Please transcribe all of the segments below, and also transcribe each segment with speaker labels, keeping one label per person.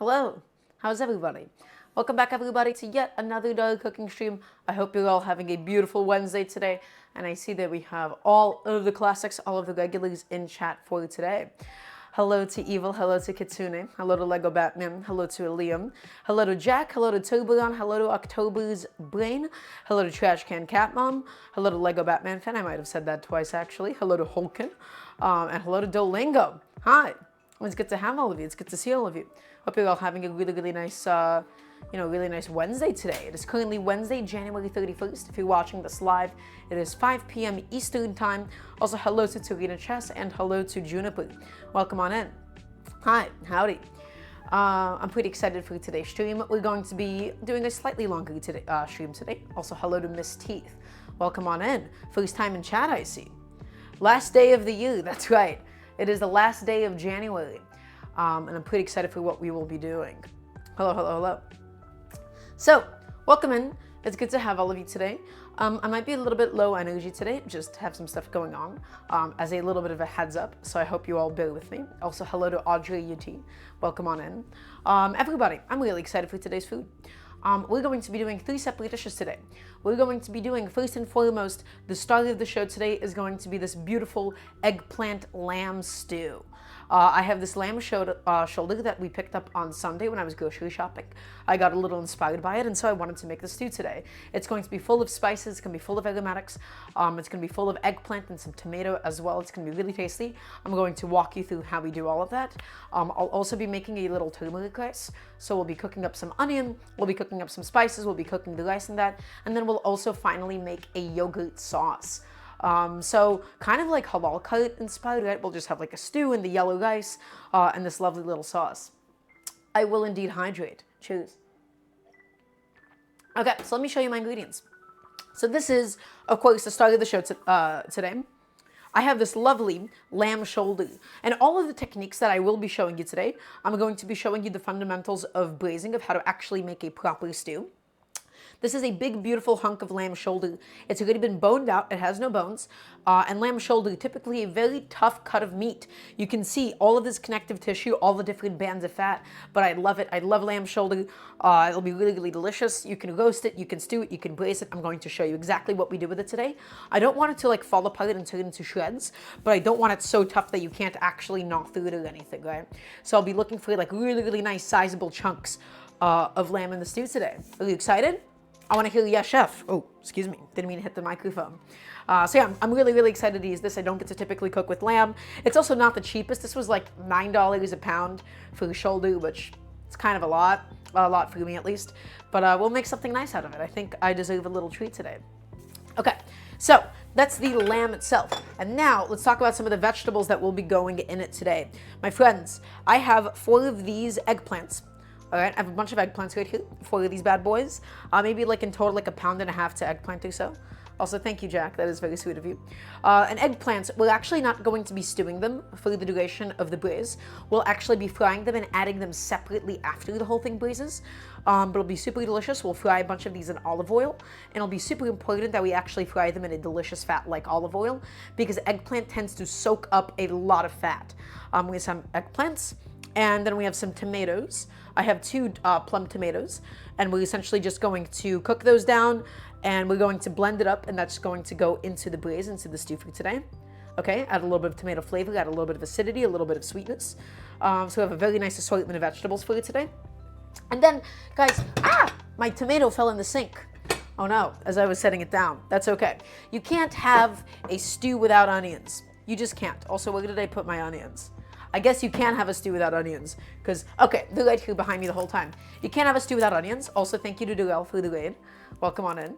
Speaker 1: Hello, how's everybody? Welcome back everybody to yet another daily cooking stream. I hope you're all having a beautiful Wednesday today, and I see that we have all of the classics, all of the regulars in chat for today. Hello to Evil, hello to Kitsune, hello to Lego Batman, hello to Liam, hello to Jack, hello to Turbion, hello to October's Brain, hello to Trash Can Cat Mom, hello to Lego Batman fan, I might have said that twice actually, hello to Hulkin, and hello to Dolingo. Hi, it's good to have all of you, it's good to see all of you. Hope you're all having a really nice, really nice Wednesday today. It is currently Wednesday, January 31st. If you're watching this live, it is 5 p.m. Eastern time. Also, hello to Tarina Chess and hello to Juniper. Welcome on in. Hi, howdy. I'm pretty excited for today's stream. We're going to be doing a slightly longer stream today. Also, hello to Miss Teeth. Welcome on in. First time in chat, I see. Last day of the year, that's right. It is the last day of January. And I'm pretty excited for what we will be doing. Hello, hello, hello. So, welcome in. It's good to have all of you today. I might be a little bit low energy today, just have some stuff going on as a little bit of a heads up, so I hope you all bear with me. Also, hello to Audrey UT. Welcome on in. Everybody, I'm really excited for today's food. We're going to be doing 3 separate dishes today. We're going to be doing, first and foremost, the star of the show today is going to be this beautiful eggplant lamb stew. I have this lamb shoulder that we picked up on Sunday when I was grocery shopping. I got a little inspired by it, and so I wanted to make the stew today. It's going to be full of spices, it's going to be full of aromatics, it's going to be full of eggplant and some tomato as well. It's going to be really tasty. I'm going to walk you through how we do all of that. I'll also be making a little turmeric rice, so we'll be cooking up some onion, we'll be cooking up some spices, we'll be cooking the rice in that, and then we'll also finally make a yogurt sauce. So kind of like halal cut inspired, right? We'll just have like a stew and the yellow rice and this lovely little sauce. I will indeed hydrate. Cheers. Okay, so let me show you my ingredients. So this is, of course, the start of the show today. I have this lovely lamb shoulder, and all of the techniques that I will be showing you today, I'm going to be showing you the fundamentals of braising, of how to actually make a proper stew. This is a big, beautiful hunk of lamb shoulder. It's already been boned out. It has no bones. And lamb shoulder, typically a very tough cut of meat. You can see all of this connective tissue, all the different bands of fat, but I love it. I love lamb shoulder. It'll be really delicious. You can roast it, you can stew it, you can braise it. I'm going to show you exactly what we do with it today. I don't want it to like fall apart and turn into shreds, but I don't want it so tough that you can't actually gnaw through it or anything, right? So I'll be looking for like really nice, sizable chunks of lamb in the stew today. Are you excited? I want to hear yes, chef. Oh, excuse me. Didn't mean to hit the microphone. So yeah, I'm really excited to use this. I don't get to typically cook with lamb. It's also not the cheapest. This was like $9 a pound for the shoulder, which is kind of a lot for me at least. But we'll make something nice out of it. I think I deserve a little treat today. Okay, so that's the lamb itself. And now let's talk about some of the vegetables that will be going in it today. My friends, I have 4 of these eggplants. All right, I have a bunch of eggplants right here, 4 of these bad boys. Maybe like in total like 1.5 pounds to eggplant or so. Also, thank you, Jack. That is very sweet of you. And eggplants, we're actually not going to be stewing them for the duration of the braise. We'll actually be frying them and adding them separately after the whole thing braises. But it'll be super delicious. We'll fry a bunch of these in olive oil. And it'll be super important that we actually fry them in a delicious fat like olive oil, because eggplant tends to soak up a lot of fat. We have some eggplants, and then we have some tomatoes. I have 2 plum tomatoes, and we're essentially just going to cook those down, and we're going to blend it up, and that's going to go into the braise, into the stew for today. Okay, add a little bit of tomato flavor, add a little bit of acidity, a little bit of sweetness. So we have a very nice assortment of vegetables for you today. And then, guys, my tomato fell in the sink. Oh no, as I was setting it down. That's okay. You can't have a stew without onions. You just can't. Also, where did I put my onions? I guess you can have a stew without onions, because, okay, they're right here behind me the whole time. You can't have a stew without onions. Also, thank you to Durell for the raid. Welcome on in.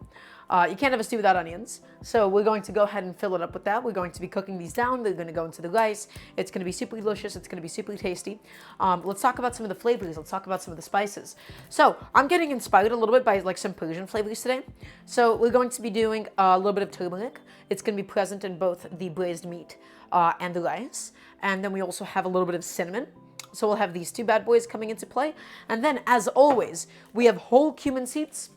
Speaker 1: You can't have a stew without onions, so we're going to go ahead and fill it up with that. We're going to be cooking these down. They're going to go into the rice. It's going to be super delicious. It's going to be super tasty. Let's talk about some of the flavors. Let's talk about some of the spices. So I'm getting inspired a little bit by like some Persian flavors today. So we're going to be doing a little bit of turmeric. It's going to be present in both the braised meat and the rice. And then we also have a little bit of cinnamon. So we'll have these 2 bad boys coming into play. And then, as always, we have whole cumin seeds,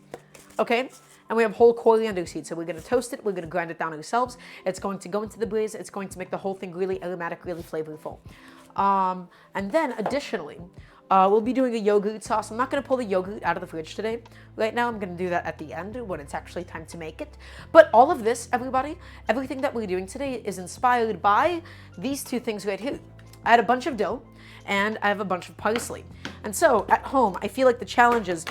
Speaker 1: okay? And we have whole coriander seeds. So we're going to toast it. We're going to grind it down ourselves. It's going to go into the braise. It's going to make the whole thing really aromatic, really flavorful. And then, additionally, We'll be doing a yogurt sauce. I'm not going to pull the yogurt out of the fridge today. Right now, I'm going to do that at the end when it's actually time to make it. But all of this, everybody, everything that we're doing today is inspired by these two things right here. I had a bunch of dill, and I have a bunch of parsley. And so, at home, I feel like the challenge is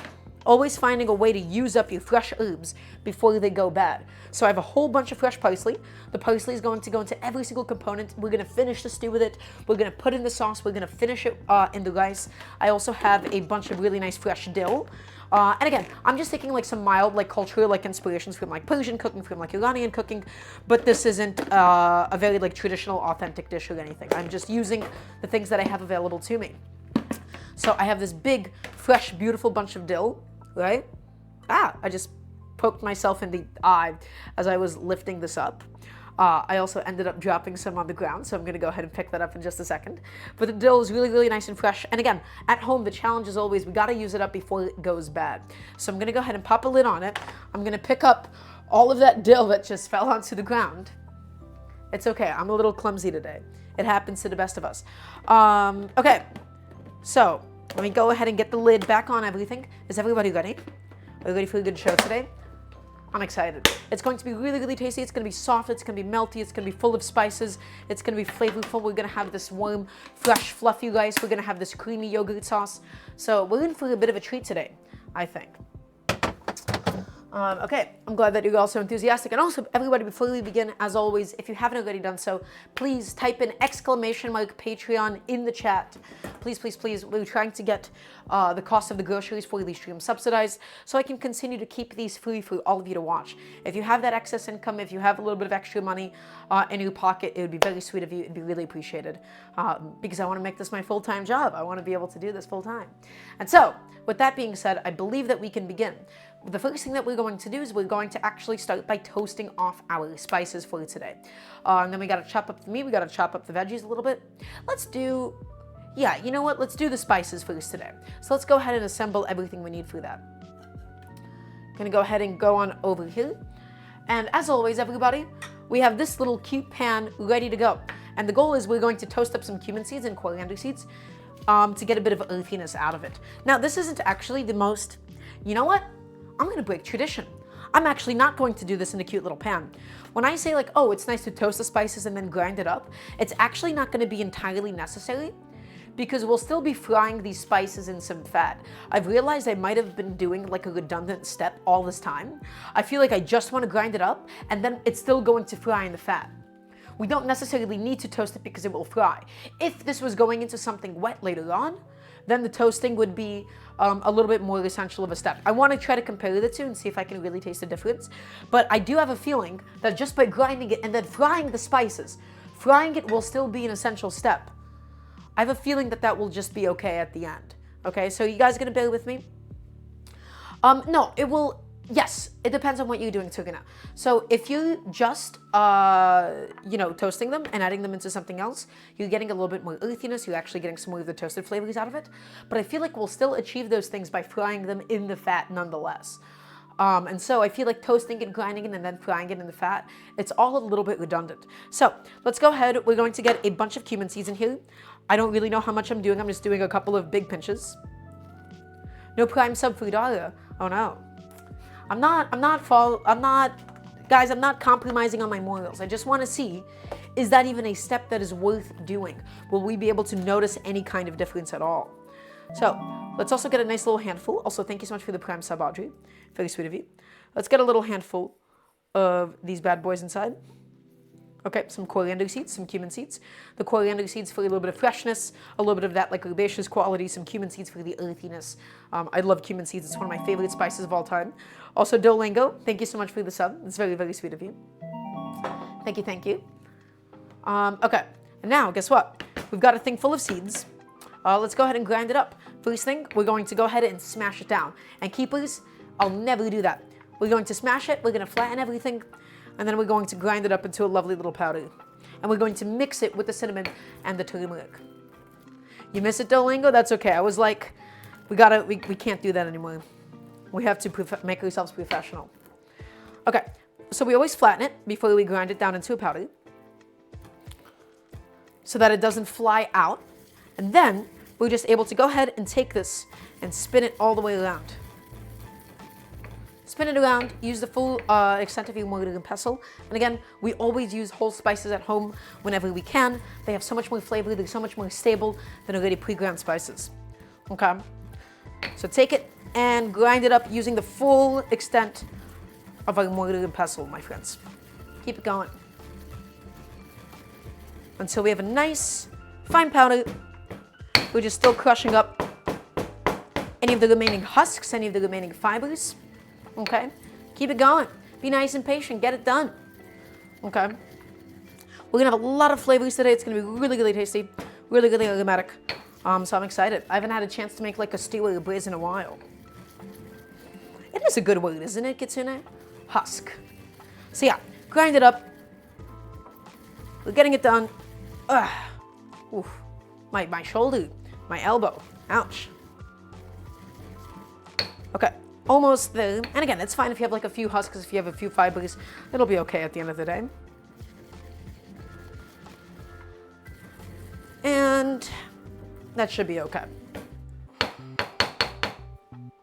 Speaker 1: always finding a way to use up your fresh herbs before they go bad. So I have a whole bunch of fresh parsley. The parsley is going to go into every single component. We're going to finish the stew with it. We're going to put in the sauce. We're going to finish it in the rice. I also have a bunch of really nice fresh dill. And again, I'm just taking like some mild, like cultural, like inspirations from like Persian cooking, from like Iranian cooking, but this isn't a very like traditional, authentic dish or anything. I'm just using the things that I have available to me. So I have this big, fresh, beautiful bunch of dill, right? I just poked myself in the eye as I was lifting this up. I also ended up dropping some on the ground, so I'm going to go ahead and pick that up in just a second. But the dill is really, really nice and fresh. And again, at home, the challenge is always we got to use it up before it goes bad. So I'm going to go ahead and pop a lid on it. I'm going to pick up all of that dill that just fell onto the ground. It's okay. I'm a little clumsy today. It happens to the best of us. Okay. So let me go ahead and get the lid back on everything. Is everybody ready? Are you ready for a good show today? I'm excited. It's going to be really, really tasty. It's going to be soft. It's going to be melty. It's going to be full of spices. It's going to be flavorful. We're going to have this warm, fresh, fluffy rice. We're going to have this creamy yogurt sauce. So we're in for a bit of a treat today, I think. Okay, I'm glad that you're all so enthusiastic. And also, everybody, before we begin, as always, if you haven't already done so, please type in !Patreon in the chat. Please, please, please. We're trying to get the cost of the groceries for these streams subsidized so I can continue to keep these free for all of you to watch. If you have that excess income, if you have a little bit of extra money in your pocket, it would be very sweet of you. It'd be really appreciated because I want to make this my full-time job. I want to be able to do this full-time. And so, with that being said, I believe that we can begin. The first thing that we're going to do is we're going to actually start by toasting off our spices for today. And then we got to chop up the meat. We got to chop up the veggies a little bit. Let's do, yeah, you know what? Let's do the spices first today. So let's go ahead and assemble everything we need for that. Gonna go ahead and go on over here. And as always, everybody, we have this little cute pan ready to go. And the goal is we're going to toast up some cumin seeds and coriander seeds to get a bit of earthiness out of it. Now, this isn't actually the most, you know what? I'm going to break tradition. I'm actually not going to do this in a cute little pan. When I say like, oh, it's nice to toast the spices and then grind it up, it's actually not going to be entirely necessary because we'll still be frying these spices in some fat. I've realized I might have been doing like a redundant step all this time. I feel like I just want to grind it up and then it's still going to fry in the fat. We don't necessarily need to toast it because it will fry. If this was going into something wet later on, then the toasting would be a little bit more essential of a step. I want to try to compare the two and see if I can really taste the difference. But I do have a feeling that just by grinding it and then frying the spices, frying it will still be an essential step. I have a feeling that that will just be okay at the end. Okay, so you guys gonna bear with me? No, it will. Yes, it depends on what you're doing, Tugana. So if you just, toasting them and adding them into something else, you're getting a little bit more earthiness. You're actually getting some more of the toasted flavors out of it. But I feel like we'll still achieve those things by frying them in the fat nonetheless. And so I feel like toasting it, grinding it, and then frying it in the fat, it's all a little bit redundant. So let's go ahead. We're going to get a bunch of cumin seeds in here. I don't really know how much I'm doing. I'm just doing a couple of big pinches. No prime sub food either. Oh no. I'm not compromising on my morals. I just want to see, is that even a step that is worth doing? Will we be able to notice any kind of difference at all? So let's also get a nice little handful. Also, thank you so much for the prime sub, Audrey. Very sweet of you. Let's get a little handful of these bad boys inside. Okay, some coriander seeds, some cumin seeds. The coriander seeds for a little bit of freshness, a little bit of that like herbaceous quality, some cumin seeds for the earthiness. I love cumin seeds. It's one of my favorite spices of all time. Also, Dolingo, thank you so much for the sub. It's very, very sweet of you. Thank you, thank you. Okay, and now, guess what? We've got a thing full of seeds. Let's go ahead and grind it up. First thing, we're going to go ahead and smash it down. And keepers, I'll never do that. We're going to smash it, we're going to flatten everything, and then we're going to grind it up into a lovely little powder. And we're going to mix it with the cinnamon and the turmeric. You miss it, Dolingo? That's okay. I was like, we can't do that anymore. We have to make ourselves professional. Okay, so we always flatten it before we grind it down into a powder so that it doesn't fly out. And then we're just able to go ahead and take this and spin it all the way around. Spin it around, use the full extent of your mortar and pestle. And again, we always use whole spices at home whenever we can. They have so much more flavor, they're so much more stable than already pre-ground spices. Okay? So take it and grind it up using the full extent of our mortar and pestle, my friends. Keep it going until we have a nice fine powder. We're just still crushing up any of the remaining husks, any of the remaining fibers. Okay? Keep it going. Be nice and patient. Get it done. Okay? We're going to have a lot of flavors today. It's going to be really, really tasty, really, really aromatic. So I'm excited. I haven't had a chance to make like a stew or a braise in a while. It is a good word, isn't it, Kitsune? Husk. So yeah, grind it up. We're getting it done. Ugh. Oof. My shoulder, my elbow. Ouch. Okay, almost there. And again, it's fine if you have like a few husks, if you have a few fibers. It'll be okay at the end of the day. And that should be okay.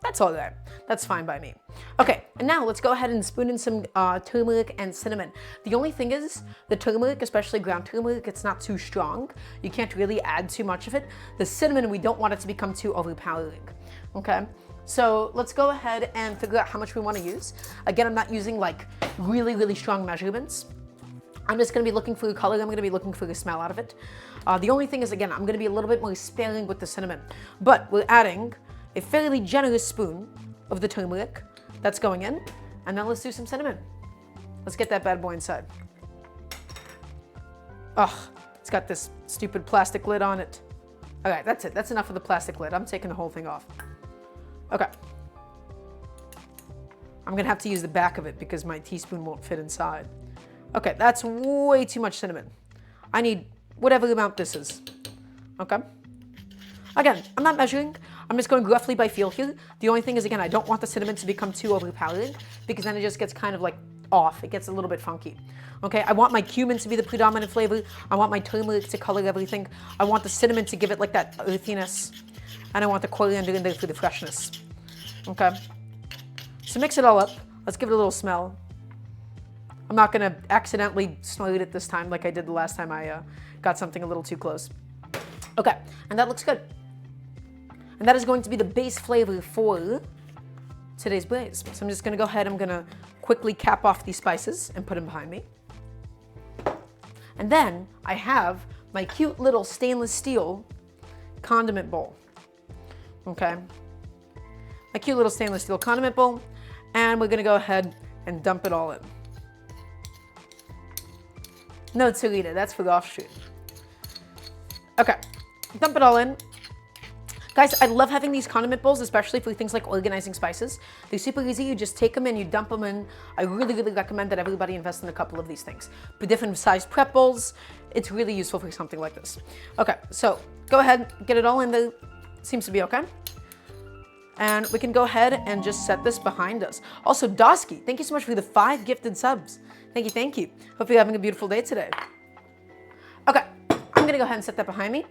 Speaker 1: That's all right. That's fine by me. Okay, and now let's go ahead and spoon in some turmeric and cinnamon. The only thing is, the turmeric, especially ground turmeric, it's not too strong. You can't really add too much of it. The cinnamon, we don't want it to become too overpowering. Okay, so let's go ahead and figure out how much we want to use. Again, I'm not using like really, really strong measurements. I'm just going to be looking for the color. I'm going to be looking for the smell out of it. The only thing is, again, I'm going to be a little bit more sparing with the cinnamon. But we're adding a fairly generous spoon of the turmeric that's going in. And then let's do some cinnamon. Let's get that bad boy inside. Ugh, it's got this stupid plastic lid on it. All right, that's it. That's enough of the plastic lid. I'm taking the whole thing off. Okay. I'm going to have to use the back of it because my teaspoon won't fit inside. Okay, that's way too much cinnamon. I need whatever amount this is. Okay. Again, I'm not measuring. I'm just going roughly by feel here. The only thing is, again, I don't want the cinnamon to become too overpowering because then it just gets kind of like off. It gets a little bit funky. Okay, I want my cumin to be the predominant flavor. I want my turmeric to color everything. I want the cinnamon to give it like that earthiness. And I want the coriander in there for the freshness. Okay. So mix it all up. Let's give it a little smell. I'm not going to accidentally snort it this time like I did the last time I got something a little too close. Okay, and that looks good. And that is going to be the base flavor for today's braise. So I'm just going to go ahead, I'm going to quickly cap off these spices and put them behind me. And then I have my cute little stainless steel condiment bowl. Okay, my cute little stainless steel condiment bowl. And we're going to go ahead and dump it all in. No, Tsurita, that's for the offshoot. Okay, dump it all in. Guys, I love having these condiment bowls, especially for things like organizing spices. They're super easy. You just take them in, you dump them in. I really, really recommend that everybody invest in a couple of these things. For different sized prep bowls, it's really useful for something like this. Okay, so go ahead, get it all in there. Seems to be okay. And we can go ahead and just set this behind us. Also, Dosky, thank you so much for the 5 gifted subs. Thank you, thank you. Hope you're having a beautiful day today. Okay, I'm gonna go ahead and set that behind me.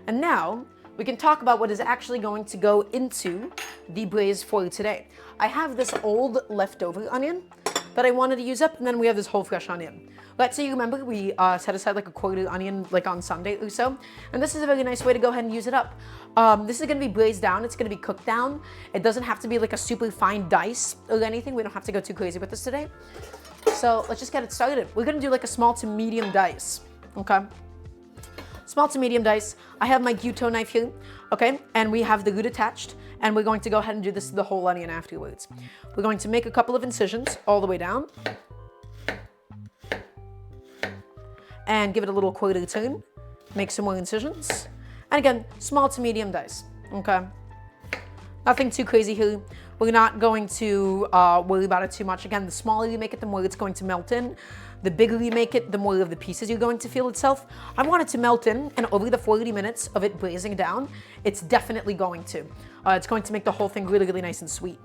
Speaker 1: And now, we can talk about what is actually going to go into the braise for today. I have this old leftover onion that I wanted to use up, and then we have this whole fresh onion. Let's say you remember we set aside like a quarter onion like on Sunday or so, and this is a very nice way to go ahead and use it up. This is going to be braised down, it's going to be cooked down. It doesn't have to be like a super fine dice or anything. We don't have to go too crazy with this today. So let's just get it started. We're going to do like a small to medium dice, okay? Small to medium dice. I have my gyuto knife here, okay? And we have the root attached, and we're going to go ahead and do this to the whole onion afterwards. We're going to make a couple of incisions all the way down. And give it a little quarter turn. Make some more incisions. And again, small to medium dice, okay? Nothing too crazy here. We're not going to worry about it too much. Again, the smaller you make it, the more it's going to melt in. The bigger you make it, the more of the pieces you're going to feel itself. I want it to melt in, and over the 40 minutes of it braising down, it's definitely going to. It's going to make the whole thing really, really nice and sweet.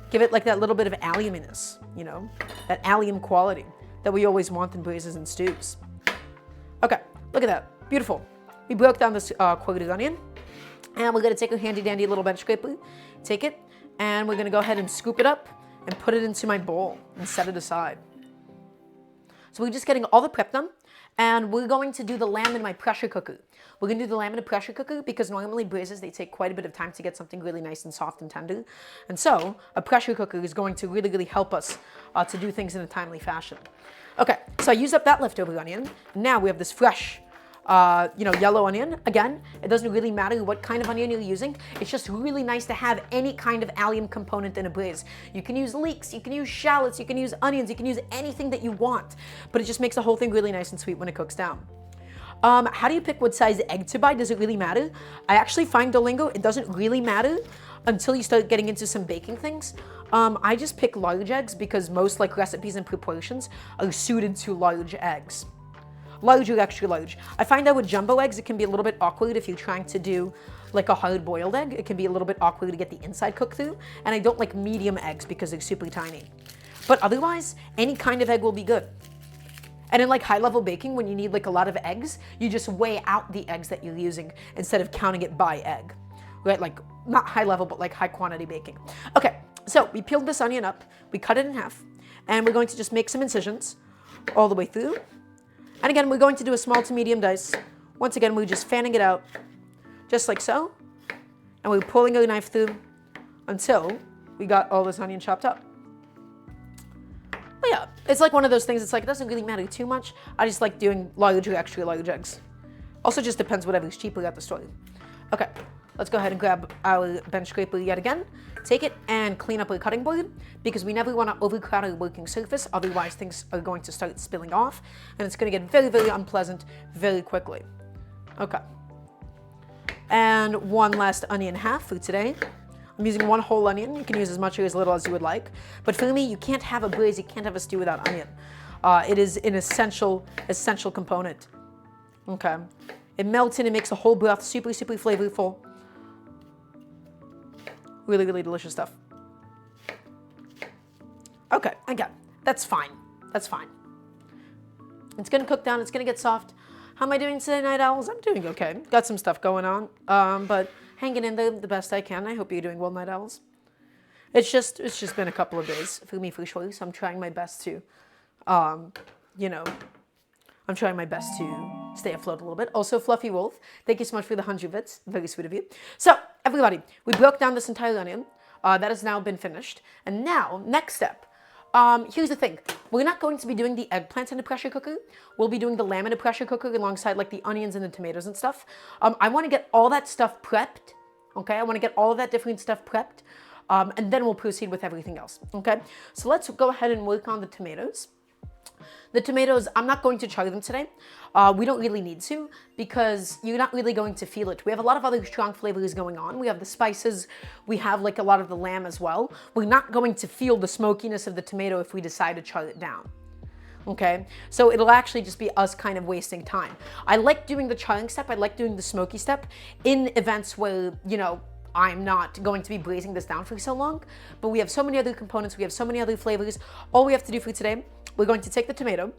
Speaker 1: Give it like that little bit of alliuminess, you know, that allium quality that we always want in braises and stews. Okay, look at that, beautiful. We broke down this quartered onion. And we're gonna take a handy dandy little bench scraper, take it, and we're gonna go ahead and scoop it up and put it into my bowl and set it aside. So we're just getting all the prep done, and we're going to do the lamb in my pressure cooker. We're gonna do the lamb in a pressure cooker because normally braises, they take quite a bit of time to get something really nice and soft and tender. And so a pressure cooker is going to really, really help us to do things in a timely fashion. Okay, so I used up that leftover onion. Now we have this fresh, yellow onion. Again, it doesn't really matter what kind of onion you're using. It's just really nice to have any kind of allium component in a braise. You can use leeks, you can use shallots, you can use onions, you can use anything that you want, but it just makes the whole thing really nice and sweet when it cooks down. How do you pick what size egg to buy? Does it really matter? I actually find, Duolingo, it doesn't really matter until you start getting into some baking things. I just pick large eggs because most recipes and proportions are suited to large eggs. Large or extra large. I find that with jumbo eggs, it can be a little bit awkward if you're trying to do a hard-boiled egg. It can be a little bit awkward to get the inside cooked through. And I don't like medium eggs because they're super tiny. But otherwise, any kind of egg will be good. And in high-level baking, when you need a lot of eggs, you just weigh out the eggs that you're using instead of counting it by egg. Right? Not high level, but high quantity baking. Okay, so we peeled this onion up, we cut it in half, and we're going to just make some incisions all the way through. And again, we're going to do a small to medium dice. Once again, we're just fanning it out, just like so. And we're pulling our knife through until we got all this onion chopped up. But yeah, it's one of those things, it doesn't really matter too much. I just like doing large or extra large eggs. Also just depends whatever's cheaper at the store. Okay, let's go ahead and grab our bench scraper yet again. Take it and clean up our cutting board because we never want to overcrowd our working surface, otherwise things are going to start spilling off and it's going to get very, very unpleasant very quickly. Okay. And one last onion half for today. I'm using one whole onion. You can use as much or as little as you would like. But for me, you can't have a braise, you can't have a stew without onion. It is an essential component. Okay. It melts in and makes the whole broth super, super flavorful. Really, really delicious stuff. Okay, again, that's fine. That's fine. It's gonna cook down, it's gonna get soft. How am I doing today, Night Owls? I'm doing okay. Got some stuff going on, but hanging in there the best I can. I hope you're doing well, Night Owls. It's just been a couple of days for me for sure, so I'm trying my best to, I'm trying my best to stay afloat a little bit. Also, Fluffy Wolf, thank you so much for the 100 bits. Very sweet of you. So, everybody, we broke down this entire onion. That has now been finished. And now, next step. Here's the thing. We're not going to be doing the eggplant in the pressure cooker. We'll be doing the lamb in a pressure cooker alongside the onions and the tomatoes and stuff. I want to get all that stuff prepped. Okay, I want to get all of that different stuff prepped. And then we'll proceed with everything else. Okay, so let's go ahead and work on the tomatoes. The tomatoes, I'm not going to char them today. We don't really need to because you're not really going to feel it. We have a lot of other strong flavors going on. We have the spices. We have a lot of the lamb as well. We're not going to feel the smokiness of the tomato if we decide to char it down. Okay, so it'll actually just be us kind of wasting time. I like doing the charring step. I like doing the smoky step in events where, I'm not going to be braising this down for so long, but we have so many other components. We have so many other flavors. All we have to do for today, we're going to take the tomato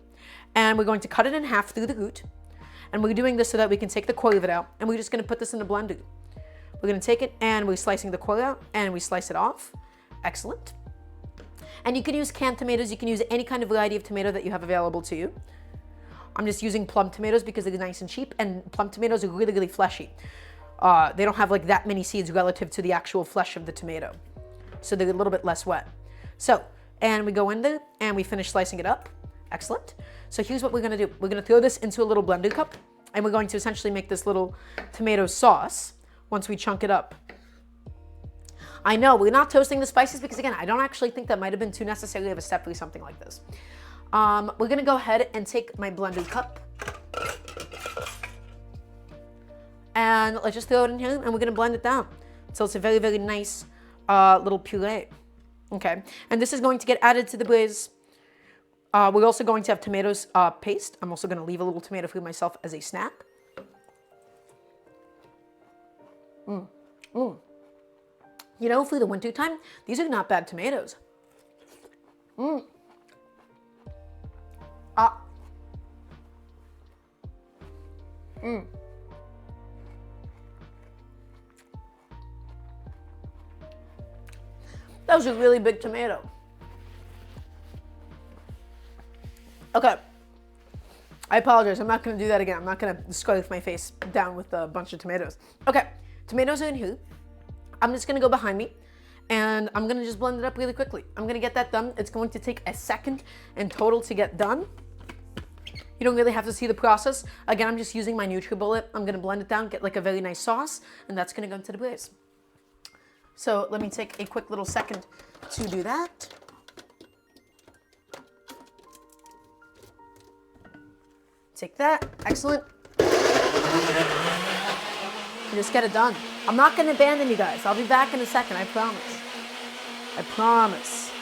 Speaker 1: and we're going to cut it in half through the root. And we're doing this so that we can take the core of it out. And we're just going to put this in the blender. We're going to take it and we're slicing the core out and we slice it off. Excellent. And you can use canned tomatoes. You can use any kind of variety of tomato that you have available to you. I'm just using plum tomatoes because they're nice and cheap. And plum tomatoes are really, really fleshy. They don't have that many seeds relative to the actual flesh of the tomato. So they're a little bit less wet. So, and we go in there and we finish slicing it up. Excellent. So here's what we're going to do. We're going to throw this into a little blender cup and we're going to essentially make this little tomato sauce once we chunk it up. I know we're not toasting the spices because again, I don't actually think that might have been too necessary of a step for something like this. We're going to go ahead and take my blender cup and let's just throw it in here and we're going to blend it down. So it's a very, very nice little puree. Okay, and this is going to get added to the braise. We're also going to have tomatoes paste. I'm also going to leave a little tomato for myself as a snack. For the winter time, these are not bad tomatoes. That was a really big tomato. Okay. I apologize. I'm not going to do that again. I'm not going to scarf my face down with a bunch of tomatoes. Okay. Tomatoes are in here. I'm just going to go behind me and I'm going to just blend it up really quickly. I'm going to get that done. It's going to take a second in total to get done. You don't really have to see the process. Again, I'm just using my NutriBullet. I'm going to blend it down, get like a very nice sauce, and that's going to go into the blaze. So let me take a quick little second to do that. Take that. Excellent. Just get it done. I'm not going to abandon you guys. I'll be back in a second. I promise. I promise.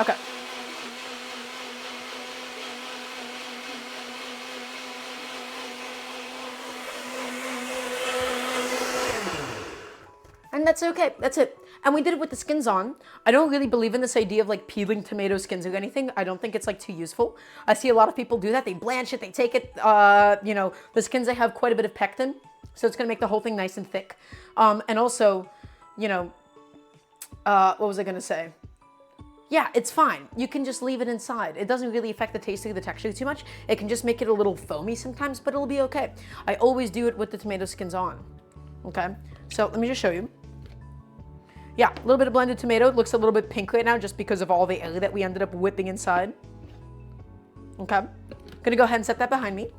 Speaker 1: Okay. And that's okay. That's it. And we did it with the skins on. I don't really believe in this idea of like peeling tomato skins or anything. I don't think it's like too useful. I see a lot of people do that. They blanch it, they take it, you know, the skins, they have quite a bit of pectin. So it's going to make the whole thing nice and thick. And also, you know, what was I going to say? Yeah, it's fine. You can just leave it inside. It doesn't really affect the taste or the texture too much. It can just make it a little foamy sometimes, but it'll be okay. I always do it with the tomato skins on. Okay, so let me just show you. Yeah, a little bit of blended tomato. It looks a little bit pink right now just because of all the air that we ended up whipping inside. Okay, gonna go ahead and set that behind me.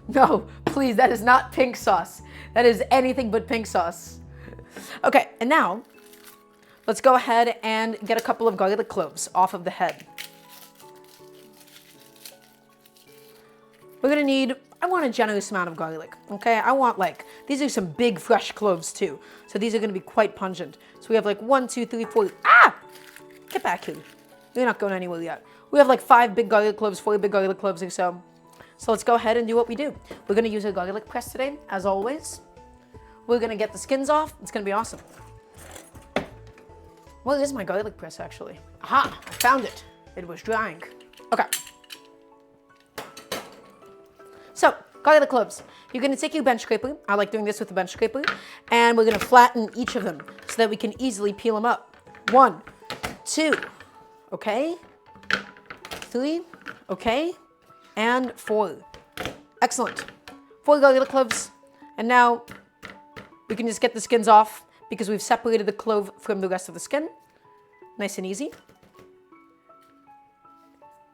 Speaker 1: No, please, that is not pink sauce. That is anything but pink sauce. Okay, and now let's go ahead and get a couple of garlic cloves off of the head. We're gonna need, I want a generous amount of garlic, okay? I want like, these are some big fresh cloves too. So these are gonna be quite pungent. So we have like 1, 2, 3, 4, get back here. You're not going anywhere yet. We have like 5 big garlic cloves, 4 big garlic cloves or so. So let's go ahead and do what we do. We're gonna use a garlic press today, as always. We're gonna get the skins off. It's gonna be awesome. Where is my garlic press actually? Aha, I found it. It was drying. Okay. So, garlic cloves. You're gonna take your bench scraper. I like doing this with the bench scraper. And we're gonna flatten each of them so that we can easily peel them up. 1, 2, okay. 3, okay. And 4. Excellent. 4 garlic cloves. And now we can just get the skins off because we've separated the clove from the rest of the skin. Nice and easy.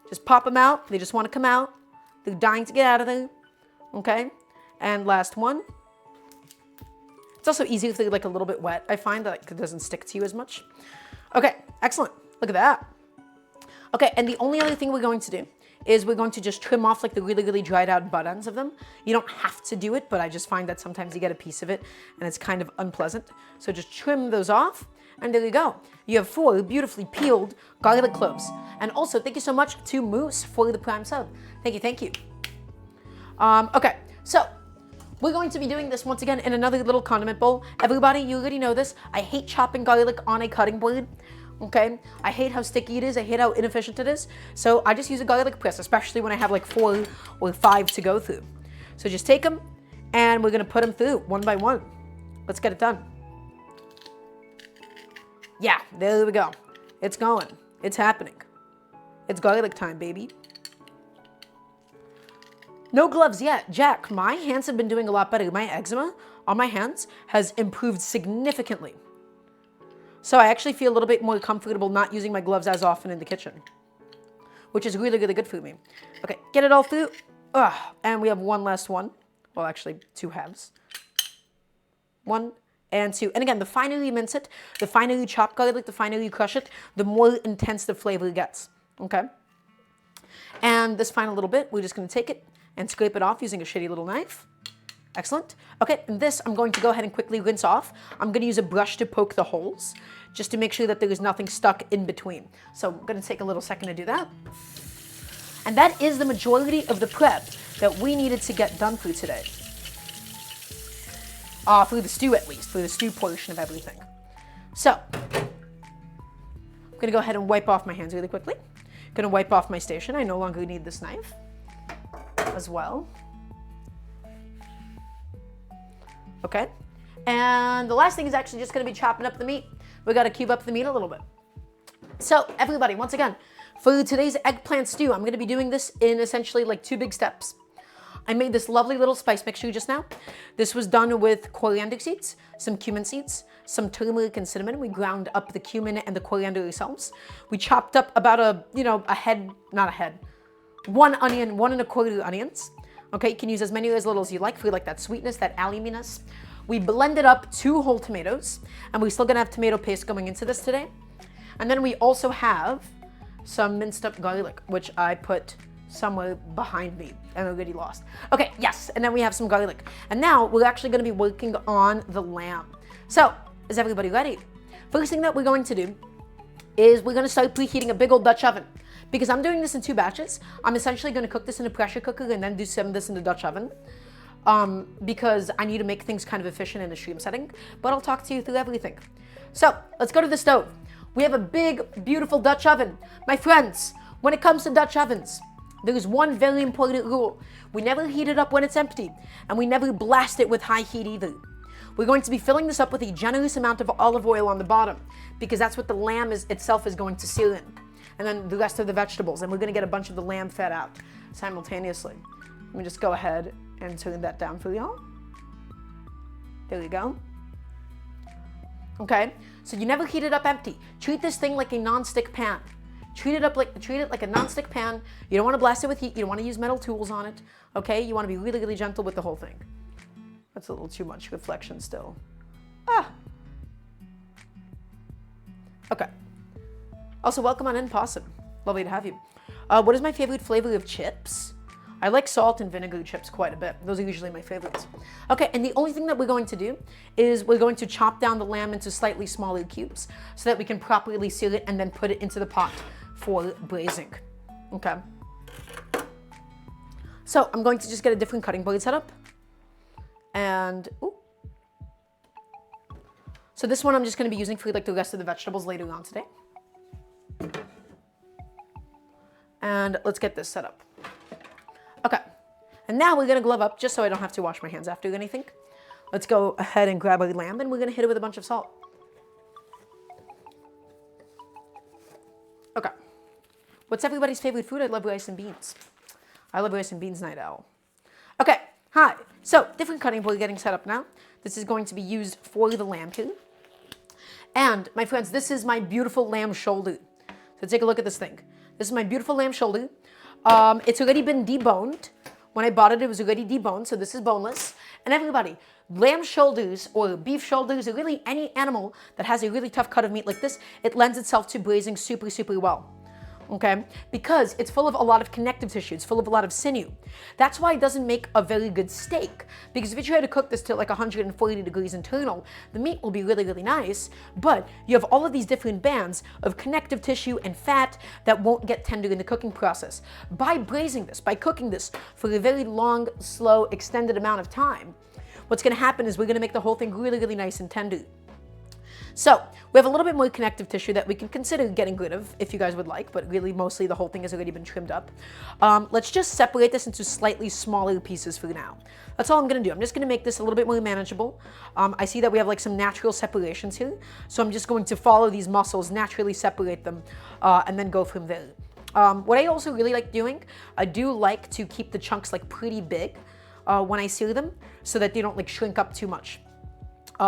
Speaker 1: Just pop them out. They just want to come out. They're dying to get out of there. Okay. And last one. It's also easy if they're like a little bit wet. I find that it doesn't stick to you as much. Okay. Excellent. Look at that. Okay. And the only other thing we're going to do is we're going to just trim off like the really, really dried out butt ends of them. You don't have to do it, but I just find that sometimes you get a piece of it and it's kind of unpleasant. So just trim those off and there you go. You have 4 beautifully peeled garlic cloves. And also thank you so much to Moose for the prime sub. Thank you, thank you. Okay, so we're going to be doing this once again in another little condiment bowl. Everybody, you already know this. I hate chopping garlic on a cutting board. Okay, I hate how sticky it is. I hate how inefficient it is. So I just use a garlic press, especially when I have like 4 or 5 to go through. So just take them and we're gonna put them through one by one. Let's get it done. Yeah, there we go. It's going. It's happening. It's garlic time, baby. No gloves yet. Jack, my hands have been doing a lot better. My eczema on my hands has improved significantly. So I actually feel a little bit more comfortable not using my gloves as often in the kitchen, which is really, really good for me. Okay, get it all through. And we have one last one. Well, actually 2 halves. 1 and 2. And again, the finer you mince it, the finer you chop garlic, the finer you crush it, the more intense the flavor gets. Okay? And this final little bit, we're just going to take it and scrape it off using a shitty little knife. Excellent. Okay, and this I'm going to go ahead and quickly rinse off. I'm going to use a brush to poke the holes just to make sure that there is nothing stuck in between. So I'm going to take a little second to do that. And that is the majority of the prep that we needed to get done for today. For the stew at least, for the stew portion of everything. So, I'm going to go ahead and wipe off my hands really quickly. Going to wipe off my station. I no longer need this knife as well. Okay, And the last thing is actually just going to be chopping up the meat. We got to cube up the meat a little bit. So everybody, once again, for today's eggplant stew, I'm going to be doing this in essentially like 2 big steps. I made this lovely little spice mixture just now. This was done with coriander seeds, some cumin seeds, some turmeric and cinnamon. We ground up the cumin and the coriander ourselves. We chopped up about one onion, 1 1/4 onions. Okay, you can use as many or as little as you like for like that sweetness, that albuminous. We blended up 2 whole tomatoes, and we're still gonna have tomato paste going into this today. And then we also have some minced up garlic, which I put somewhere behind me and already lost. Okay, yes, and then we have some garlic. And now we're actually gonna be working on the lamb. So, is everybody ready? First thing that we're going to do is we're gonna start preheating a big old Dutch oven. Because I'm doing this in 2 batches, I'm essentially gonna cook this in a pressure cooker and then do some of this in the Dutch oven. Because I need to make things kind of efficient in a stream setting, but I'll talk to you through everything. So, let's go to the stove. We have a big, beautiful Dutch oven. My friends, when it comes to Dutch ovens, there is one very important rule. We never heat it up when it's empty, and we never blast it with high heat either. We're going to be filling this up with a generous amount of olive oil on the bottom, because that's what the lamb itself is going to sear in. And then the rest of the vegetables, and we're gonna get a bunch of the lamb fat out simultaneously. Let me just go ahead and turn that down for y'all. There we go. Okay, so you never heat it up empty. Treat this thing like a non-stick pan. Treat it like a non-stick pan. You don't want to blast it with heat. You don't want to use metal tools on it. Okay, you want to be really, really gentle with the whole thing. That's a little too much reflection still. Okay. Also, welcome on in, Possum. Lovely to have you. What is my favorite flavor of chips? I like salt and vinegar chips quite a bit. Those are usually my favorites. Okay, and the only thing that we're going to do is we're going to chop down the lamb into slightly smaller cubes so that we can properly seal it and then put it into the pot for braising. Okay. So I'm going to just get a different cutting board set up. And, ooh. So this one I'm just going to be using for like the rest of the vegetables later on today. And let's get this set up. Okay, and now we're gonna glove up just so I don't have to wash my hands after anything. Let's go ahead and grab our lamb and we're gonna hit it with a bunch of salt. Okay, what's everybody's favorite food? I love rice and beans. I love rice and beans, night owl. Okay, hi, so different cutting board getting set up now. This is going to be used for the lamb here. And my friends, this is my beautiful lamb shoulder. So take a look at this thing. This is my beautiful lamb shoulder. It's already been deboned. When I bought it, it was already deboned, so this is boneless. And everybody, lamb shoulders or beef shoulders or really any animal that has a really tough cut of meat like this, it lends itself to braising super, super well. Okay, because it's full of a lot of connective tissue, it's full of a lot of sinew. That's why it doesn't make a very good steak, because if you try to cook this to like 140 degrees internal, the meat will be really, really nice, but you have all of these different bands of connective tissue and fat that won't get tender in the cooking process. By braising this, by cooking this for a very long, slow, extended amount of time, what's gonna happen is we're gonna make the whole thing really, really nice and tender. So we have a little bit more connective tissue that we can consider getting rid of if you guys would like, but really mostly the whole thing has already been trimmed up. Let's just separate this into slightly smaller pieces for now. That's all I'm gonna do. I'm just gonna make this a little bit more manageable. I see that we have like some natural separations here, so I'm just going to follow these muscles, naturally separate them, and then go from there. What I also really like doing, I do like to keep the chunks like pretty big when I sear them so that they don't like shrink up too much.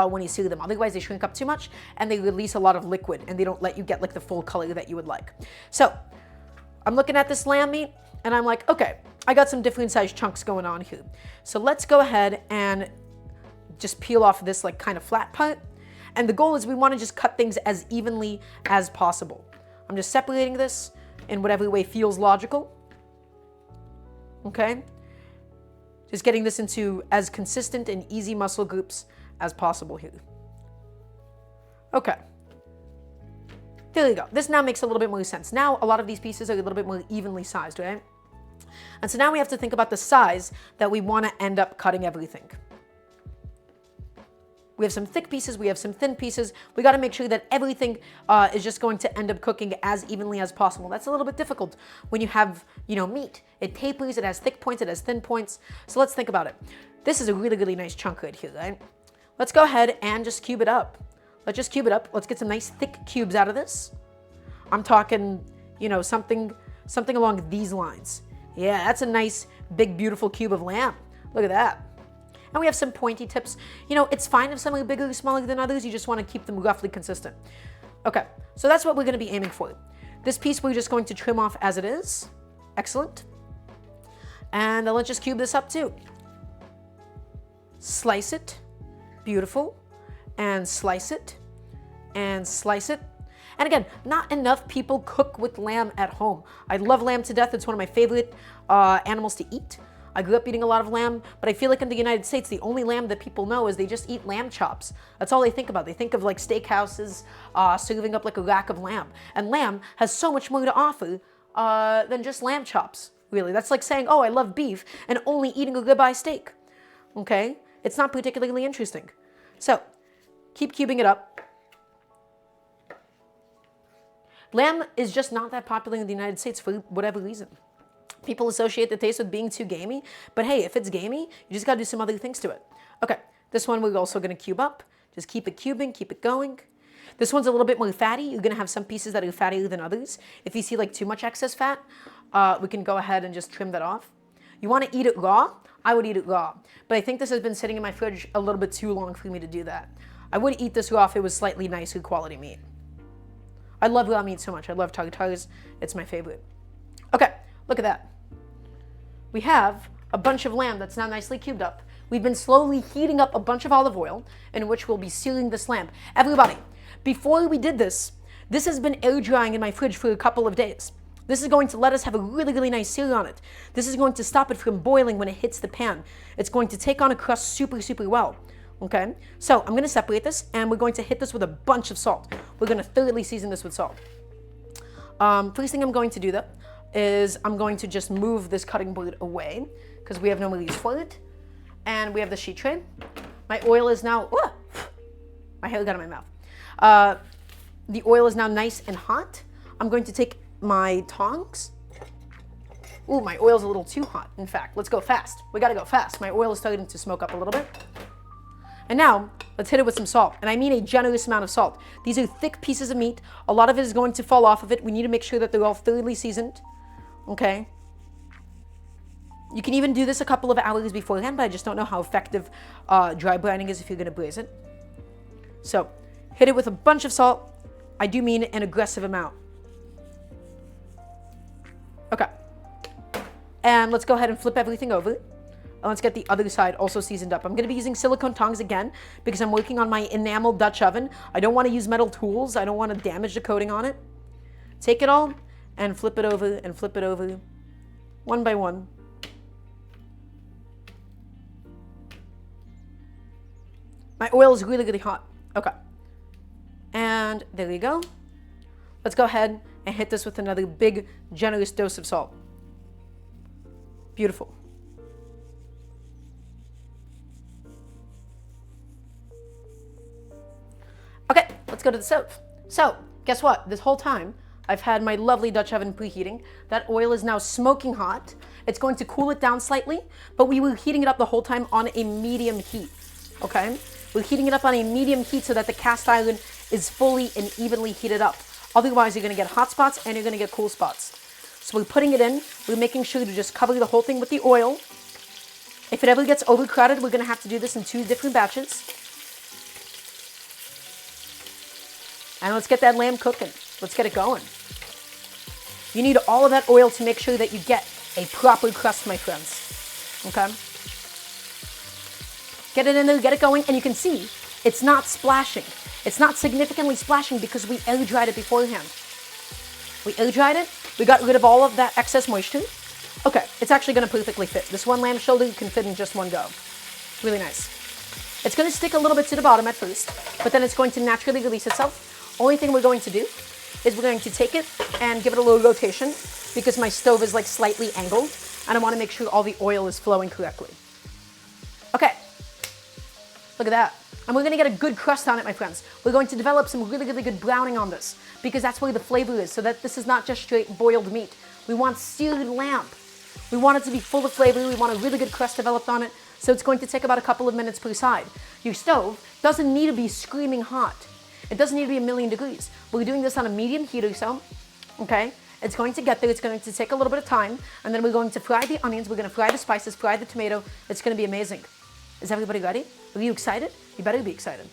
Speaker 1: When you sear them. Otherwise they shrink up too much and they release a lot of liquid and they don't let you get like the full color that you would like. So I'm looking at this lamb meat and I'm like, okay, I got some different sized chunks going on here. So let's go ahead and just peel off this like kind of flat part. And the goal is we want to just cut things as evenly as possible. I'm just separating this in whatever way feels logical. Okay? Just getting this into as consistent and easy muscle groups as possible here. Okay. There you go. This now makes a little bit more sense. Now a lot of these pieces are a little bit more evenly sized, right? And so now we have to think about the size that we want to end up cutting everything. We have some thick pieces, we have some thin pieces. We got to make sure that everything is just going to end up cooking as evenly as possible. That's a little bit difficult when you have, meat. It tapers, it has thick points, it has thin points. So let's think about it. This is a really, really nice chunk right here, right? let's go ahead and just cube it up. Let's just cube it up. Let's get some nice thick cubes out of this. I'm talking, you know, something along these lines. Yeah, that's a nice, big, beautiful cube of lamb. Look at that. And we have some pointy tips. You know, it's fine if some are bigger or smaller than others. You just want to keep them roughly consistent. Okay, so that's what we're going to be aiming for. This piece we're just going to trim off as it is. Excellent. And then let's just cube this up too. Slice it. Beautiful. And slice it. And slice it. And again, not enough people cook with lamb at home. I love lamb to death. It's one of my favorite animals to eat. I grew up eating a lot of lamb, but I feel like in the United States, the only lamb that people know is they just eat lamb chops. That's all they think about. They think of like steakhouses serving up like a rack of lamb. And lamb has so much more to offer than just lamb chops, really. That's like saying, oh, I love beef and only eating a ribeye steak. Okay? It's not particularly interesting. So, keep cubing it up. Lamb is just not that popular in the United States for whatever reason. People associate the taste with being too gamey, but hey, if it's gamey, you just gotta do some other things to it. Okay, this one we're also gonna cube up. Just keep it cubing, keep it going. This one's a little bit more fatty. You're gonna have some pieces that are fattier than others. If you see like too much excess fat, we can go ahead and just trim that off. You wanna eat it raw? I would eat it raw, but I think this has been sitting in my fridge a little bit too long for me to do that. I would eat this raw if it was slightly nicer quality meat. I love raw meat so much. I love tartars. It's my favorite. Okay, look at that. We have a bunch of lamb that's now nicely cubed up. We've been slowly heating up a bunch of olive oil in which we'll be sealing this lamb. Everybody, before we did this, this has been air drying in my fridge for a couple of days. This is going to let us have a really, really nice seal on it. This is going to stop it from boiling when it hits the pan. It's going to take on a crust super, super well. Okay, so I'm going to separate this and we're going to hit this with a bunch of salt. We're going to thoroughly season this with salt. First thing I'm going to do though is I'm going to just move this cutting board away because we have no more use for it. And we have the sheet tray. My oil is now, my hair got in my mouth. The oil is now nice and hot. I'm going to take my tongs. Ooh, my oil's a little too hot. In fact, let's go fast. We gotta go fast. My oil is starting to smoke up a little bit. And now, let's hit it with some salt. And I mean a generous amount of salt. These are thick pieces of meat. A lot of it is going to fall off of it. We need to make sure that they're all thoroughly seasoned. Okay? You can even do this a couple of hours beforehand, but I just don't know how effective dry brining is if you're going to braise it. So, hit it with a bunch of salt. I do mean an aggressive amount. Okay. And let's go ahead and flip everything over. And let's get the other side also seasoned up. I'm going to be using silicone tongs again because I'm working on my enamel Dutch oven. I don't want to use metal tools. I don't want to damage the coating on it. Take it all and flip it over and flip it over one by one. My oil is really, really hot. Okay. And there we go. Let's go ahead and hit this with another big, generous dose of salt. Beautiful. Okay, let's go to the stove. So, guess what? This whole time, I've had my lovely Dutch oven preheating. That oil is now smoking hot. It's going to cool it down slightly, but we were heating it up the whole time on a medium heat, okay? We're heating it up on a medium heat so that the cast iron is fully and evenly heated up. Otherwise, you're gonna get hot spots and you're gonna get cool spots. So we're putting it in. We're making sure to just cover the whole thing with the oil. If it ever gets overcrowded, we're gonna have to do this in 2 different batches. And let's get that lamb cooking. Let's get it going. You need all of that oil to make sure that you get a proper crust, my friends. Okay? Get it in there, get it going, and you can see it's not splashing. It's not significantly splashing because we air dried it beforehand. We air dried it, we got rid of all of that excess moisture. Okay, it's actually gonna perfectly fit. This one lamb shoulder can fit in just one go. Really nice. It's gonna stick a little bit to the bottom at first, but then it's going to naturally release itself. Only thing we're going to do is we're going to take it and give it a little rotation because my stove is like slightly angled and I want to make sure all the oil is flowing correctly. Okay, look at that. And we're going to get a good crust on it, my friends. We're going to develop some really, really good browning on this because that's where the flavor is, so that this is not just straight boiled meat. We want seared lamb. We want it to be full of flavor. We want a really good crust developed on it So it's going to take about a couple of minutes per side. Your stove doesn't need to be screaming hot. It doesn't need to be 1,000,000 degrees. We're doing this on a medium heat or so, okay? It's going to get there. It's going to take a little bit of time. And then we're going to fry the onions. We're going to fry the spices, fry the tomato. It's going to be amazing. Is everybody ready? Are you excited? You better be excited.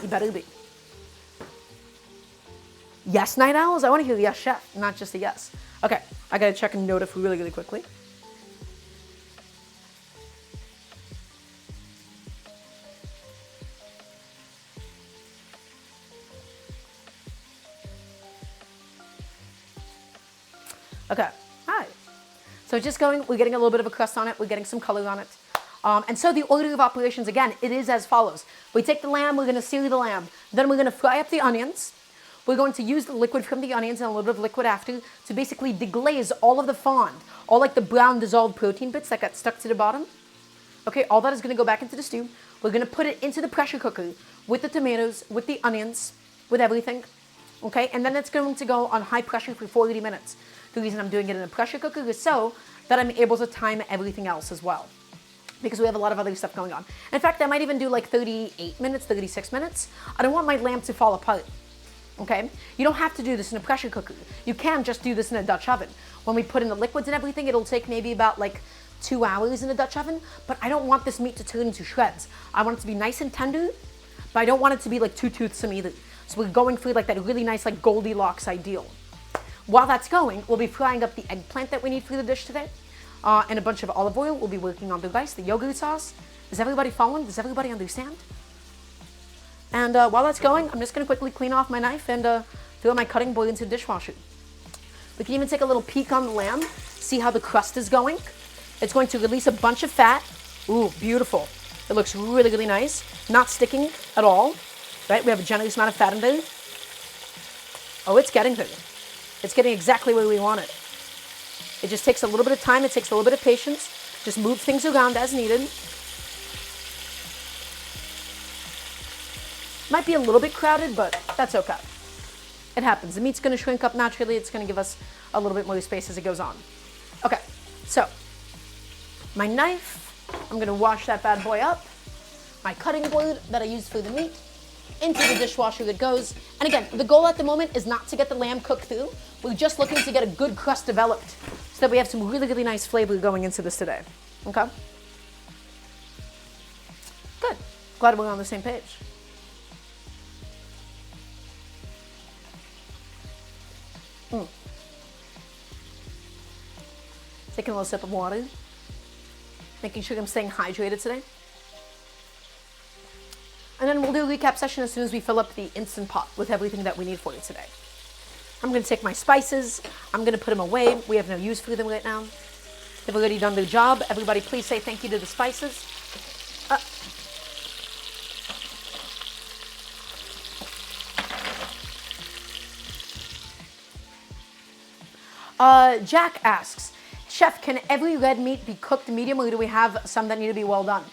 Speaker 1: You better be. Yes, night owls? I want to hear yes, chef, not just a yes. Okay, I got to check and note it really, really quickly. Okay, hi. So just going, we're getting a little bit of a crust on it. We're getting some color on it. And so the order of operations, again, it is as follows. We take the lamb, we're going to sear the lamb. Then we're going to fry up the onions. We're going to use the liquid from the onions and a little bit of liquid after to basically deglaze all of the fond, all like the brown dissolved protein bits that got stuck to the bottom. Okay, all that is going to go back into the stew. We're going to put it into the pressure cooker with the tomatoes, with the onions, with everything. Okay, and then it's going to go on high pressure for 40 minutes. The reason I'm doing it in a pressure cooker is so that I'm able to time everything else as well, because we have a lot of other stuff going on. In fact, I might even do like 38 minutes, 36 minutes. I don't want my lamb to fall apart. Okay? You don't have to do this in a pressure cooker. You can just do this in a Dutch oven. When we put in the liquids and everything, it'll take maybe about like 2 hours in a Dutch oven, but I don't want this meat to turn into shreds. I want it to be nice and tender, but I don't want it to be like too toothsome either. So we're going for like that really nice like Goldilocks ideal. While that's going, we'll be frying up the eggplant that we need for the dish today, and a bunch of olive oil. We'll be working on the rice, the yogurt sauce. Is everybody following? Does everybody understand? And while that's going, I'm just going to quickly clean off my knife and throw my cutting board into the dishwasher. We can even take a little peek on the lamb, see how the crust is going. It's going to release a bunch of fat. Ooh, beautiful. It looks really, really nice. Not sticking at all, right? We have a generous amount of fat in there. Oh, it's getting there. It's getting exactly where we want it. It just takes a little bit of time. It takes a little bit of patience. Just move things around as needed. Might be a little bit crowded, but that's okay. It happens. The meat's going to shrink up naturally. It's going to give us a little bit more space as it goes on. Okay, so my knife, I'm going to wash that bad boy up. My cutting board that I used for the meat, into the dishwasher it goes. And again, the goal at the moment is not to get the lamb cooked through. We're just looking to get a good crust developed so that we have some really, really nice flavor going into this today. Okay? Good. Glad we're on the same page. Taking a little sip of water. Making sure I'm staying hydrated today. And then we'll do a recap session as soon as we fill up the Instant Pot with everything that we need for it today. I'm going to take my spices. I'm going to put them away. We have no use for them right now. They've already done their job. Everybody please say thank you to the spices. Jack asks, Chef, can every red meat be cooked medium, or do we have some that need to be well done?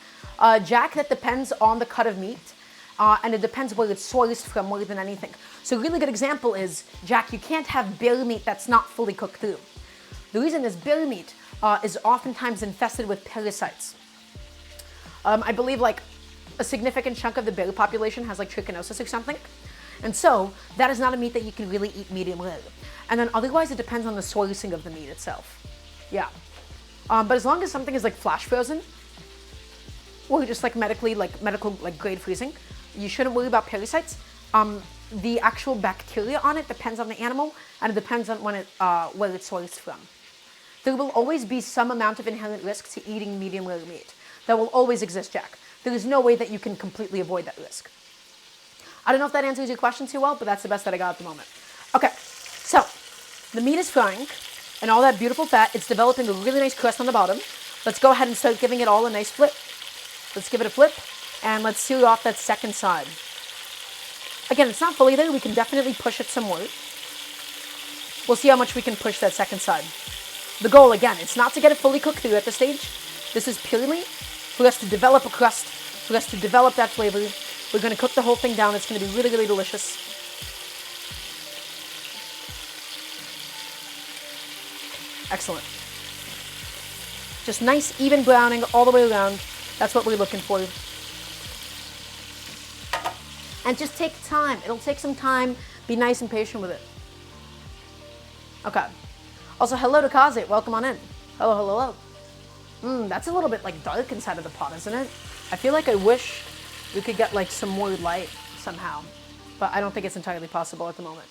Speaker 1: Jack, that depends on the cut of meat, and it depends where it's sourced from more than anything. So a really good example is, Jack, you can't have bear meat that's not fully cooked through. The reason is bear meat is oftentimes infested with parasites. I believe like a significant chunk of the bear population has like trichinosis or something. And so that is not a meat that you can really eat medium rare. And then otherwise it depends on the sourcing of the meat itself. Yeah. But as long as something is like flash frozen, or just like medical grade freezing, you shouldn't worry about parasites. The actual bacteria on it depends on the animal, and it depends on where it's sourced from. There will always be some amount of inherent risk to eating medium rare meat. That will always exist, Jack. There is no way that you can completely avoid that risk. I don't know if that answers your question too well, but that's the best that I got at the moment. Okay, so the meat is frying, and all that beautiful fat, it's developing a really nice crust on the bottom. Let's go ahead and start giving it all a nice flip. Let's give it a flip, and let's sear off that second side. Again, it's not fully there. We can definitely push it some more. We'll see how much we can push that second side. The goal, again, it's not to get it fully cooked through at this stage. This is purely for us to develop a crust, for us to develop that flavor. We're going to cook the whole thing down. It's going to be really, really delicious. Excellent. Just nice, even browning all the way around. That's what we're looking for. And just take time. It'll take some time. Be nice and patient with it. Okay. Also, hello to Kaze. Welcome on in. Hello, hello, hello. That's a little bit like dark inside of the pot, isn't it? I feel like I wish we could get like some more light somehow, but I don't think it's entirely possible at the moment.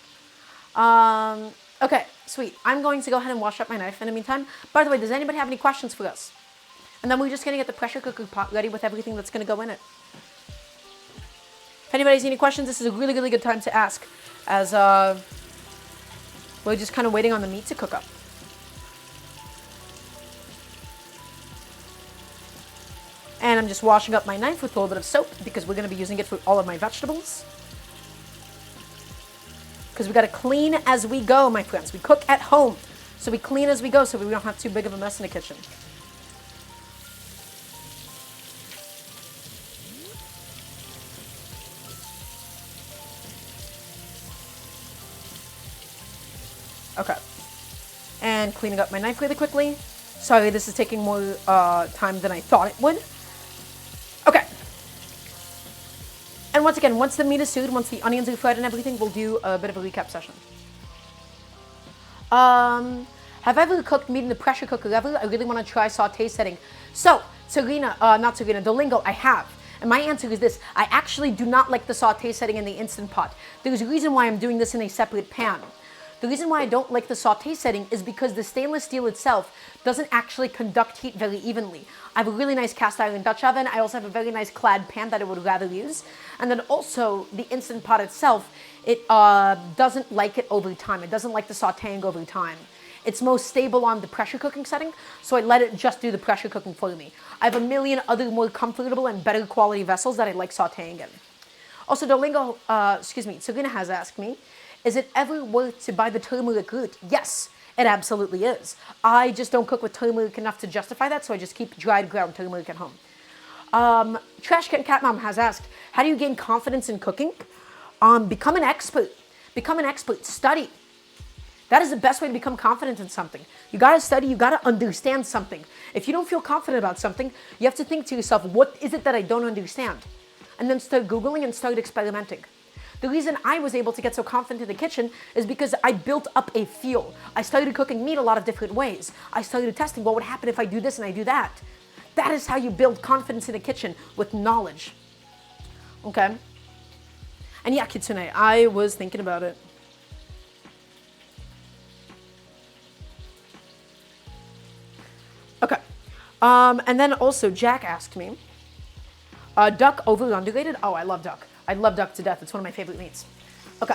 Speaker 1: Okay, sweet. I'm going to go ahead and wash up my knife in the meantime. By the way, does anybody have any questions for us? And then we're just going to get the pressure cooker pot ready with everything that's going to go in it. If anybody has any questions, this is a really, really good time to ask, as we're just kind of waiting on the meat to cook up. And I'm just washing up my knife with a little bit of soap because we're going to be using it for all of my vegetables. Because we got to clean as we go, my friends. We cook at home, so we clean as we go so we don't have too big of a mess in the kitchen. Okay. And cleaning up my knife really quickly. Sorry, this is taking more time than I thought it would. Okay. And once again, once the meat is stewed, once the onions are fried and everything, we'll do a bit of a recap session. Have I ever cooked meat in the pressure cooker ever? I really want to try saute setting. So, Dalingo, I have. And my answer is this. I actually do not like the saute setting in the Instant Pot. There's a reason why I'm doing this in a separate pan. The reason why I don't like the saute setting is because the stainless steel itself doesn't actually conduct heat very evenly. I have a really nice cast iron Dutch oven. I also have a very nice clad pan that I would rather use. And then also the Instant Pot itself, it doesn't like it over time. It doesn't like the sauteing over time. It's most stable on the pressure cooking setting, so I let it just do the pressure cooking for me. I have a million other more comfortable and better quality vessels that I like sauteing in. Also, Duolingo, Serena has asked me, is it ever worth to buy the turmeric root? Yes, it absolutely is. I just don't cook with turmeric enough to justify that, so I just keep dried ground turmeric at home. Trash Can Cat Mom has asked, how do you gain confidence in cooking? Become an expert. Become an expert. Study. That is the best way to become confident in something. You gotta study, you gotta understand something. If you don't feel confident about something, you have to think to yourself, what is it that I don't understand? And then start Googling and start experimenting. The reason I was able to get so confident in the kitchen is because I built up a feel. I started cooking meat a lot of different ways. I started testing what would happen if I do this and I do that. That is how you build confidence in the kitchen, with knowledge. Okay? And yeah, Kitsune, I was thinking about it. Okay. And then also Jack asked me, duck overly underrated? Oh, I love duck. I love duck to death. It's one of my favorite meats. Okay.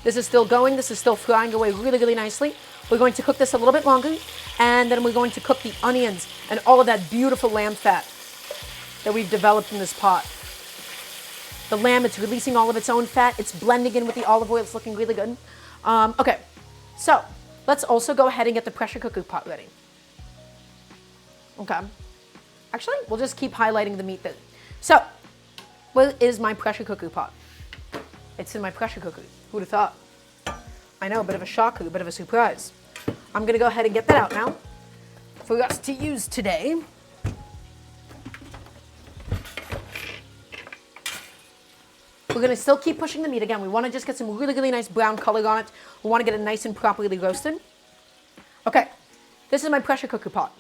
Speaker 1: This is still going. This is still frying away really, really nicely. We're going to cook this a little bit longer, and then we're going to cook the onions and all of that beautiful lamb fat that we've developed in this pot. The lamb, it's releasing all of its own fat. It's blending in with the olive oil. It's looking really good. Okay, so let's also go ahead and get the pressure cooker pot ready. Okay. Actually, we'll just keep highlighting the meat there. So, where is my pressure cooker pot? It's in my pressure cooker. Who'd have thought? I know, a bit of a shocker, a bit of a surprise. I'm gonna go ahead and get that out now for us to use today. We're gonna still keep pushing the meat again. We wanna just get some really, really nice brown color on it. We wanna get it nice and properly roasted. Okay, this is my pressure cooker pot.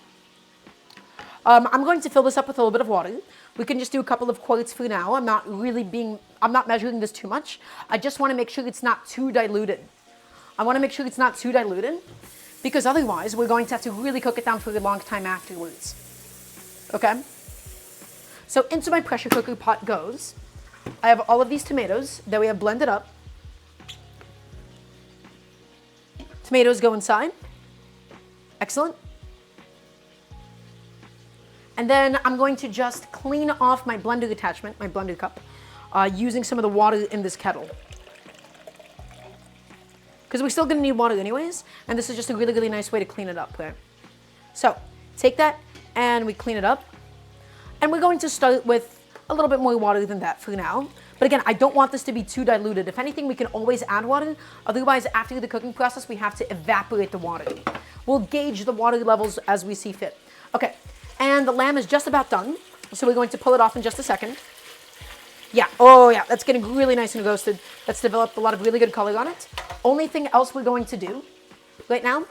Speaker 1: I'm going to fill this up with a little bit of water. We can just do a couple of quarts for now. I'm not measuring this too much. I just want to make sure it's not too diluted. I want to make sure it's not too diluted because otherwise we're going to have to really cook it down for a long time afterwards. Okay? So into my pressure cooker pot goes. I have all of these tomatoes that we have blended up. Tomatoes go inside. Excellent. And then I'm going to just clean off my blender attachment, my blender cup, using some of the water in this kettle. Because we're still going to need water anyways, and this is just a really, really nice way to clean it up. Right? So, take that, and we clean it up. And we're going to start with a little bit more water than that for now. But again, I don't want this to be too diluted. If anything, we can always add water. Otherwise, after the cooking process, we have to evaporate the water. We'll gauge the water levels as we see fit. Okay, and the lamb is just about done. So we're going to pull it off in just a second. Yeah, oh yeah, that's getting really nice and roasted. That's developed a lot of really good color on it. Only thing else we're going to do right now,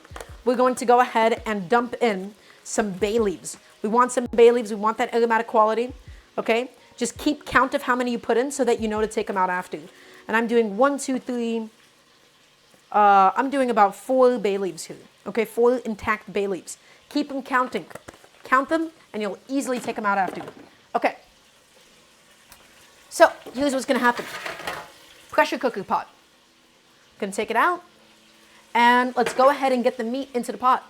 Speaker 1: we're going to go ahead and dump in some bay leaves. We want some bay leaves. We want that aromatic quality, okay? Just keep count of how many you put in so that you know to take them out after. And I'm doing 1, 2, 3, I'm doing about 4 bay leaves here, okay? 4 intact bay leaves. Keep them counting. Count them, and you'll easily take them out after. Okay. So, here's what's going to happen. Pressure cooker pot. Going to take it out, and let's go ahead and get the meat into the pot.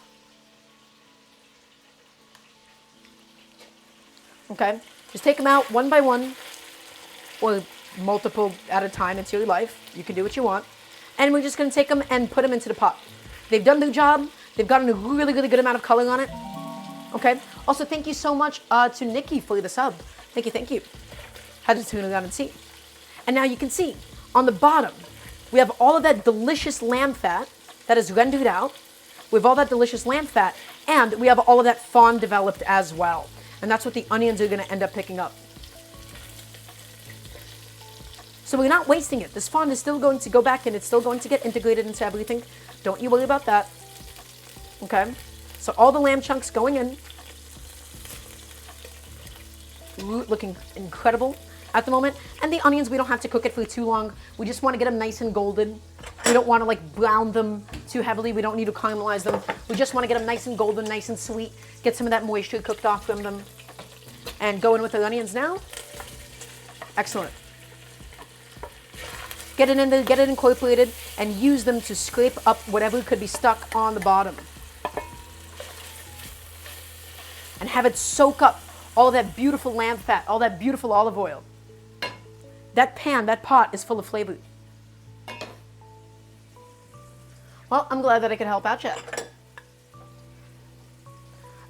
Speaker 1: Okay? Just take them out one by one, or multiple at a time. It's your life. You can do what you want. And we're just going to take them and put them into the pot. They've done their job. They've gotten a really, really good amount of color on it. Okay? Also, thank you so much to Nikki for the sub. Thank you, thank you. Had to tune it down and see. And now you can see, on the bottom, we have all of that delicious lamb fat that is rendered out. We have all that delicious lamb fat, and we have all of that fond developed as well. And that's what the onions are going to end up picking up. So we're not wasting it. This fond is still going to go back in. It's still going to get integrated into everything. Don't you worry about that. Okay? So all the lamb chunks going in. Looking incredible at the moment. And the onions, we don't have to cook it for too long. We just want to get them nice and golden. We don't want to like brown them too heavily. We don't need to caramelize them. We just want to get them nice and golden, nice and sweet. Get some of that moisture cooked off from them. And go in with the onions now. Excellent. Get it in there, get it incorporated, and use them to scrape up whatever could be stuck on the bottom. And have it soak up all that beautiful lamb fat, all that beautiful olive oil. That pan, that pot is full of flavor. Well, I'm glad that I could help out, Chad.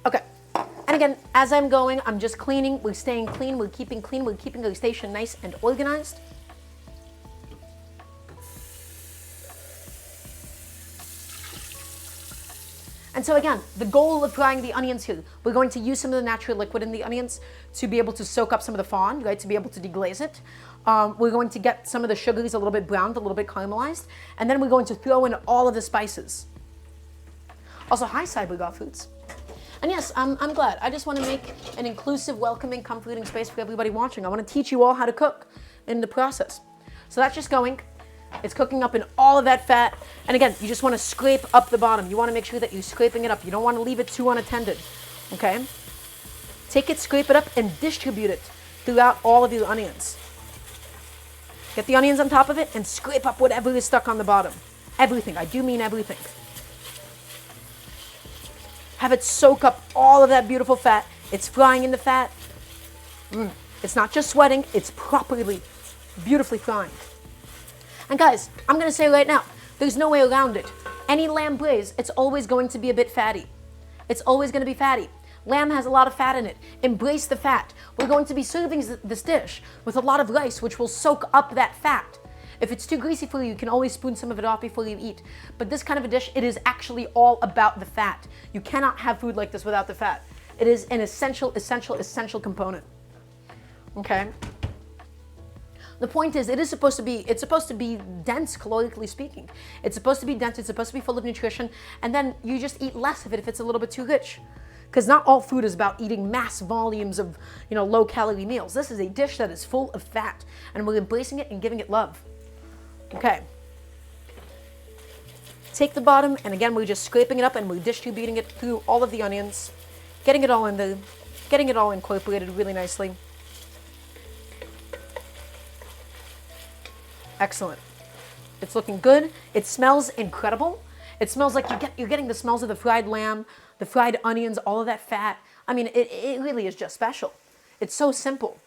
Speaker 1: Okay. And again, as I'm going, I'm just cleaning. We're staying clean. We're keeping our station nice and organized. And so again, the goal of frying the onions here, we're going to use some of the natural liquid in the onions to be able to soak up some of the fond, right, to be able to deglaze it. We're going to get some of the sugars a little bit browned, a little bit caramelized, and then we're going to throw in all of the spices. Also, hi, Cybergolf Foods. And yes, I'm glad. I just want to make an inclusive, welcoming, comforting space for everybody watching. I want to teach you all how to cook in the process. So that's just going. It's cooking up in all of that fat. And again, you just want to scrape up the bottom. You want to make sure that you're scraping it up. You don't want to leave it too unattended. Okay? Take it, scrape it up, and distribute it throughout all of your onions. Get the onions on top of it and scrape up whatever is stuck on the bottom. Everything. I do mean everything. Have it soak up all of that beautiful fat. It's frying in the fat. It's not just sweating. It's properly, beautifully frying. And guys, I'm going to say right now, there's no way around it. Any lamb braise, it's always going to be a bit fatty. It's always going to be fatty. Lamb has a lot of fat in it. Embrace the fat. We're going to be serving this dish with a lot of rice, which will soak up that fat. If it's too greasy for you, you can always spoon some of it off before you eat. But this kind of a dish, it is actually all about the fat. You cannot have food like this without the fat. It is an essential, essential, essential component. Okay? The point is, it's supposed to be dense, calorically speaking. It's supposed to be dense, it's supposed to be full of nutrition, and then you just eat less of it if it's a little bit too rich. Because not all food is about eating mass volumes of, low-calorie meals. This is a dish that is full of fat, and we're embracing it and giving it love. Okay. Take the bottom, and again, we're just scraping it up, and we're distributing it through all of the onions, getting it all in there, getting it all incorporated really nicely. Excellent. It's looking good. It smells incredible. It smells like you're getting the smells of the fried lamb, the fried onions, all of that fat. I mean, it really is just special. It's so simple.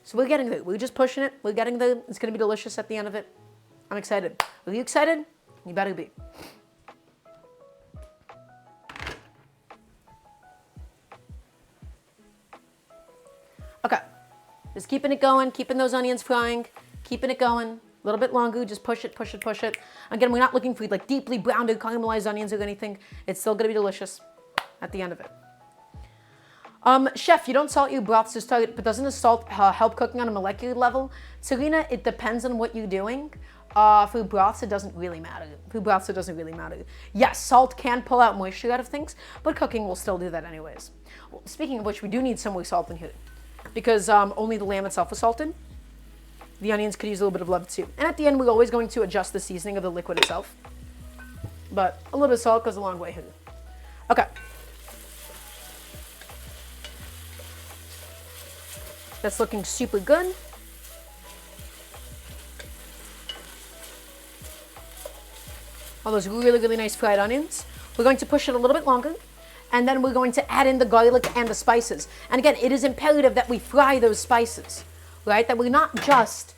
Speaker 1: So we're getting there. We're just pushing it. We're getting there. It's going to be delicious at the end of it. I'm excited. Are you excited? You better be. Okay, just keeping it going, keeping those onions frying, Keeping it going. A little bit longer. Just push it, push it, push it. Again, we're not looking for like deeply browned or caramelized onions or anything. It's still going to be delicious at the end of it. Chef, you don't salt your broths to start, but doesn't the salt help cooking on a molecular level? Serena, it depends on what you're doing. For broths, it doesn't really matter. Yes, salt can pull out moisture out of things, but cooking will still do that anyways. Well, speaking of which, we do need some more salt in here because only the lamb itself is salted. The onions could use a little bit of love too. And at the end, we're always going to adjust the seasoning of the liquid itself. But a little bit of salt goes a long way here. Okay. That's looking super good. All those really, really nice fried onions. We're going to push it a little bit longer. And then we're going to add in the garlic and the spices. And again, it is imperative that we fry those spices, right? That we're not just,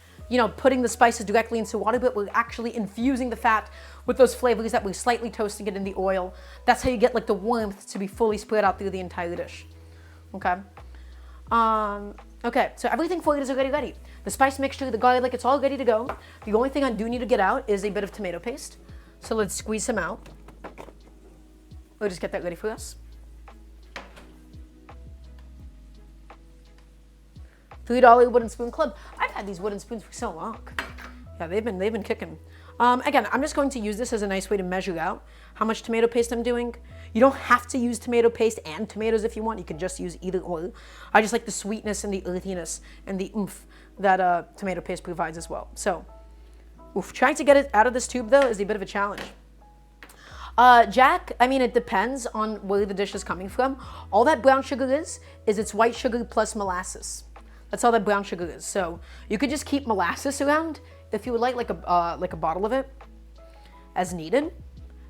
Speaker 1: putting the spices directly into water, but we're actually infusing the fat with those flavors that we're slightly toasting it in the oil. That's how you get like the warmth to be fully spread out through the entire dish. Okay. Okay, so everything for it is already ready. The spice mixture, the garlic, it's all ready to go. The only thing I do need to get out is a bit of tomato paste. So let's squeeze some out. We'll just get that ready for us. $3 wooden spoon club. I've had these wooden spoons for so long. Yeah, they've been kicking. Again, I'm just going to use this as a nice way to measure out how much tomato paste I'm doing. You don't have to use tomato paste and tomatoes if you want. You can just use either or. I just like the sweetness and the earthiness and the oomph that tomato paste provides as well. So, trying to get it out of this tube though is a bit of a challenge. Jack, it depends on where the dish is coming from. All that brown sugar is it's white sugar plus molasses. That's all that brown sugar is. So you could just keep molasses around if you would like a bottle of it as needed,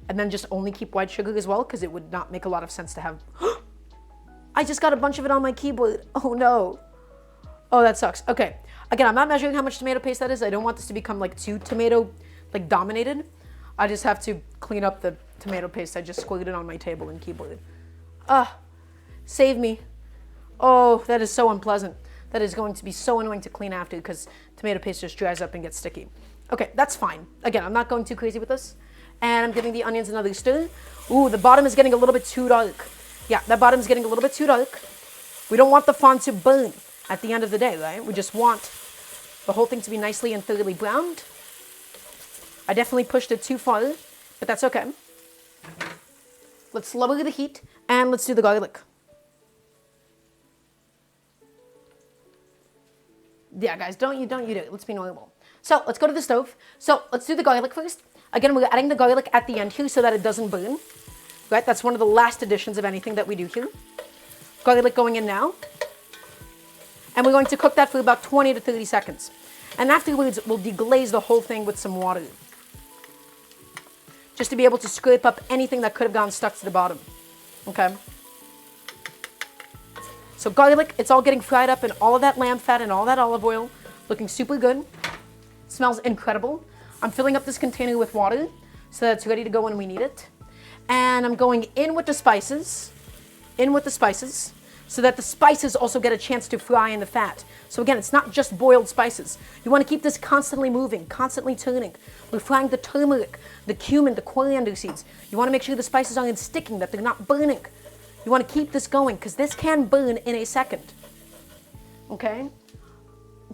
Speaker 1: and then just only keep white sugar as well, because it would not make a lot of sense to have. I just got a bunch of it on my keyboard. Oh no. Oh, that sucks. Okay. Again, I'm not measuring how much tomato paste that is. I don't want this to become like too tomato dominated. I just have to clean up the tomato paste. I just squirted it on my table and keyboard. Save me. Oh, that is so unpleasant. That is going to be so annoying to clean after because tomato paste just dries up and gets sticky. Okay, that's fine. Again, I'm not going too crazy with this. And I'm giving the onions another stir. Ooh, the bottom is getting a little bit too dark. Yeah, that bottom is getting a little bit too dark. We don't want the fond to burn at the end of the day, right? We just want the whole thing to be nicely and thoroughly browned. I definitely pushed it too far, but that's okay. Let's lower the heat and let's do the garlic. Yeah, guys, don't you do it. Let's be normal. So let's go to the stove. So let's do the garlic first. Again, we're adding the garlic at the end here so that it doesn't burn. Right, that's one of the last additions of anything that we do here. Garlic going in now. And we're going to cook that for about 20 to 30 seconds. And afterwards, we'll deglaze the whole thing with some water. Just to be able to scrape up anything that could have gone stuck to the bottom. Okay? So garlic, it's all getting fried up in all of that lamb fat and all that olive oil. Looking super good. Smells incredible. I'm filling up this container with water so that it's ready to go when we need it. And I'm going in with the spices. So that the spices also get a chance to fry in the fat. So again, it's not just boiled spices. You want to keep this constantly moving, constantly turning. We're frying the turmeric, the cumin, the coriander seeds. You want to make sure the spices aren't sticking, that they're not burning. You want to keep this going because this can burn in a second. Okay?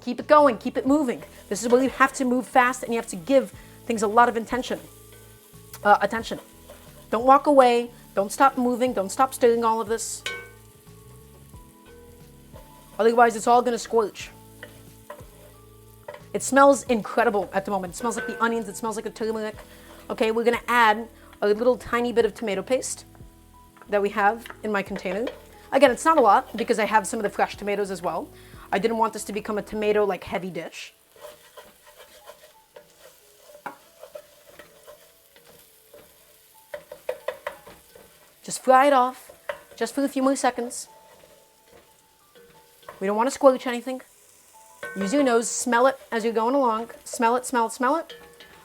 Speaker 1: Keep it going, keep it moving. This is where you have to move fast and you have to give things a lot of attention. Don't walk away. Don't stop moving. Don't stop stirring all of this. Otherwise, it's all going to scorch. It smells incredible at the moment. It smells like the onions. It smells like the turmeric. Okay, we're going to add a little tiny bit of tomato paste that we have in my container. Again, it's not a lot because I have some of the fresh tomatoes as well. I didn't want this to become a tomato heavy dish. Just fry it off, just for a few more seconds. We don't want to squelch anything. Use your nose, smell it as you're going along. Smell it, smell it, smell it.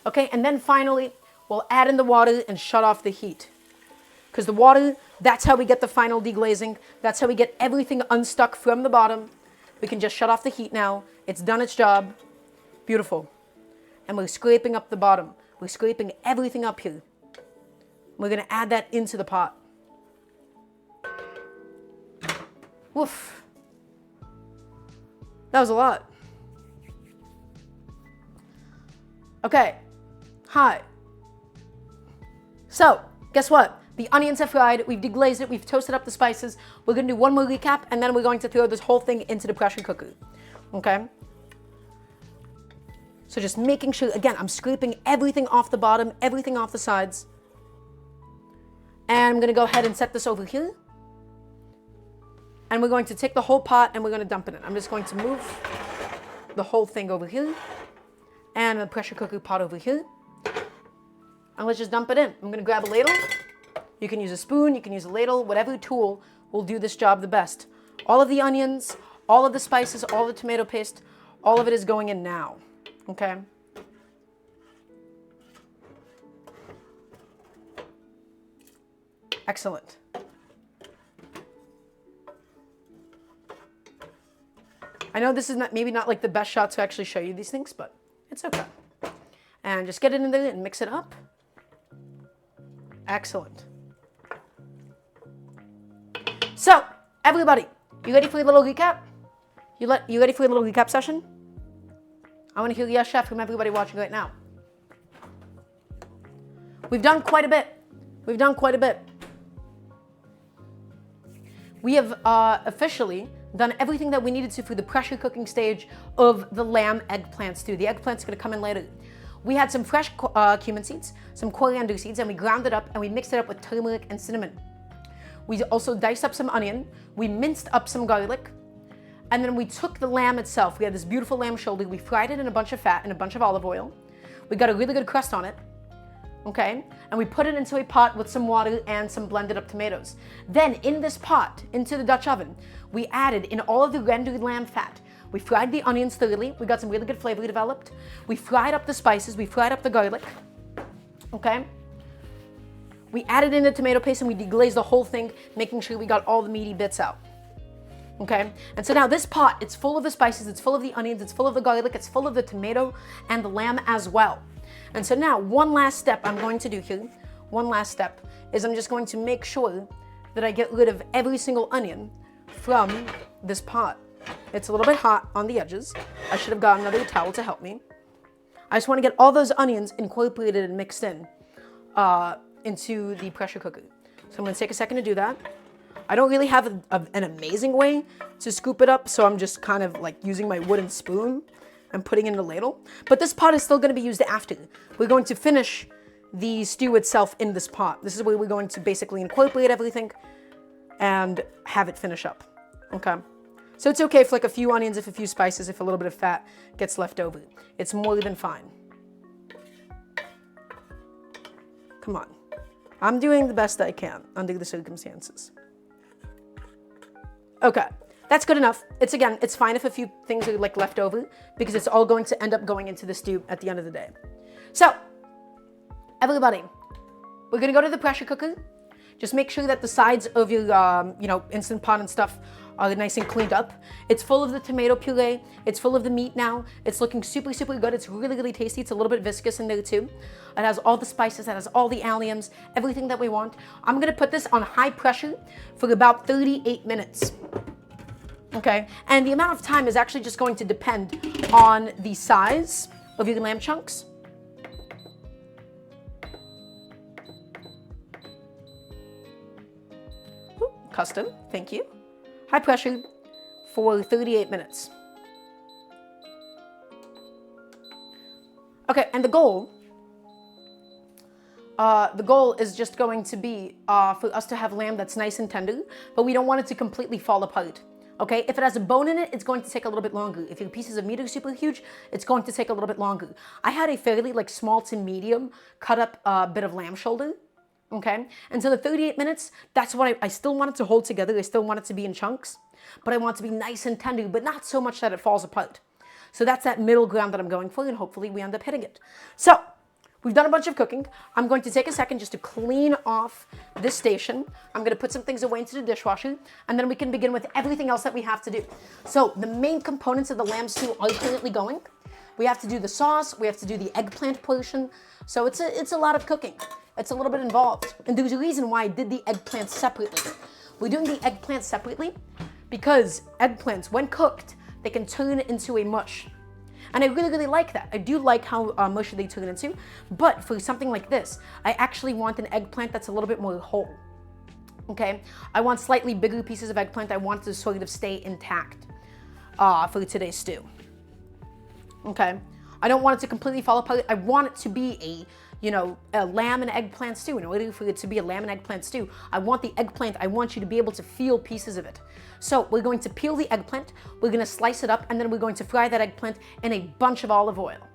Speaker 1: Okay, and then finally, we'll add in the water and shut off the heat. Because the water, that's how we get the final deglazing. That's how we get everything unstuck from the bottom. We can just shut off the heat now. It's done its job. Beautiful. And we're scraping up the bottom. We're scraping everything up here. We're going to add that into the pot. Woof. That was a lot. Okay. Hi. So, guess what? The onions are fried, we've deglazed it, we've toasted up the spices. We're gonna do one more recap, and then we're going to throw this whole thing into the pressure cooker, okay? So just making sure, again, I'm scraping everything off the bottom, everything off the sides. And I'm gonna go ahead and set this over here. And we're going to take the whole pot and we're gonna dump it in. I'm just going to move the whole thing over here, and the pressure cooker pot over here. And let's just dump it in. I'm gonna grab a ladle. You can use a spoon, you can use a ladle, whatever tool will do this job the best. All of the onions, all of the spices, all the tomato paste, all of it is going in now, okay? Excellent. I know this is maybe not like the best shot to actually show you these things, but it's okay. And just get it in there and mix it up. Excellent. So, everybody, you ready for a little recap? You ready for a little recap session? I want to hear yes, chef, from everybody watching right now. We've done quite a bit. We've done quite a bit. We have officially done everything that we needed to for the pressure cooking stage of the lamb eggplant stew. The eggplant's going to come in later. We had some fresh cumin seeds, some coriander seeds, and we ground it up and we mixed it up with turmeric and cinnamon. We also diced up some onion, we minced up some garlic, and then we took the lamb itself. We had this beautiful lamb shoulder, we fried it in a bunch of fat and a bunch of olive oil. We got a really good crust on it, okay? And we put it into a pot with some water and some blended up tomatoes. Then in this pot, into the Dutch oven, we added in all of the rendered lamb fat. We fried the onions thoroughly, we got some really good flavor developed. We fried up the spices, we fried up the garlic, okay? We added in the tomato paste and we deglazed the whole thing, making sure we got all the meaty bits out. Okay? And so now this pot, it's full of the spices, it's full of the onions, it's full of the garlic, it's full of the tomato and the lamb as well. And so now one last step I'm going to do here, one last step, is I'm just going to make sure that I get rid of every single onion from this pot. It's a little bit hot on the edges. I should have got another towel to help me. I just want to get all those onions incorporated and mixed in. Into the pressure cooker. So I'm going to take a second to do that. I don't really have an amazing way to scoop it up, so I'm just kind of like using my wooden spoon and putting it in the ladle. But this pot is still going to be used after. We're going to finish the stew itself in this pot. This is where we're going to basically incorporate everything and have it finish up. Okay? So it's okay if like a few onions, if a few spices, if a little bit of fat gets left over. It's more than fine. Come on. I'm doing the best I can under the circumstances. Okay, that's good enough. It's fine if a few things are like left over because it's all going to end up going into the stew at the end of the day. So, everybody, we're gonna go to the pressure cooker. Just make sure that the sides of your, Instant Pot and stuff are nice and cleaned up. It's full of the tomato puree. It's full of the meat now. It's looking super, super good. It's really, really tasty. It's a little bit viscous in there too. It has all the spices. It has all the alliums, everything that we want. I'm gonna put this on high pressure for about 38 minutes. Okay, and the amount of time is actually just going to depend on the size of your lamb chunks. Ooh, custom, thank you. High pressure for 38 minutes. Okay, and the goal is just going to be for us to have lamb that's nice and tender, but we don't want it to completely fall apart. Okay, if it has a bone in it, it's going to take a little bit longer. If your pieces of meat are super huge, it's going to take a little bit longer. I had a fairly like small to medium cut up bit of lamb shoulder. Okay, and so the 38 minutes, that's what I still want it to hold together. I still want it to be in chunks, but I want it to be nice and tender, but not so much that it falls apart. So that's that middle ground that I'm going for, and hopefully we end up hitting it. So we've done a bunch of cooking. I'm going to take a second just to clean off this station. I'm going to put some things away into the dishwasher, and then we can begin with everything else that we have to do. So the main components of the lamb stew are currently going. We have to do the sauce. We have to do the eggplant portion. So it's a lot of cooking. It's a little bit involved. And there's a reason why I did the eggplant separately. We're doing the eggplant separately because eggplants, when cooked, they can turn into a mush. And I really, really like that. I do like how mushy they turn into. But for something like this, I actually want an eggplant that's a little bit more whole. Okay? I want slightly bigger pieces of eggplant. I want it to sort of stay intact for today's stew. Okay? I don't want it to completely fall apart. I want it to be a lamb and eggplant stew. In order for it to be a lamb and eggplant stew, I want the eggplant, I want you to be able to feel pieces of it. So we're going to peel the eggplant, we're going to slice it up, and then we're going to fry that eggplant in a bunch of olive oil.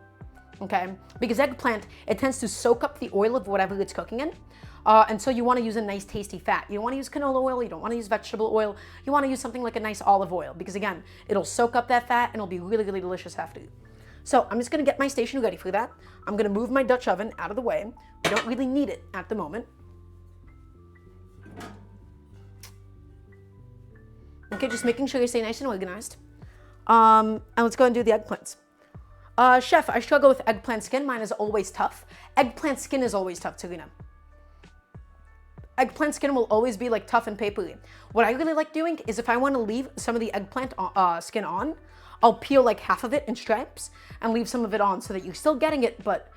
Speaker 1: Okay? Because eggplant, it tends to soak up the oil of whatever it's cooking in. And so you want to use a nice tasty fat. You don't want to use canola oil, you don't want to use vegetable oil, you want to use something like a nice olive oil. Because again, it'll soak up that fat and it'll be really, really delicious after. So I'm just going to get my station ready for that. I'm going to move my Dutch oven out of the way. We don't really need it at the moment. Okay, just making sure you stay nice and organized. And let's go and do the eggplants. Chef, I struggle with eggplant skin. Mine is always tough. Eggplant skin is always tough, Tarina. Eggplant skin will always be like tough and papery. What I really like doing is if I want to leave some of the eggplant skin on, I'll peel like half of it in stripes and leave some of it on so that you're still getting it, but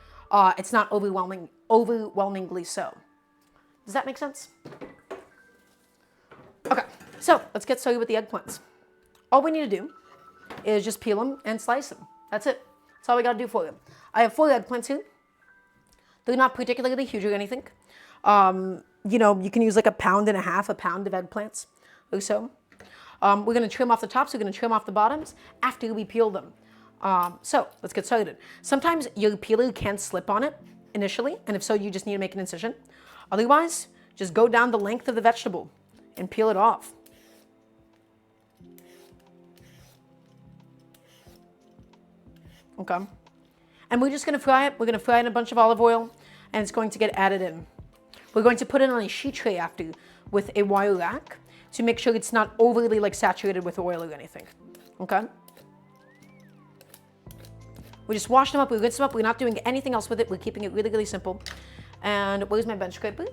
Speaker 1: it's not overwhelmingly so. Does that make sense? Okay, so let's get started with the eggplants. All we need to do is just peel them and slice them. That's it. That's all we gotta do for them. I have 4 eggplants here. They're not particularly huge or anything. You can use like 1.5 pounds, a pound of eggplants or so. We're going to trim off the tops, we're going to trim off the bottoms after we peel them. So let's get started. Sometimes your peeler can slip on it initially, and if so, you just need to make an incision. Otherwise, just go down the length of the vegetable and peel it off. Okay. And we're just going to fry it. We're going to fry it in a bunch of olive oil, and it's going to get added in. We're going to put it on a sheet tray after with a wire rack to make sure it's not overly like saturated with oil or anything. Okay? We just wash them up, we rinse them up, we're not doing anything else with it, we're keeping it really, really simple. And where's my bench scraper?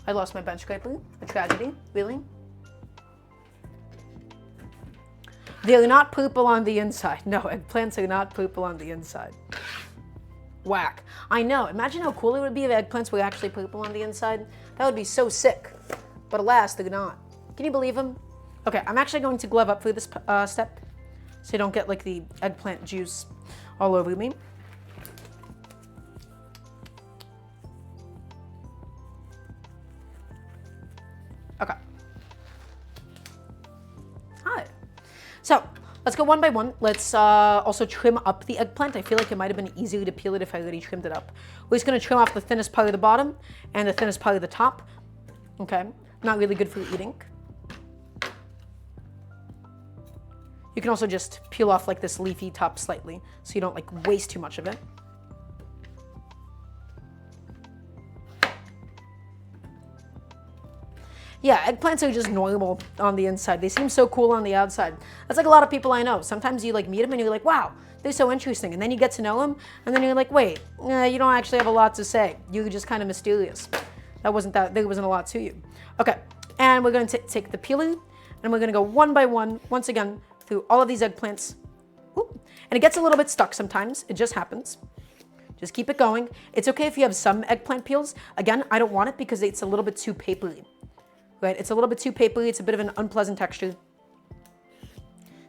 Speaker 1: I lost my bench scraper. A tragedy, really? They're not purple on the inside. No, eggplants are not purple on the inside. Whack. I know. Imagine how cool it would be if eggplants were actually purple on the inside. That would be so sick. But alas, they're not. Can you believe them? Okay, I'm actually going to glove up for this step so you don't get like the eggplant juice all over me. Okay. Hi. So let's go one by one. Let's also trim up the eggplant. I feel like it might have been easier to peel it if I already trimmed it up. We're just going to trim off the thinnest part of the bottom and the thinnest part of the top. Okay. Not really good for eating. You can also just peel off like this leafy top slightly so you don't like waste too much of it. Yeah, eggplants are just normal on the inside. They seem so cool on the outside. That's like a lot of people I know. Sometimes you like meet them and you're like, wow, they're so interesting. And then you get to know them and then you're like, wait, you don't actually have a lot to say. You're just kind of mysterious. There wasn't a lot to you. Okay, and we're going to take the peeler and we're going to go one by one, once again, through all of these eggplants. Ooh. And it gets a little bit stuck sometimes. It just happens. Just keep it going. It's okay if you have some eggplant peels. Again, I don't want it because it's a little bit too papery. Right? It's a little bit too papery. It's a bit of an unpleasant texture.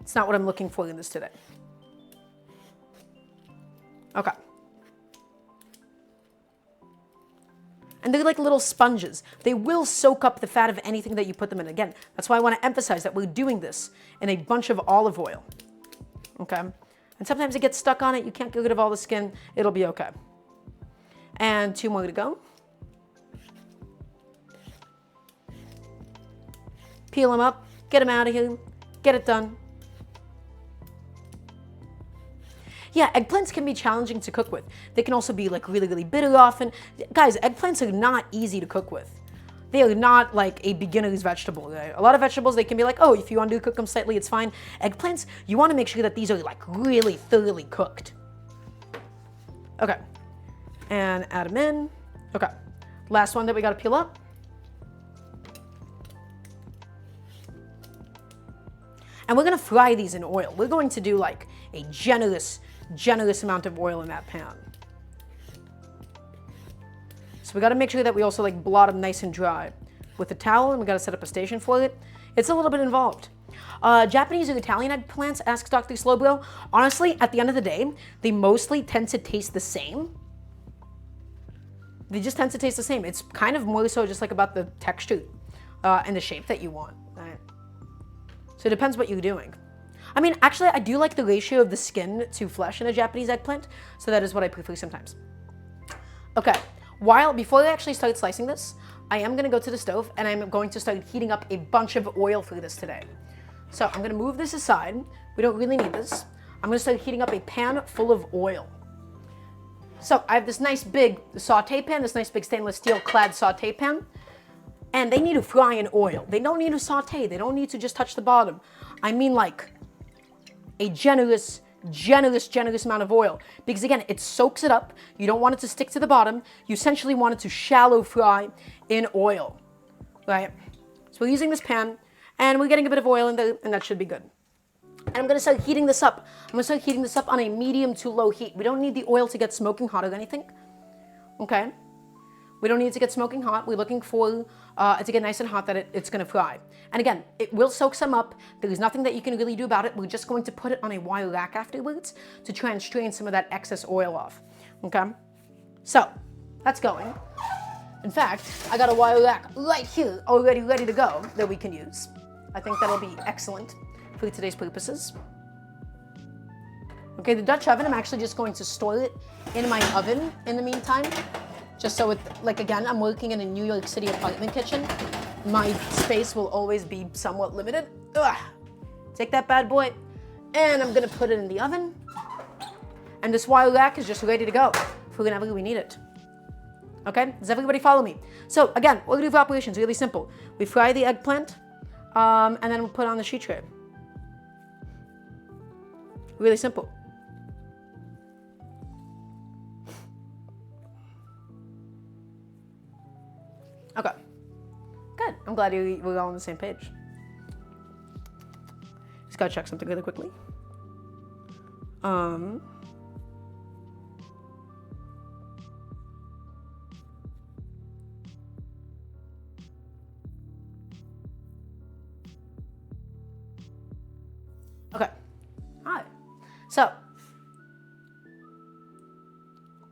Speaker 1: It's not what I'm looking for in this today. Okay. And they're like little sponges. They will soak up the fat of anything that you put them in. Again, that's why I want to emphasize that we're doing this in a bunch of olive oil. Okay? And sometimes it gets stuck on it. You can't get rid of all the skin. It'll be okay. And 2 more to go. Peel them up. Get them out of here. Get it done. Yeah, eggplants can be challenging to cook with. They can also be like really, really bitter often. Guys, eggplants are not easy to cook with. They are not like a beginner's vegetable. Right? A lot of vegetables, they can be like, oh, if you want to cook them slightly, it's fine. Eggplants, you want to make sure that these are like really thoroughly cooked. Okay. And add them in. Okay. Last one that we got to peel up. And we're going to fry these in oil. We're going to do like a generous amount of oil in that pan. So we got to make sure that we also like blot them nice and dry with a towel, and we got to set up a station for it. It's a little bit involved. Japanese or Italian eggplants, asks Dr. Slowbro. Honestly, at the end of the day, they mostly tend to taste the same. They just tend to taste the same. It's kind of more so just like about the texture and the shape that you want. Right? So it depends what you're doing. I mean, actually, I do like the ratio of the skin to flesh in a Japanese eggplant, so that is what I prefer sometimes. Okay, before I actually start slicing this, I am gonna go to the stove and I'm going to start heating up a bunch of oil for this today. So I'm gonna move this aside. We don't really need this. I'm gonna start heating up a pan full of oil. So I have this nice big saute pan, this nice big stainless steel clad saute pan, and they need to fry in oil. They don't need to saute. They don't need to just touch the bottom. I mean like a generous amount of oil, because again, it soaks it up. You don't want it to stick to the bottom. You essentially want it to shallow fry in oil, right? So we're using this pan and we're getting a bit of oil in there, and that should be good. And I'm gonna start heating this up. I'm gonna start heating this up on a medium to low heat. We don't need the oil to get smoking hot or anything, okay? We don't need it to get smoking hot. We're looking for it to get nice and hot that it's gonna fry. And again, it will soak some up. There is nothing that you can really do about it. We're just going to put it on a wire rack afterwards to try and strain some of that excess oil off, okay? So, that's going. In fact, I got a wire rack right here already ready to go that we can use. I think that'll be excellent for today's purposes. Okay, the Dutch oven, I'm actually just going to store it in my oven in the meantime. Just so it, like again, I'm working in a New York City apartment kitchen. My space will always be somewhat limited. Ugh. Take that bad boy, and I'm gonna put it in the oven. And this wire rack is just ready to go for whenever we need it. Okay, does everybody follow me? So again, order of operations, really simple. We fry the eggplant, and then we'll put on the sheet tray. Really simple. Okay, good. I'm glad we're all on the same page. Just gotta check something really quickly. Okay, all right. So,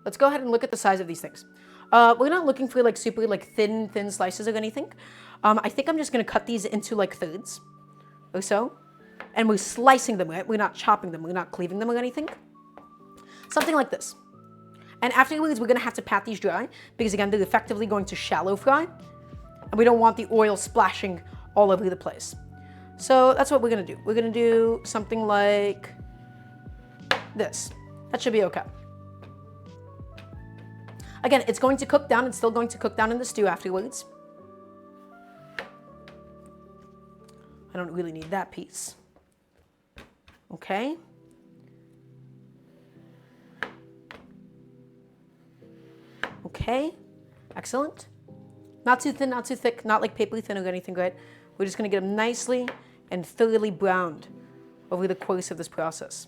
Speaker 1: let's go ahead and look at the size of these things. We're not looking for like super like thin slices or anything. I think I'm just gonna cut these into like thirds or so. And we're slicing them, right? We're not chopping them, we're not cleaving them or anything. Something like this. And afterwards, we're gonna have to pat these dry because again, they're effectively going to shallow fry. And we don't want the oil splashing all over the place. So that's what we're gonna do. We're gonna do something like this. That should be okay. Again, it's going to cook down. It's still going to cook down in the stew afterwards. I don't really need that piece. Okay. Okay. Excellent. Not too thin, not too thick, not like paper thin or anything, right? We're just going to get them nicely and thoroughly browned over the course of this process.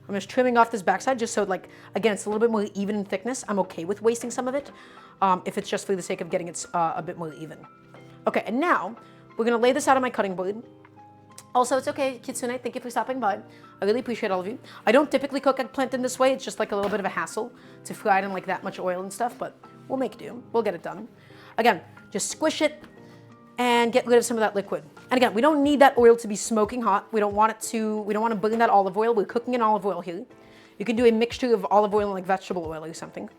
Speaker 1: I'm just trimming off this backside just so, like, again, it's a little bit more even in thickness. I'm okay with wasting some of it if it's just for the sake of getting it a bit more even. Okay, and now we're gonna lay this out on my cutting board. Also, it's okay, Kitsune, thank you for stopping by. I really appreciate all of you. I don't typically cook eggplant in this way. It's just like a little bit of a hassle to fry it in like that much oil and stuff, but we'll make do. We'll get it done. Again, just squish it and get rid of some of that liquid. And again, we don't need that oil to be smoking hot. We don't want to burn that olive oil. We're cooking in olive oil here. You can do a mixture of olive oil and like vegetable oil or something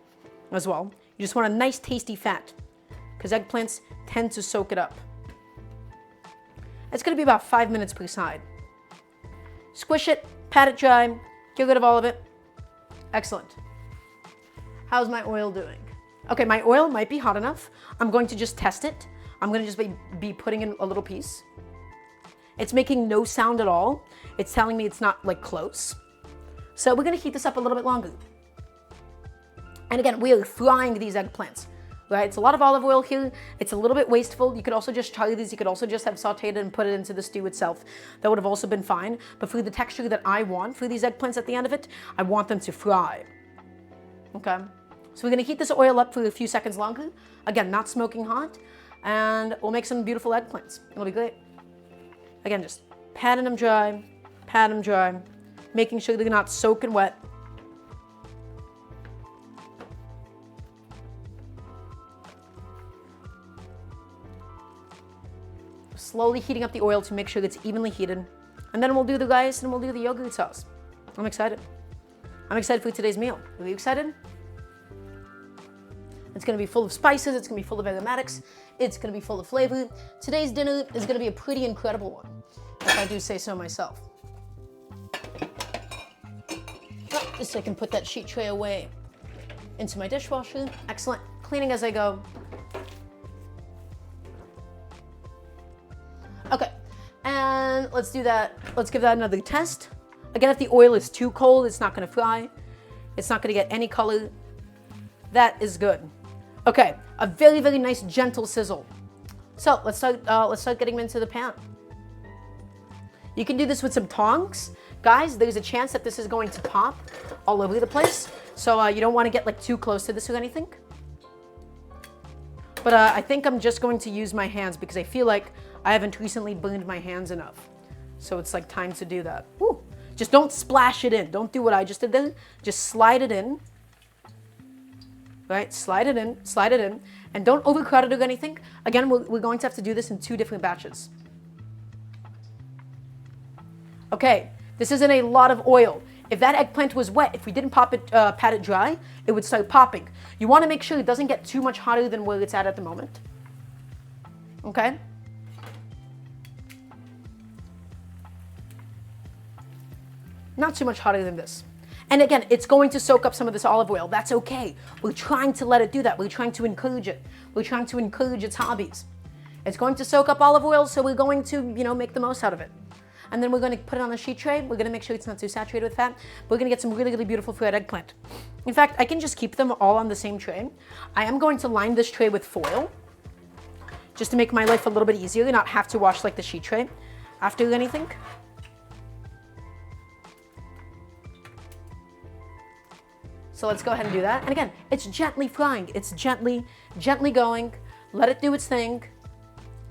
Speaker 1: as well. You just want a nice tasty fat because eggplants tend to soak it up. It's gonna be about 5 minutes per side. Squish it, pat it dry, get rid of all of it. Excellent. How's my oil doing? Okay, my oil might be hot enough. I'm going to just test it. I'm gonna just be putting in a little piece. It's making no sound at all. It's telling me it's not like close. So we're gonna heat this up a little bit longer. And again, we are frying these eggplants, right? It's a lot of olive oil here. It's a little bit wasteful. You could also just try these. You could also just have sauteed it and put it into the stew itself. That would have also been fine. But for the texture that I want for these eggplants at the end of it, I want them to fry. Okay? So we're gonna heat this oil up for a few seconds longer. Again, not smoking hot. And we'll make some beautiful eggplants. It'll be great. Again, just patting them dry, making sure they're not soaking wet. Slowly heating up the oil to make sure it's evenly heated. And then we'll do the rice and we'll do the yogurt sauce. I'm excited. I'm excited for today's meal. Are you excited? It's gonna be full of spices, it's gonna be full of aromatics, it's gonna be full of flavor. Today's dinner is gonna be a pretty incredible one, if I do say so myself. Oh, just so I can put that sheet tray away into my dishwasher. Excellent. Cleaning as I go. Okay, and let's do that. Let's give that another test. Again, if the oil is too cold, it's not gonna fry. It's not gonna get any color. That is good. Okay, a very, very nice gentle sizzle. So let's start getting them into the pan. You can do this with some tongs. Guys, there's a chance that this is going to pop all over the place. So you don't wanna get like too close to this or anything. But I think I'm just going to use my hands because I feel like I haven't recently burned my hands enough. So it's like time to do that. Woo. Just don't splash it in. Don't do what I just did there. Just slide it in. Right, slide it in, and don't overcrowd it or anything. Again, we're going to have to do this in 2 different batches. Okay, this isn't a lot of oil. If that eggplant was wet, if we didn't pat it dry, it would start popping. You want to make sure it doesn't get too much hotter than where it's at the moment. Okay? Not too much hotter than this. And again, it's going to soak up some of this olive oil. That's okay. We're trying to let it do that. We're trying to encourage it. We're trying to encourage its hobbies. It's going to soak up olive oil, so we're going to, make the most out of it. And then we're going to put it on a sheet tray. We're going to make sure it's not too saturated with fat. We're going to get some really, really beautiful fried eggplant. In fact, I can just keep them all on the same tray. I am going to line this tray with foil, just to make my life a little bit easier and not have to wash like the sheet tray after anything. So let's go ahead and do that. And again, it's gently frying. It's gently going. Let it do its thing.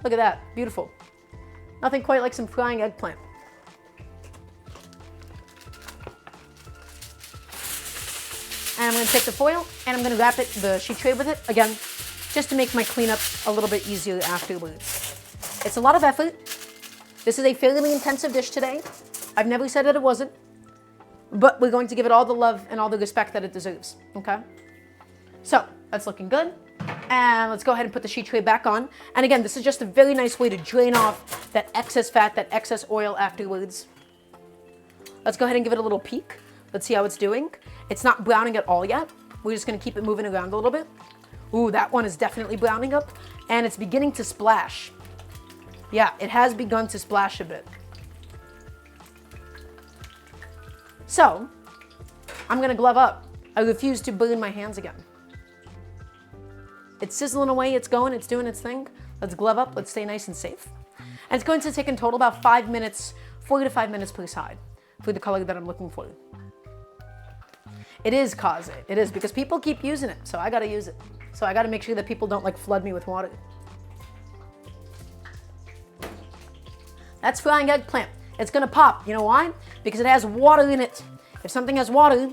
Speaker 1: Look at that, beautiful. Nothing quite like some frying eggplant. And I'm gonna take the foil and I'm gonna wrap the sheet tray with it, again, just to make my cleanup a little bit easier afterwards. It's a lot of effort. This is a fairly intensive dish today. I've never said that it wasn't. But we're going to give it all the love and all the respect that it deserves, okay? So, that's looking good. And let's go ahead and put the sheet tray back on. And again, this is just a very nice way to drain off that excess fat, that excess oil afterwards. Let's go ahead and give it a little peek. Let's see how it's doing. It's not browning at all yet. We're just gonna keep it moving around a little bit. Ooh, that one is definitely browning up. And it's beginning to splash. Yeah, it has begun to splash a bit. So, I'm gonna glove up. I refuse to burn my hands again. It's sizzling away, it's going, it's doing its thing. Let's glove up, let's stay nice and safe. And it's going to take in total about 5 minutes, 4 to 5 minutes per side for the color that I'm looking for. It is kaze, it is, because people keep using it, so I gotta use it. So I gotta make sure that people don't like flood me with water. That's frying eggplant. It's gonna pop. You know why? Because it has water in it. If something has water,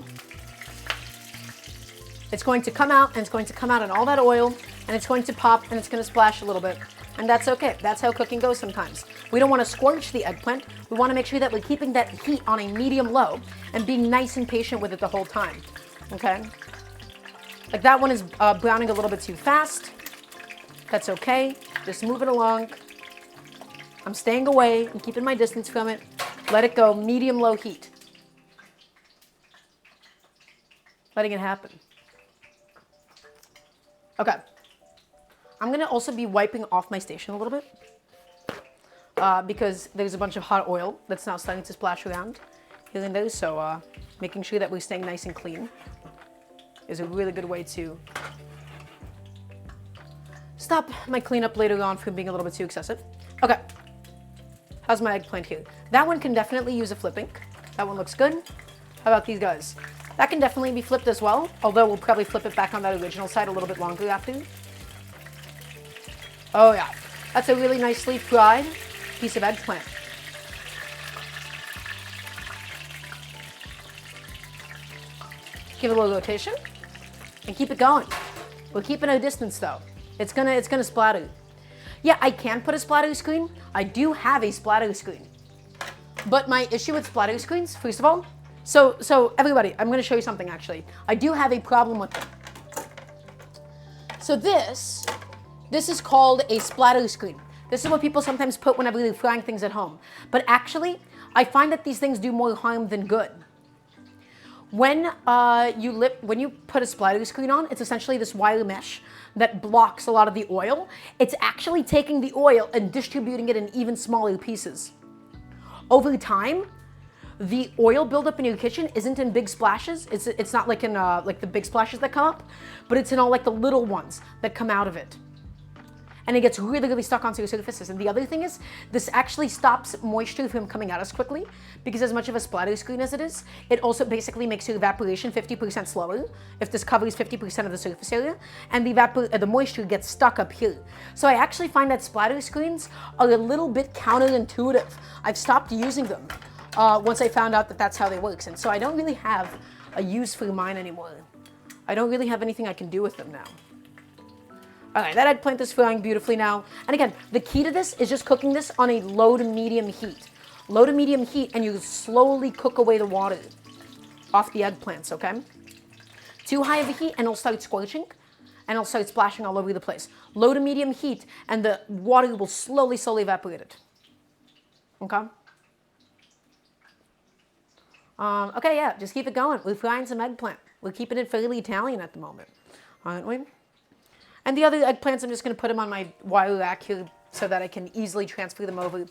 Speaker 1: it's going to come out, and it's going to come out in all that oil, and it's going to pop, and it's gonna splash a little bit. And that's okay. That's how cooking goes sometimes. We don't wanna scorch the eggplant. We wanna make sure that we're keeping that heat on a medium-low and being nice and patient with it the whole time, okay? Like that one is browning a little bit too fast. That's okay. Just move it along. I'm staying away and keeping my distance from it. Let it go, medium-low heat. Letting it happen. Okay. I'm gonna also be wiping off my station a little bit because there's a bunch of hot oil that's now starting to splash around here and there, so making sure that we're staying nice and clean. is a really good way to stop my cleanup later on from being a little bit too excessive. Okay. How's my eggplant here? That one can definitely use a flipping. That one looks good. How about these guys? That can definitely be flipped as well, although we'll probably flip it back on that original side a little bit longer after. Oh yeah, that's a really nicely fried piece of eggplant. Give it a little rotation and keep it going. We're keeping our distance though. It's gonna splatter. Yeah, I can put a splatter screen. I do have a splatter screen. But my issue with splatter screens, first of all, so everybody, I'm gonna show you something actually. I do have a problem with them. So this is called a splatter screen. This is what people sometimes put whenever they're frying things at home. But actually, I find that these things do more harm than good. When you put a splatter screen on, it's essentially this wire mesh that blocks a lot of the oil. It's actually taking the oil and distributing it in even smaller pieces. Over time, the oil buildup in your kitchen isn't in big splashes. It's not like in like the big splashes that come up, but it's in all like the little ones that come out of it. And it gets really, really stuck onto your surfaces. And the other thing is, this actually stops moisture from coming out as quickly, because as much of a splatter screen as it is, it also basically makes your evaporation 50% slower, if this covers 50% of the surface area, and the moisture gets stuck up here. So I actually find that splatter screens are a little bit counterintuitive. I've stopped using them once I found out that that's how they work. And so I don't really have a use for mine anymore. I don't really have anything I can do with them now. Okay, that eggplant is frying beautifully now. And again, the key to this is just cooking this on a low to medium heat. Low to medium heat, and you slowly cook away the water off the eggplants, okay? Too high of a heat, and it'll start scorching, and it'll start splashing all over the place. Low to medium heat, and the water will slowly evaporate it. Okay? Okay, yeah, just keep it going. We're frying some eggplant. We're keeping it fairly Italian at the moment, aren't we? And the other eggplants, I'm just going to put them on my wire rack here so that I can easily transfer them over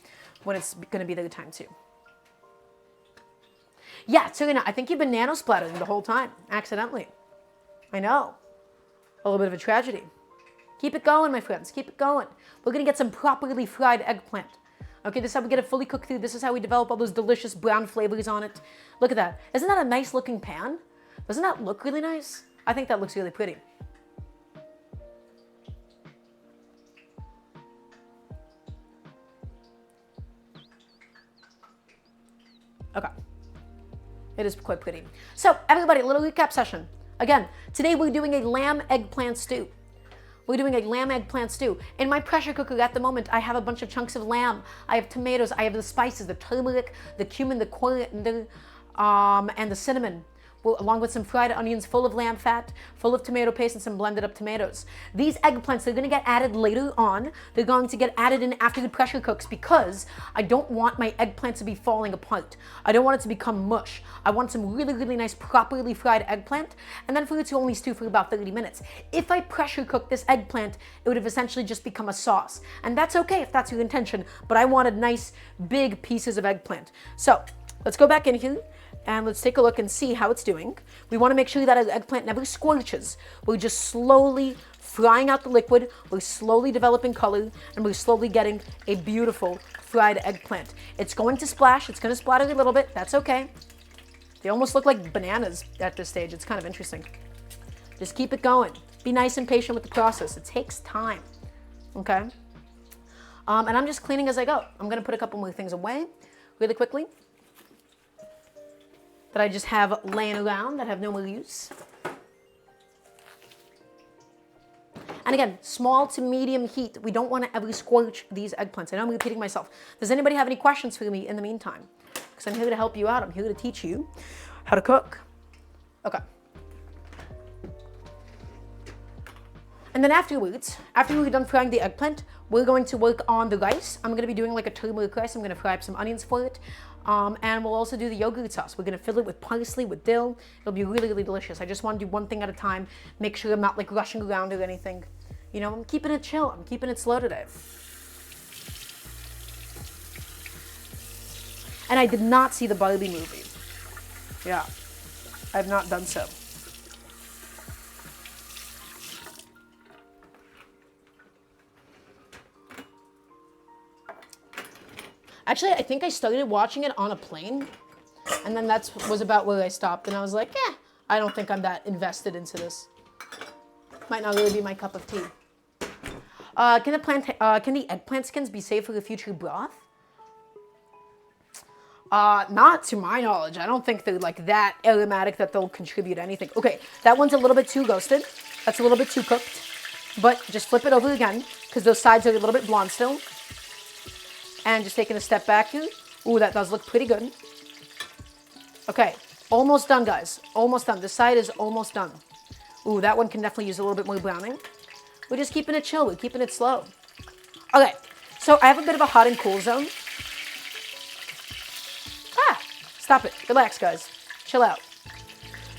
Speaker 1: when it's going to be their time too. Yeah, Serena, I think you've been nano-splattering the whole time, accidentally. I know. A little bit of a tragedy. Keep it going, my friends. Keep it going. We're going to get some properly fried eggplant. Okay, this is how we get it fully cooked through. This is how we develop all those delicious brown flavors on it. Look at that. Isn't that a nice looking pan? Doesn't that look really nice? I think that looks really pretty. Okay. It is quite pretty. So, everybody, a little recap session. Again, today we're doing a lamb eggplant stew. We're doing a lamb eggplant stew. In my pressure cooker at the moment, I have a bunch of chunks of lamb. I have tomatoes. I have the spices, the turmeric, the cumin, the coriander, and the cinnamon, along with some fried onions full of lamb fat, full of tomato paste, and some blended up tomatoes. These eggplants, they're gonna get added later on. They're going to get added in after the pressure cooks, because I don't want my eggplant to be falling apart. I don't want it to become mush. I want some really, really nice, properly fried eggplant, and then for it to only stew for about 30 minutes. If I pressure cook this eggplant, it would have essentially just become a sauce. And that's okay if that's your intention, but I wanted nice, big pieces of eggplant. So, let's go back in here. And let's take a look and see how it's doing. We want to make sure that our eggplant never scorches. We're just slowly frying out the liquid. We're slowly developing color, and we're slowly getting a beautiful fried eggplant. It's going to splash. It's going to splatter a little bit. That's okay. They almost look like bananas at this stage. It's kind of interesting. Just keep it going. Be nice and patient with the process. It takes time. Okay? And I'm just cleaning as I go. I'm going to put a couple more things away really quickly that I just have laying around that have no more use. And again, small to medium heat. We don't want to ever scorch these eggplants. I know I'm repeating myself. Does anybody have any questions for me in the meantime? Because I'm here to help you out. I'm here to teach you how to cook. Okay. And then afterwards, after we're done frying the eggplant, we're going to work on the rice. I'm going to be doing like a turmeric rice. I'm going to fry up some onions for it. And we'll also do the yogurt sauce. We're going to fill it with parsley, with dill. It'll be really, really delicious. I just want to do one thing at a time. Make sure I'm not like rushing around or anything. You know, I'm keeping it chill. I'm keeping it slow today. And I did not see the Barbie movie. Yeah, I have not done so. Actually, I think I started watching it on a plane, and then that was about where I stopped, and I was like, I don't think I'm that invested into this. Might not really be my cup of tea. Can the eggplant skins be saved for the future broth? Not to my knowledge. I don't think they're like that aromatic that they'll contribute anything. Okay, that one's a little bit too roasted. That's a little bit too cooked. But just flip it over again, because those sides are a little bit blonde still. And just taking a step back here. Ooh, that does look pretty good. Okay, almost done, guys. Almost done. This side is almost done. Ooh, that one can definitely use a little bit more browning. We're just keeping it chill. We're keeping it slow. Okay, so I have a bit of a hot and cool zone. Stop it. Relax, guys. Chill out.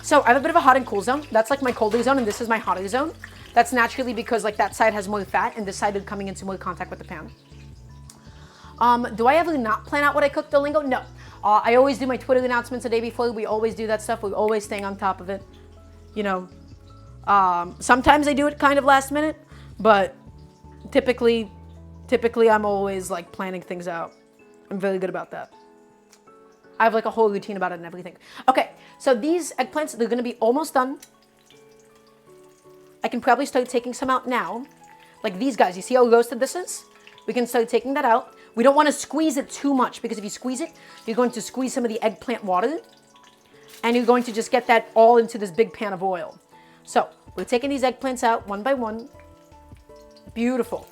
Speaker 1: So I have a bit of a hot and cool zone. That's like my colder zone, and this is my hotter zone. That's naturally because like that side has more fat, and this side is coming into more contact with the pan. Do I ever not plan out what I cook, Duolingo? No. I always do my Twitter announcements the day before. We always do that stuff. We're always staying on top of it. You know, sometimes I do it kind of last minute, but typically I'm always like planning things out. I'm very good about that. I have like a whole routine about it and everything. Okay, so these eggplants, they're gonna be almost done. I can probably start taking some out now. Like these guys, you see how roasted this is? We can start taking that out. We don't want to squeeze it too much, because if you squeeze it, you're going to squeeze some of the eggplant water, and you're going to just get that all into this big pan of oil. So we're taking these eggplants out one by one. Beautiful.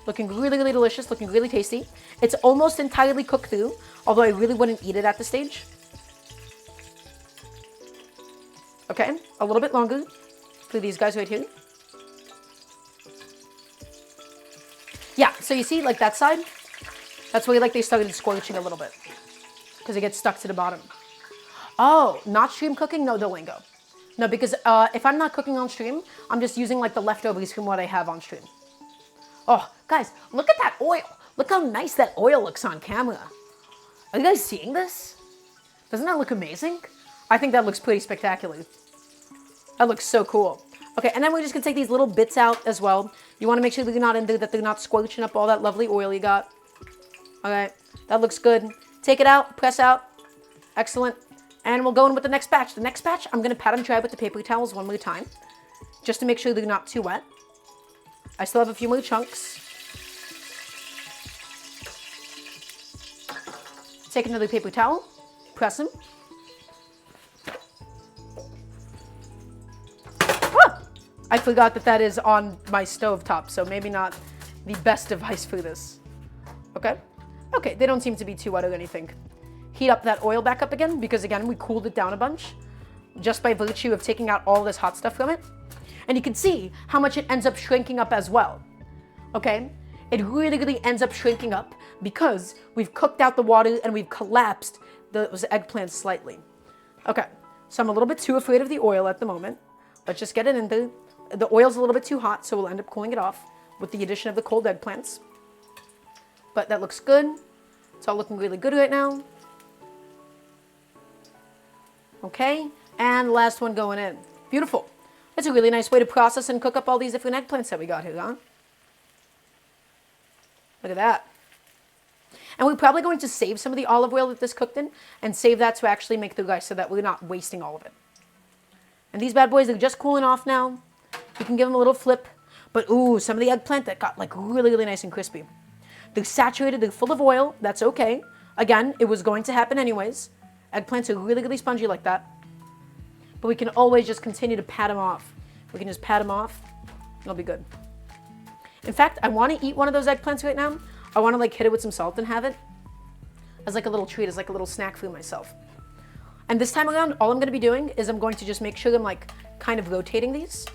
Speaker 1: Looking really, really delicious, looking really tasty. It's almost entirely cooked through, although I really wouldn't eat it at this stage. Okay, a little bit longer for these guys right here. Yeah, so you see, like that side, that's where like they started scorching a little bit, because it gets stuck to the bottom. Oh, not stream cooking? No, Duolingo. No, because if I'm not cooking on stream, I'm just using like the leftovers from what I have on stream. Oh, guys, look at that oil. Look how nice that oil looks on camera. Are you guys seeing this? Doesn't that look amazing? I think that looks pretty spectacular. That looks so cool. Okay, and then we're just gonna take these little bits out as well. You wanna make sure that they're not in there, that they're not squelching up all that lovely oil you got. Okay, that looks good. Take it out, press out. Excellent. And we'll go in with the next batch. The next batch, I'm gonna pat them dry with the paper towels one more time, just to make sure they're not too wet. I still have a few more chunks. Take another paper towel, press them. Ah! I forgot that that is on my stove top, so maybe not the best device for this. Okay? Okay, they don't seem to be too wet or anything. Heat up that oil back up again, because again, we cooled it down a bunch, just by virtue of taking out all this hot stuff from it. And you can see how much it ends up shrinking up as well. Okay? It really, really ends up shrinking up because we've cooked out the water and we've collapsed those eggplants slightly. Okay, so I'm a little bit too afraid of the oil at the moment. Let's just get it in there. The oil's a little bit too hot, so we'll end up cooling it off with the addition of the cold eggplants. But that looks good. It's all looking really good right now. Okay, and last one going in. Beautiful. It's a really nice way to process and cook up all these different eggplants that we got here, huh? Look at that. And we're probably going to save some of the olive oil that this cooked in and save that to actually make the rice so that we're not wasting all of it. And these bad boys are just cooling off now. You can give them a little flip. But ooh, some of the eggplant that got like really, really nice and crispy. They're saturated, they're full of oil. That's okay. Again, it was going to happen anyways. Eggplants are really, really spongy like that. But we can always just continue to pat them off. We can just pat them off. It'll be good. In fact, I want to eat one of those eggplants right now. I want to like hit it with some salt and have it as like a little treat, as like a little snack for myself. And this time around, all I'm going to be doing is I'm going to just make sure I'm like kind of rotating these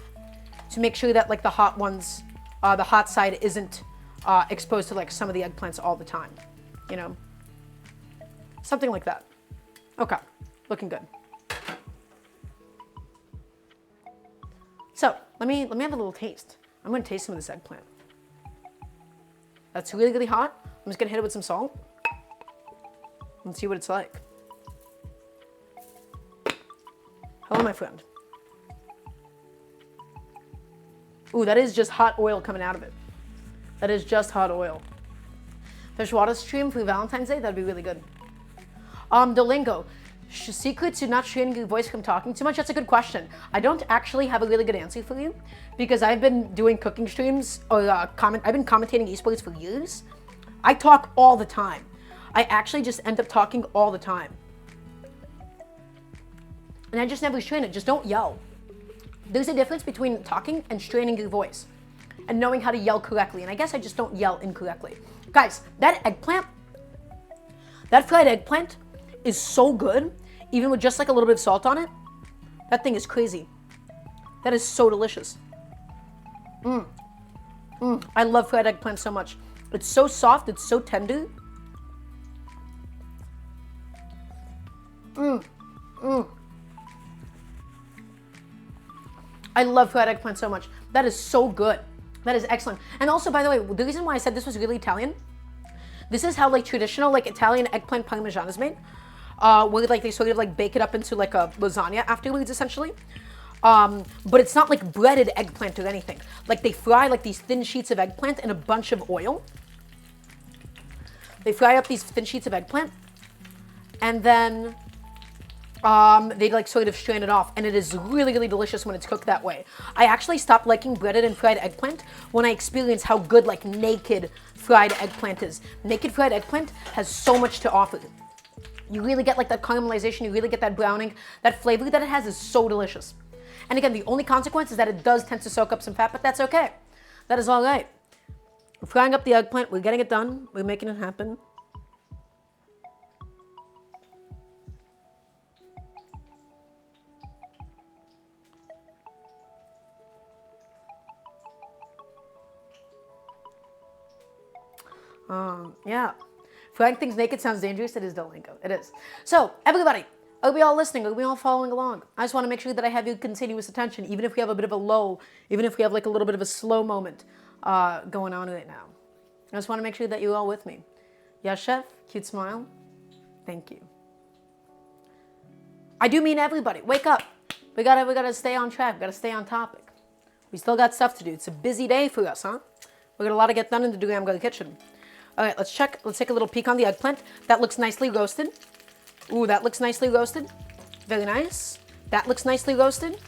Speaker 1: to make sure that like the hot ones, the hot side isn't exposed to like some of the eggplants all the time, you know? Something like that. Okay, looking good. So let me have a little taste. I'm going to taste some of this eggplant. That's really, really hot. I'm just going to hit it with some salt and see what it's like. Hello, my friend. Ooh, that is just hot oil coming out of it. That is just hot oil. fish water stream for Valentine's Day, that'd be really good. Duolingo. Secret to not straining your voice from talking too much? That's a good question. I don't actually have a really good answer for you because I've been doing cooking streams or I've been commentating esports for years. I talk all the time. I actually just end up talking all the time. And I just never strain it. Just don't yell. There's a difference between talking and straining your voice and knowing how to yell correctly. And I guess I just don't yell incorrectly. Guys, that eggplant, that fried eggplant is so good, even with just like a little bit of salt on it. That thing is crazy. That is so delicious. I love fried eggplant so much. It's so soft, it's so tender. I love fried eggplant so much. That is so good. That is excellent. And also, by the way, the reason why I said this was really Italian, this is how like traditional like Italian eggplant parmesan is made. Where like they sort of like bake it up into like a lasagna afterwards, essentially. But it's not like breaded eggplant or anything. Like they fry like these thin sheets of eggplant in a bunch of oil. They fry up these thin sheets of eggplant, and then they like sort of strain it off, and it is really, really delicious when it's cooked that way. I actually stopped liking breaded and fried eggplant when I experienced how good like naked fried eggplant is. Naked fried eggplant has so much to offer. You really get like that caramelization, you really get that browning. That flavor that it has is so delicious. And again, the only consequence is that it does tend to soak up some fat, but that's okay. That is all right. We're frying up the eggplant, we're getting it done, we're making it happen. Yeah. Frying things naked sounds dangerous. It is Duolingo. It is. So, everybody, are we all listening? Are we all following along? I just want to make sure that I have your continuous attention, even if we have a bit of a lull, even if we have like a little bit of a slow moment going on right now. I just want to make sure that you're all with me. Yes, chef? Cute smile. Thank you. I do mean everybody. Wake up. We gotta stay on track. We gotta stay on topic. We still got stuff to do. It's a busy day for us, huh? We got a lot to get done in the Daramgar kitchen. All right, let's check. Let's take a little peek on the eggplant. That looks nicely roasted. Ooh, that looks nicely roasted. Very nice. That looks nicely roasted.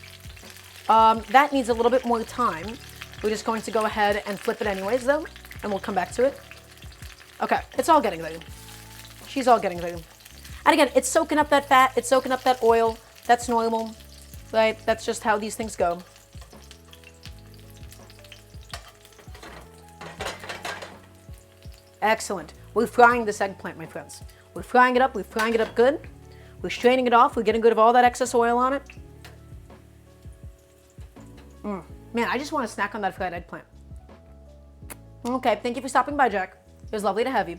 Speaker 1: That needs a little bit more time. We're just going to go ahead and flip it anyways, though, and we'll come back to it. Okay, it's all getting there. She's all getting there. And again, it's soaking up that fat. It's soaking up that oil. That's normal, right? That's just how these things go. Excellent. We're frying this eggplant, my friends. We're frying it up. We're frying it up good. We're straining it off. We're getting rid of all that excess oil on it. Man, I just want to snack on that fried eggplant. Okay, thank you for stopping by, Jack. It was lovely to have you.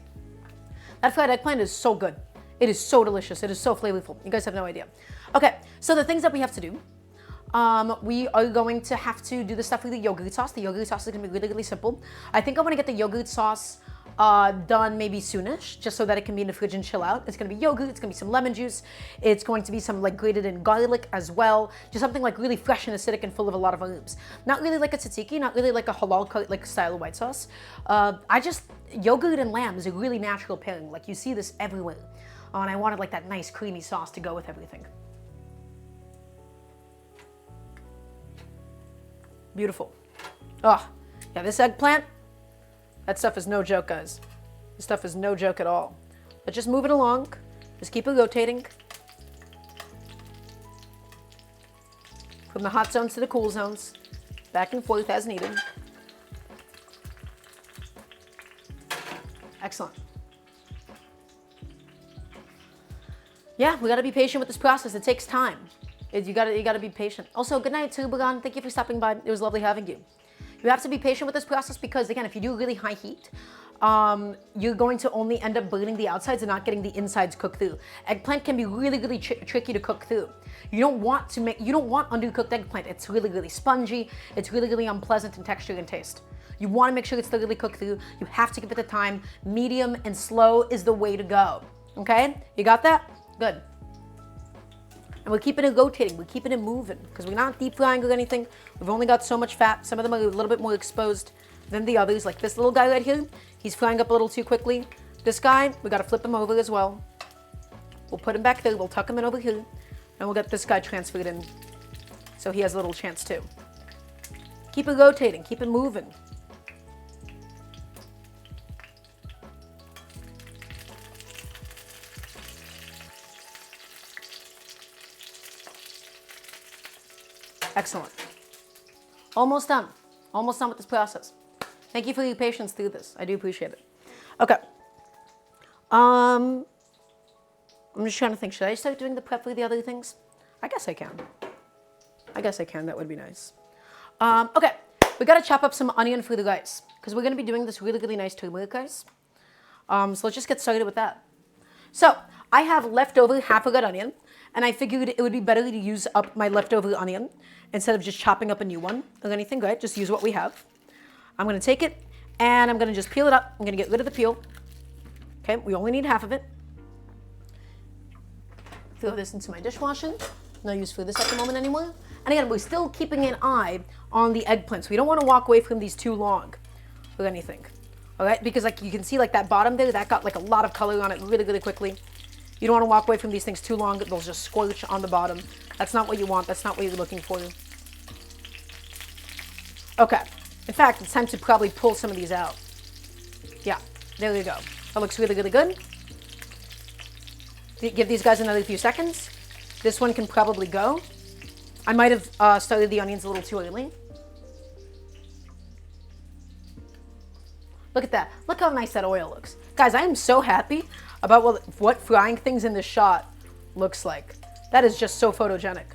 Speaker 1: That fried eggplant is so good. It is so delicious. It is so flavorful. You guys have no idea. Okay, so the things that we have to do. We are going to have to do the stuff with the yogurt sauce. The yogurt sauce is going to be really, really simple. I think I want to get the yogurt sauce done maybe soonish, just so that it can be in the fridge and chill out. It's going to be yogurt, it's going to be some lemon juice, it's going to be some like grated in garlic as well, just something like really fresh and acidic and full of a lot of herbs. Not really like a tzatziki, not really like a halal cut like style of white sauce. Yogurt and lamb is a really natural pairing. Like you see this everywhere. And I wanted like that nice creamy sauce to go with everything. Beautiful. Oh, yeah, this eggplant, that stuff is no joke, guys. This stuff is no joke at all. But just move it along. Just keep it rotating. From the hot zones to the cool zones. Back and forth as needed. Excellent. Yeah, we gotta be patient with this process. It takes time. You gotta be patient. Also, good night, Turmeric. Thank you for stopping by. It was lovely having you. You have to be patient with this process because, again, if you do really high heat, you're going to only end up burning the outsides and not getting the insides cooked through. Eggplant can be really, really tricky to cook through. You don't want undercooked eggplant. It's really, really spongy. It's really, really unpleasant in texture and taste. You want to make sure it's thoroughly cooked through. You have to give it the time. Medium and slow is the way to go. Okay? You got that? Good. And we're keeping it rotating, we're keeping it moving because we're not deep frying or anything. We've only got so much fat. Some of them are a little bit more exposed. than the others. Like this little guy right here, he's frying up a little too quickly. This guy, we gotta flip him over as well. We'll put him back there, we'll tuck him in over here, and we'll get this guy transferred in so he has a little chance too. Keep it rotating, keep it moving. Excellent. Almost done. Almost done with this process. Thank you for your patience through this. I do appreciate it. Okay. I'm just trying to think. Should I start doing the prep for the other things? I guess I can. That would be nice. Okay. We got to chop up some onion for the rice because we're going to be doing this really, really nice turmeric rice. So let's just get started with that. So I have leftover half a red onion, and I figured it would be better to use up my leftover onion instead of just chopping up a new one or anything, right? Just use what we have. I'm going to take it, and I'm going to just peel it up. I'm going to get rid of the peel. Okay, we only need half of it. Throw this into my dishwasher. No use for this at the moment anymore. And again, we're still keeping an eye on the eggplants. We don't want to walk away from these too long or anything. All right, because like you can see like that bottom there, that got like a lot of color on it really, really quickly. You don't want to walk away from these things too long. They'll just scorch on the bottom. That's not what you want. That's not what you're looking for. Okay. In fact, it's time to probably pull some of these out. Yeah, there we go. That looks really, really good. Give these guys another few seconds. This one can probably go. I might have started the onions a little too early. Look at that. Look how nice that oil looks. Guys, I am so happy about what frying things in this shot looks like. That is just so photogenic.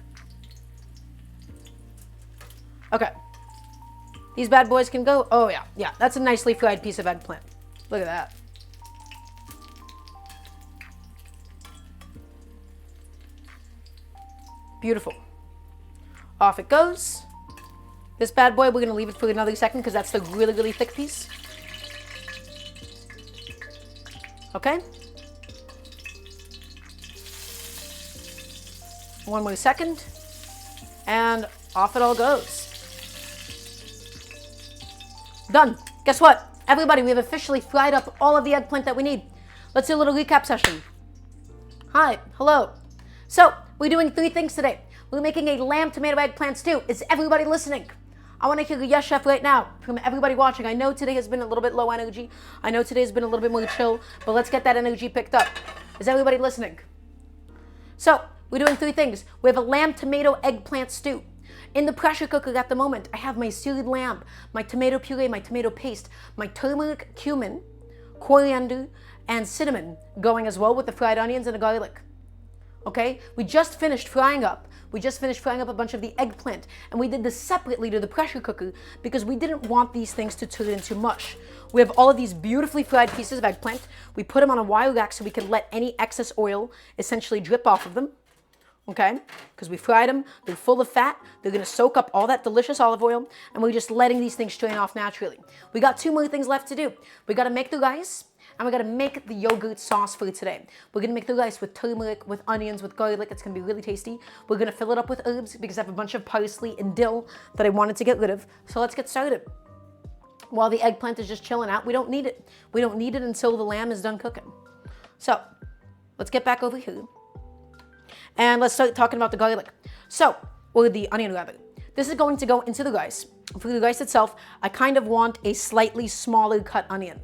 Speaker 1: Okay. These bad boys can go. Oh, yeah. Yeah, that's a nicely fried piece of eggplant. Look at that. Beautiful. Off it goes. This bad boy, we're going to leave it for another second because that's the really, really thick piece. Okay. One more second. And off it all goes. Done. Guess what? Everybody, we have officially fried up all of the eggplant that we need. Let's do a little recap session. Hi. Hello. So, we're doing 3 things today. We're making a lamb tomato eggplant stew. Is everybody listening? I want to hear a yes, chef, right now from everybody watching. I know today has been a little bit low energy. I know today has been a little bit more chill, but let's get that energy picked up. Is everybody listening? So, we're doing 3 things. We have a lamb tomato eggplant stew. In the pressure cooker at the moment, I have my seared lamb, my tomato puree, my tomato paste, my turmeric, cumin, coriander, and cinnamon going as well with the fried onions and the garlic. Okay, we just finished frying up a bunch of the eggplant, and we did this separately to the pressure cooker because we didn't want these things to turn into mush. We have all of these beautifully fried pieces of eggplant. We put them on a wire rack so we can let any excess oil essentially drip off of them. Okay, because we fried them, they're full of fat, they're gonna soak up all that delicious olive oil, and we're just letting these things strain off naturally. We got 2 more things left to do. We gotta make the rice, and we gotta make the yogurt sauce for today. We're gonna make the rice with turmeric, with onions, with garlic. It's gonna be really tasty. We're gonna fill it up with herbs because I have a bunch of parsley and dill that I wanted to get rid of. So let's get started. While the eggplant is just chilling out, we don't need it. We don't need it until the lamb is done cooking. So let's get back over here. And let's start talking about the garlic. So, or the onion rather. This is going to go into the rice. For the rice itself, I kind of want a slightly smaller cut onion.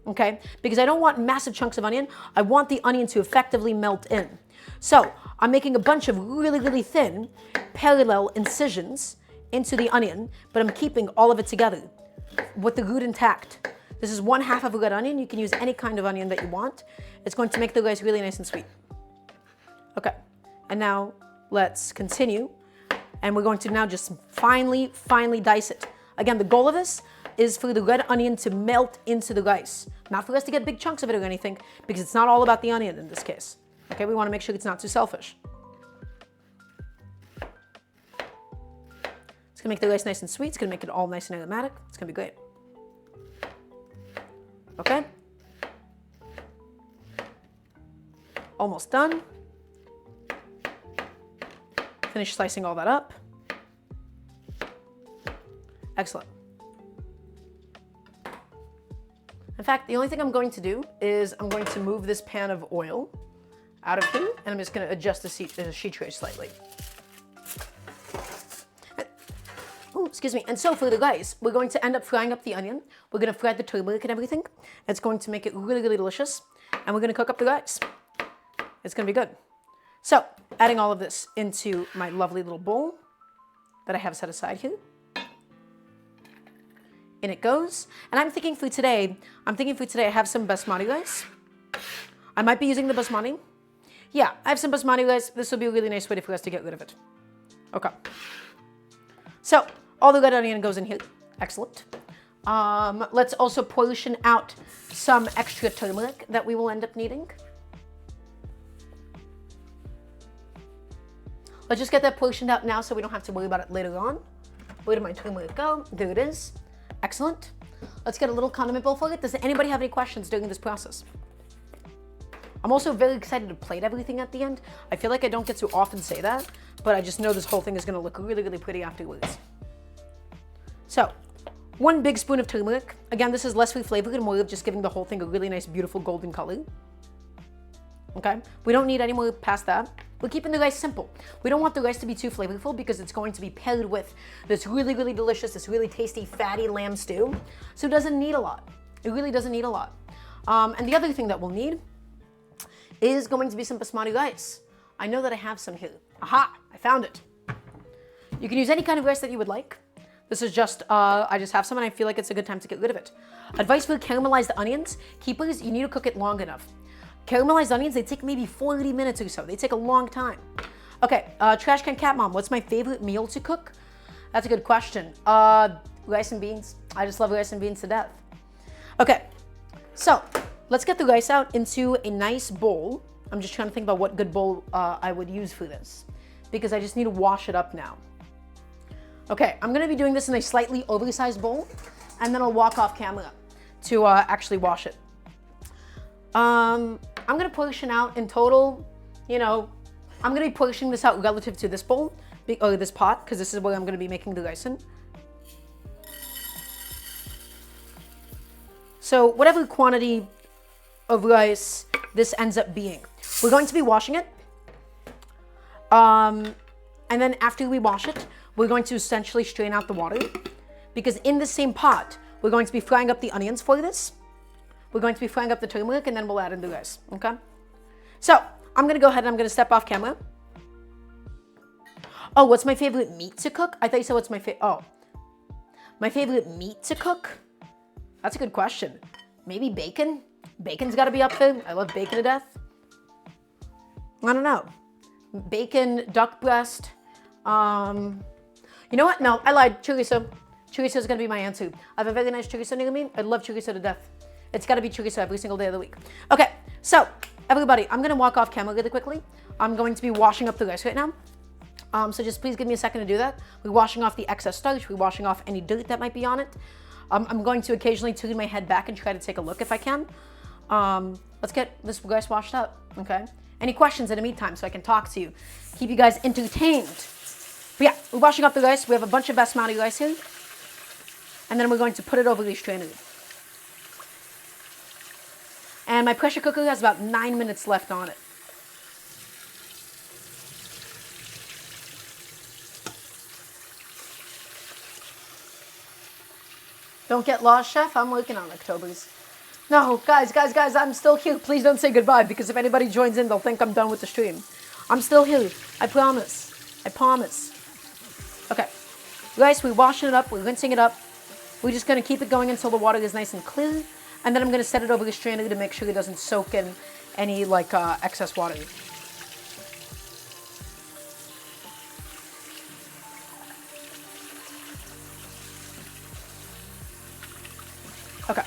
Speaker 1: Okay? Because I don't want massive chunks of onion. I want the onion to effectively melt in. So, I'm making a bunch of really, really thin parallel incisions into the onion, but I'm keeping all of it together with the root intact. This is 1/2 of a red onion. You can use any kind of onion that you want. It's going to make the rice really nice and sweet. Okay, and now let's continue. And we're going to now just finely dice it. Again, the goal of this is for the red onion to melt into the rice. Not for us to get big chunks of it or anything, because it's not all about the onion in this case. Okay, we want to make sure it's not too selfish. It's gonna make the rice nice and sweet. It's gonna make it all nice and aromatic. It's gonna be great. Okay. Almost done. Finish slicing all that up. Excellent. In fact, the only thing I'm going to do is I'm going to move this pan of oil out of here, and I'm just going to adjust the sheet tray slightly. Oh, excuse me. And so for the guys, we're going to end up frying up the onion. We're going to fry the turmeric and everything. It's going to make it really, really delicious. And we're going to cook up the rice. It's going to be good. So, adding all of this into my lovely little bowl that I have set aside here. In it goes. And I'm thinking for today, I have some basmati rice. I might be using the basmati. Yeah, I have some basmati rice. This will be a really nice way for us to get rid of it. Okay. So, all the red onion goes in here. Excellent. Let's also portion out some extra turmeric that we will end up needing. Let's just get that portioned out now so we don't have to worry about it later on. Where did my turmeric go? There it is. Excellent. Let's get a little condiment bowl for it. Does anybody have any questions during this process? I'm also very excited to plate everything at the end. I feel like I don't get to often say that, but I just know this whole thing is going to look really, really pretty afterwards. So, 1 big spoon of turmeric. Again, this is less flavored and more of just giving the whole thing a really nice, beautiful golden color. Okay? We don't need any more past that. We're keeping the rice simple. We don't want the rice to be too flavorful because it's going to be paired with this really, really delicious, this really tasty, fatty lamb stew. So it doesn't need a lot. It really doesn't need a lot. And the other thing that we'll need is going to be some basmati rice. I know that I have some here. Aha! I found it. You can use any kind of rice that you would like. This is just, I just have some and I feel like it's a good time to get rid of it. Advice for caramelized onions. Keepers, you need to cook it long enough. Caramelized onions, they take maybe 40 minutes or so. They take a long time. Okay, Trash Can Cat Mom, what's my favorite meal to cook? That's a good question. Rice and beans. I just love rice and beans to death. Okay, so let's get the rice out into a nice bowl. I'm just trying to think about what good bowl I would use for this because I just need to wash it up now. Okay, I'm gonna be doing this in a slightly oversized bowl and then I'll walk off camera to actually wash it. I'm gonna portion out in total, you know, I'm gonna be portioning this out relative to this bowl, or this pot, because this is where I'm gonna be making the rice in. So whatever quantity of rice this ends up being, we're going to be washing it. And then after we wash it, we're going to essentially strain out the water because in the same pot, we're going to be frying up the onions for this. We're going to be frying up the turmeric and then we'll add in the rice, okay? So, I'm gonna go ahead and I'm gonna step off camera. Oh, what's my favorite meat to cook? I thought you said what's my my favorite meat to cook? That's a good question. Maybe bacon? Bacon's gotta be up there. I love bacon to death. I don't know. Bacon, duck breast. You know what? No, I lied. Chorizo. Chorizo is gonna be my answer. I have a very nice chorizo near me. I love chorizo to death. It's gotta be chorizo every single day of the week. Okay, so everybody, I'm gonna walk off camera really quickly. I'm going to be washing up the rice right now. So just please give me a second to do that. We're washing off the excess starch. We're washing off any dirt that might be on it. I'm going to occasionally turn my head back and try to take a look if I can. Let's get this rice washed up, okay? Any questions in the meantime so I can talk to you, keep you guys entertained. But yeah, we're washing up the rice. We have a bunch of basmati rice here. And then we're going to put it over the strainer. And my pressure cooker has about 9 minutes left on it. Don't get lost, Chef. I'm working on October's. No, guys, I'm still here. Please don't say goodbye because if anybody joins in, they'll think I'm done with the stream. I'm still here. I promise. I promise. Okay. Rice, we're washing it up. We're rinsing it up. We're just going to keep it going until the water is nice and clear. And then I'm going to set it over the strainer to make sure it doesn't soak in any excess water. Okay.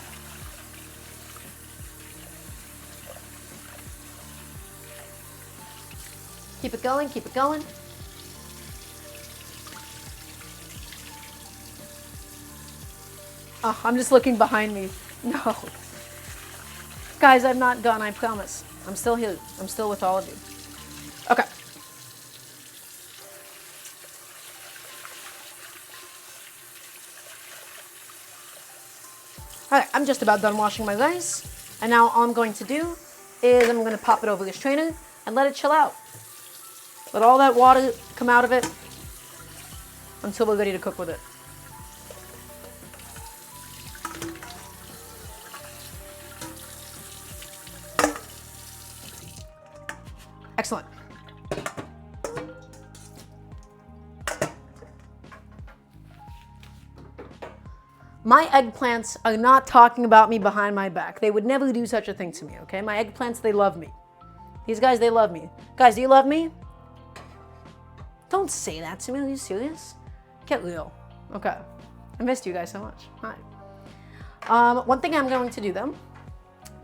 Speaker 1: Keep it going, keep it going. Oh, I'm just looking behind me. No. Guys, I'm not done, I promise. I'm still here. I'm still with all of you. Okay. All right, I'm just about done washing my rice. And now all I'm going to do is I'm going to pop it over this strainer and let it chill out. Let all that water come out of it until we're ready to cook with it. Excellent. My eggplants are not talking about me behind my back. They would never do such a thing to me, okay? My eggplants, they love me. These guys, they love me. Guys, do you love me? Don't say that to me. Are you serious? Get real. Okay. I missed you guys so much. Hi. One thing I'm going to do, though,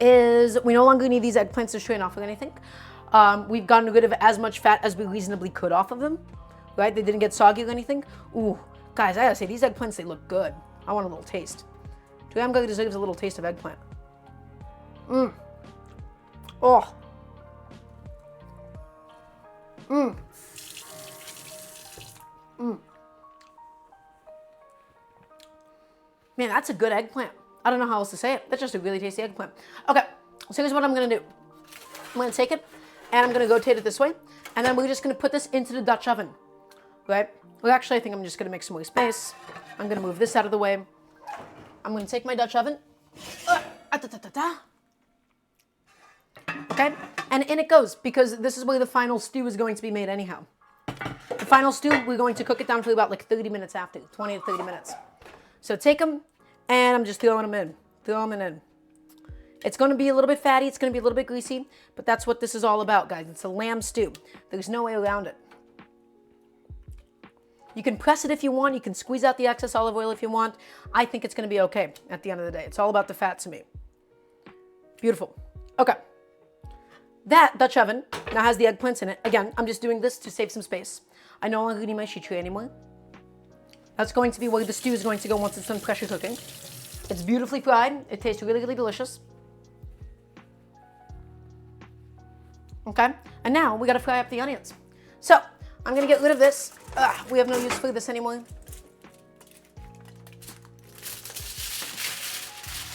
Speaker 1: is we no longer need these eggplants to strain off of anything. We've gotten rid of as much fat as we reasonably could off of them, right? They didn't get soggy or anything. Ooh, guys, I gotta say, these eggplants, they look good. I want a little taste. Daramgar deserves a little taste of eggplant. Mmm. Oh. Mmm. Mmm. Man, that's a good eggplant. I don't know how else to say it. That's just a really tasty eggplant. Okay, so here's what I'm gonna do. I'm gonna take it, and I'm gonna rotate it this way, and then we're just gonna put this into the Dutch oven, right? Well, actually, I think I'm just gonna make some more space. I'm gonna move this out of the way. I'm gonna take my Dutch oven. Okay, and in it goes, because this is where the final stew is going to be made anyhow. The final stew, we're going to cook it down for about like 30 minutes after, 20 to 30 minutes. So take them, and I'm just throwing them in, in. It's going to be a little bit fatty, it's going to be a little bit greasy, but that's what this is all about, guys. It's a lamb stew. There's no way around it. You can press it if you want. You can squeeze out the excess olive oil if you want. I think it's going to be okay at the end of the day. It's all about the fat to me. Beautiful. Okay. That Dutch oven now has the eggplants in it. Again, I'm just doing this to save some space. I no longer need my sheet tray anymore. That's going to be where the stew is going to go once it's done pressure cooking. It's beautifully fried. It tastes really, really delicious. Okay, and now we gotta fry up the onions. So, I'm gonna get rid of this. We have no use for this anymore.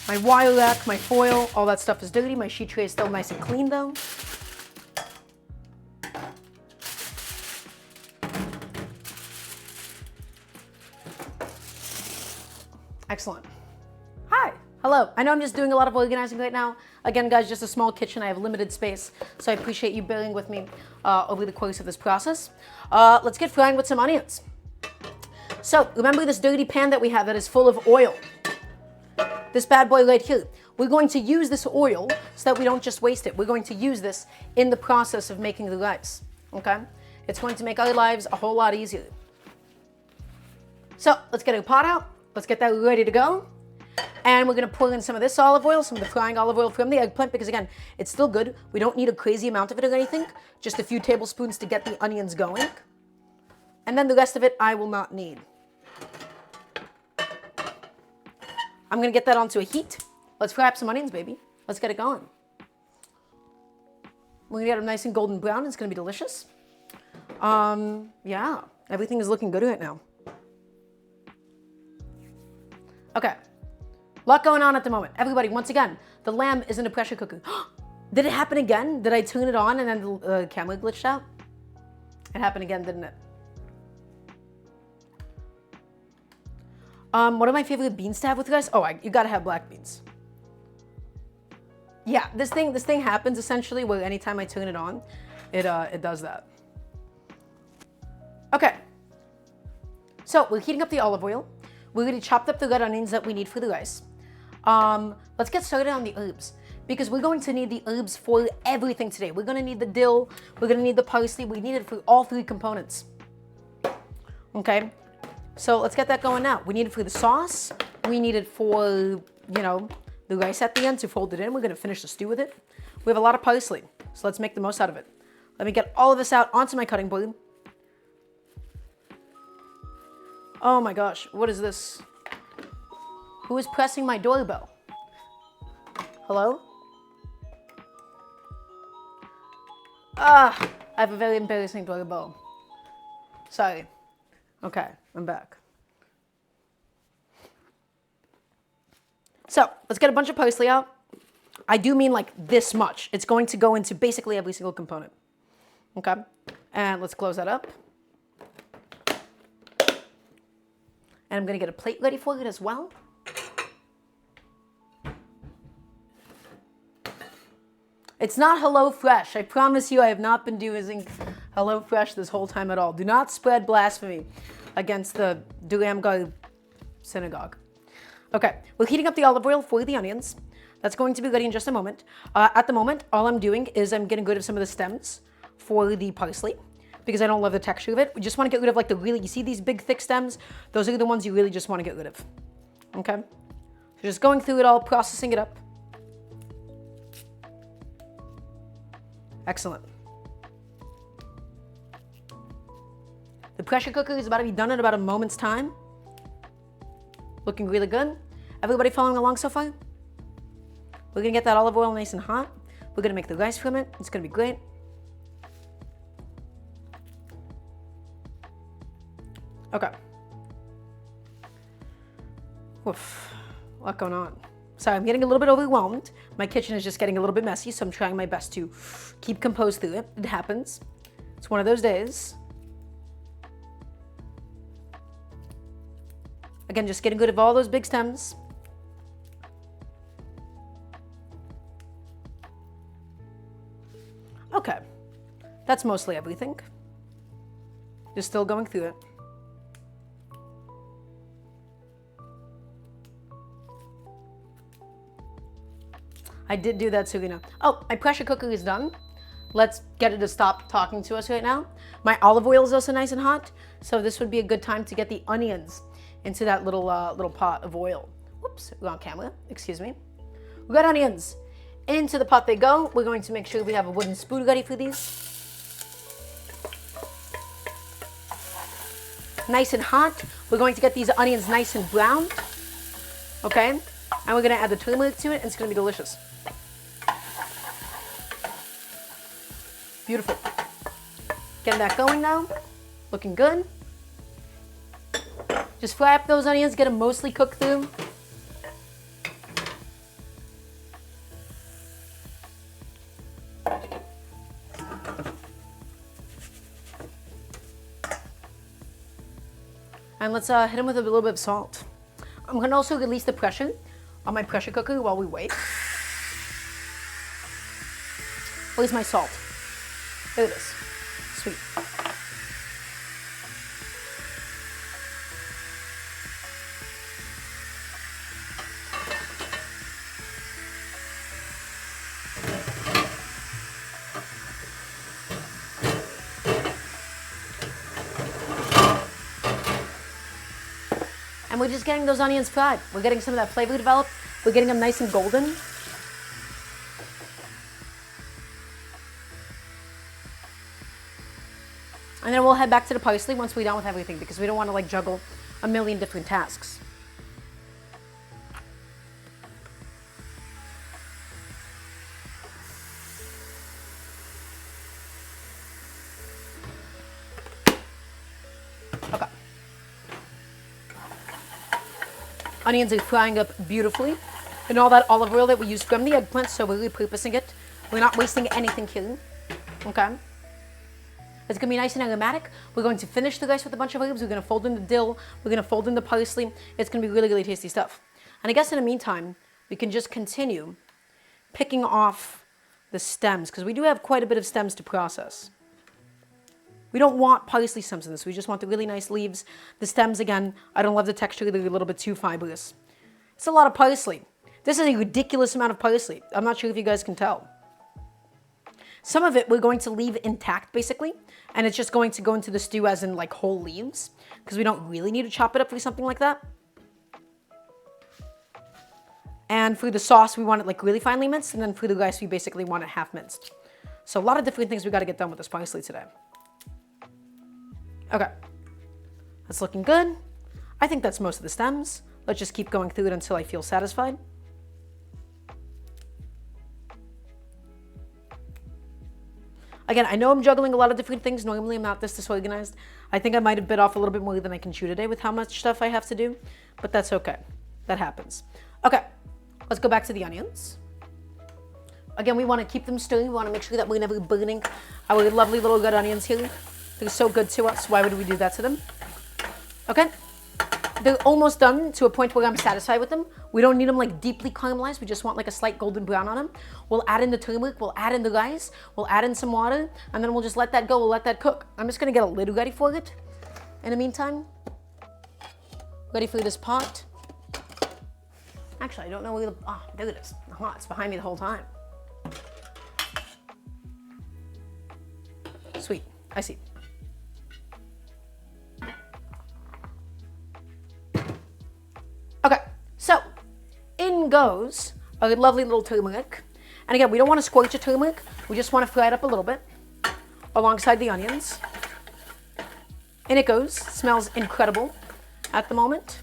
Speaker 1: My wire rack, my foil, all that stuff is dirty. My sheet tray is still nice and clean though. Excellent. Hi. Hello. I know I'm just doing a lot of organizing right now. Again, guys, just a small kitchen. I have limited space, so I appreciate you bearing with me over the course of this process. Let's get frying with some onions. So, remember this dirty pan that we have that is full of oil? This bad boy right here. We're going to use this oil so that we don't just waste it. We're going to use this in the process of making the rice, okay? It's going to make our lives a whole lot easier. So, let's get a pot out. Let's get that ready to go. And we're going to pour in some of this olive oil, some of the frying olive oil from the eggplant, because again, it's still good. We don't need a crazy amount of it or anything. Just a few tablespoons to get the onions going. And then the rest of it I will not need. I'm going to get that onto a heat. Let's fry up some onions, baby. Let's get it going. We're going to get them nice and golden brown. It's going to be delicious. Yeah, everything is looking good right now. Okay. Lot going on at the moment. Everybody, once again, the lamb is in a pressure cooker. Did it happen again? Did I turn it on and then the camera glitched out? It happened again, didn't it? What are my favorite beans to have with you guys? Oh, you gotta have black beans. Yeah, this thing happens essentially where anytime I turn it on, it does that. Okay. So we're heating up the olive oil. We already chopped up the red onions that we need for the rice. Let's get started on the herbs, because we're going to need the herbs for everything today. We're going to need the dill, we're going to need the parsley, we need it for all three components. Okay, so let's get that going now. We need it for the sauce, we need it for, you know, the rice at the end to fold it in. We're going to finish the stew with it. We have a lot of parsley, so let's make the most out of it. Let me get all of this out onto my cutting board. Oh my gosh, what is this? Who is pressing my doorbell? Hello? I have a very embarrassing doorbell. Sorry. Okay, I'm back. So let's get a bunch of parsley out. I do mean like this much. It's going to go into basically every single component. Okay, and let's close that up. And I'm going to get a plate ready for it as well. It's not HelloFresh. I promise you I have not been using HelloFresh this whole time at all. Do not spread blasphemy against the Daramgar synagogue. Okay, we're heating up the olive oil for the onions. That's going to be ready in just a moment. At the moment, all I'm doing is I'm getting rid of some of the stems for the parsley because I don't love the texture of it. We just want to get rid of like the really, you see these big thick stems? Those are the ones you really just want to get rid of. Okay? So just going through it all, processing it up. Excellent. The pressure cooker is about to be done in about a moment's time. Looking really good. Everybody following along so far? We're gonna get that olive oil nice and hot. We're gonna make the rice from it. It's gonna be great. Okay. Oof, a lot going on. Sorry, I'm getting a little bit overwhelmed. My kitchen is just getting a little bit messy, so I'm trying my best to keep composed through it. It happens. It's one of those days. Again, just getting rid of all those big stems. Okay, that's mostly everything. Just still going through it. I did do that, Serena. Oh, my pressure cooker is done. Let's get it to stop talking to us right now. My olive oil is also nice and hot, so this would be a good time to get the onions into that little pot of oil. Whoops, wrong camera, excuse me. We got onions. Into the pot they go. We're going to make sure we have a wooden spoon ready for these. Nice and hot. We're going to get these onions nice and brown. Okay? And we're going to add the turmeric to it, and it's going to be delicious. Beautiful. Getting that going now. Looking good. Just fry up those onions, get them mostly cooked through. And let's hit them with a little bit of salt. I'm going to also release the pressure on my pressure cooker while we wait. Where's my salt? There it is. Sweet. And we're just getting those onions fried. We're getting some of that flavor developed. We're getting them nice and golden. And then we'll head back to the parsley once we're done with everything because we don't want to like juggle a million different tasks. Okay. Onions are frying up beautifully. And all that olive oil that we used from the eggplant, so we're repurposing it. We're not wasting anything here. Okay. It's going to be nice and aromatic. We're going to finish the rice with a bunch of herbs. We're going to fold in the dill. We're going to fold in the parsley. It's going to be really, really tasty stuff. And I guess in the meantime, we can just continue picking off the stems because we do have quite a bit of stems to process. We don't want parsley stems in this. We just want the really nice leaves. The stems, again, I don't love the texture. They're a little bit too fibrous. It's a lot of parsley. This is a ridiculous amount of parsley. I'm not sure if you guys can tell. Some of it we're going to leave intact, basically, and it's just going to go into the stew as in like whole leaves, because we don't really need to chop it up for something like that. And for the sauce, we want it like really finely minced, and then for the rice, we basically want it half minced. So a lot of different things we got to get done with this parsley today. Okay, that's looking good. I think that's most of the stems. Let's just keep going through it until I feel satisfied. Again, I know I'm juggling a lot of different things. Normally, I'm not this disorganized. I think I might have bit off a little bit more than I can chew today with how much stuff I have to do, but that's okay. That happens. Okay, let's go back to the onions. Again, we want to keep them stirring. We want to make sure that we're never burning our lovely little good onions here. They're so good to us. Why would we do that to them? Okay. They're almost done to a point where I'm satisfied with them. We don't need them like deeply caramelized. We just want like a slight golden brown on them. We'll add in the turmeric. We'll add in the rice. We'll add in some water. And then we'll just let that go. We'll let that cook. I'm just going to get a lid ready for it. In the meantime, ready for this pot. Actually, I don't know where the... Oh, there it is. Oh, it's behind me the whole time. Sweet. I see. Okay, so in goes a lovely little turmeric. And again, we don't want to scorch the turmeric. We just want to fry it up a little bit alongside the onions. In it goes. Smells incredible at the moment.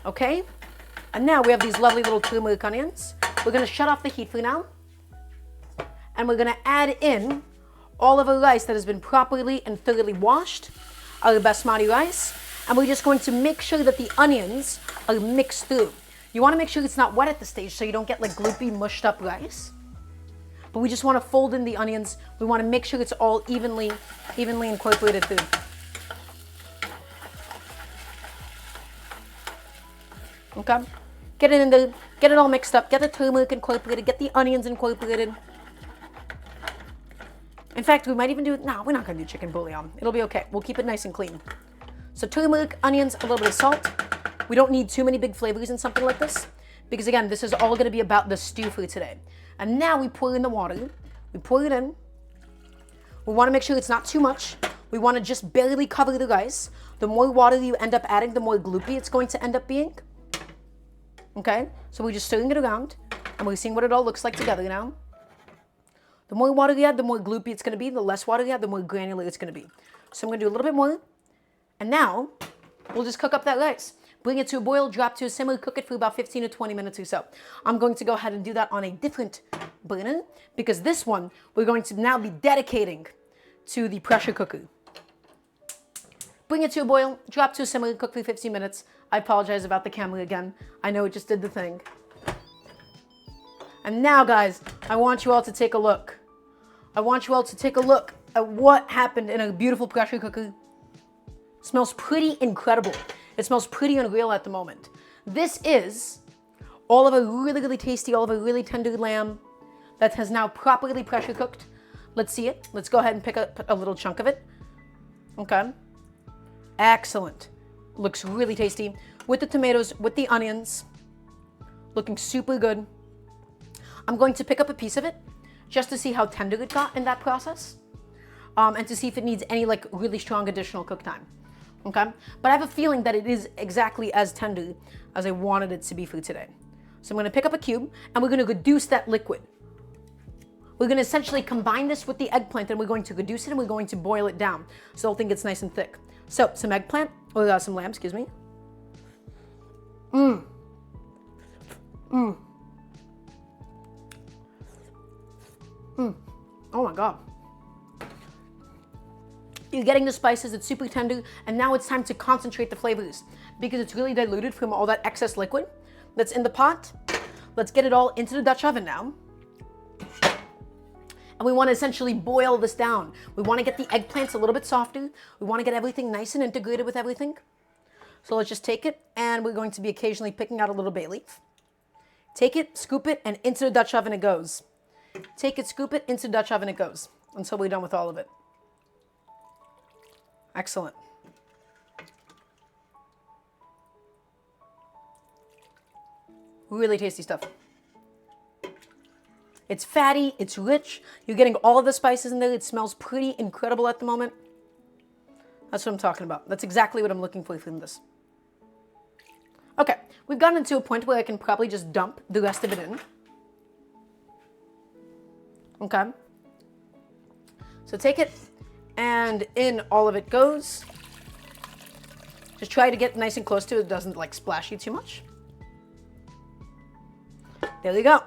Speaker 1: Okay, and now we have these lovely little turmeric onions. We're going to shut off the heat for now. And we're going to add in all of our rice that has been properly and thoroughly washed, our basmati rice. And we're just going to make sure that the onions are mixed through. You want to make sure it's not wet at the stage so you don't get like gloopy, mushed up rice. But we just want to fold in the onions. We want to make sure it's all evenly incorporated through. Okay, get it in there, get it all mixed up, get the turmeric incorporated, get the onions incorporated. In fact, we might even do it, no, we're not gonna do chicken bouillon. It'll be okay, we'll keep it nice and clean. So turmeric, onions, a little bit of salt. We don't need too many big flavors in something like this, because again, this is all gonna be about the stew for today. And now we pour in the water, we pour it in. We wanna make sure it's not too much. We wanna just barely cover the rice. The more water you end up adding, the more gloopy it's going to end up being. Okay, so we're just stirring it around, and we're seeing what it all looks like together now. The more water you add, the more gloopy it's going to be. The less water you add, the more granular it's going to be. So I'm going to do a little bit more. And now, we'll just cook up that rice. Bring it to a boil, drop to a simmer, cook it for about 15 to 20 minutes or so. I'm going to go ahead and do that on a different burner, because this one, we're going to now be dedicating to the pressure cooker. Bring it to a boil, drop to a simmer, cook for 15 minutes. I apologize about the camera again. I know it just did the thing. And now, guys, I want you all to take a look. I want you all to take a look at what happened in a beautiful pressure cooker. It smells pretty incredible. It smells pretty unreal at the moment. This is all of a really, really tasty, all of a really tender lamb that has now properly pressure cooked. Let's see it. Let's go ahead and pick up a little chunk of it. Okay. Excellent. Looks really tasty. With the tomatoes, with the onions. Looking super good. I'm going to pick up a piece of it just to see how tender it got in that process. And to see if it needs any like really strong additional cook time. Okay? But I have a feeling that it is exactly as tender as I wanted it to be for today. So I'm going to pick up a cube and we're going to reduce that liquid. We're going to essentially combine this with the eggplant and we're going to reduce it and we're going to boil it down so the whole thing gets nice and thick. So some eggplant, or some lamb, excuse me. Oh my God. You're getting the spices, it's super tender, and now it's time to concentrate the flavors because it's really diluted from all that excess liquid that's in the pot. Let's get it all into the Dutch oven now. And we want to essentially boil this down. We want to get the eggplants a little bit softer. We want to get everything nice and integrated with everything. So let's just take it, and we're going to be occasionally picking out a little bay leaf. Take it, scoop it, and into the Dutch oven it goes. Take it, scoop it, into the Dutch oven it goes until we're done with all of it. Excellent. Really tasty stuff. It's fatty, it's rich. You're getting all of the spices in there. It smells pretty incredible at the moment. That's what I'm talking about. That's exactly what I'm looking for from this. Okay, we've gotten to a point where I can probably just dump the rest of it in. Okay. So take it, and in all of it goes. Just try to get nice and close to it. It doesn't like splash you too much. There you go.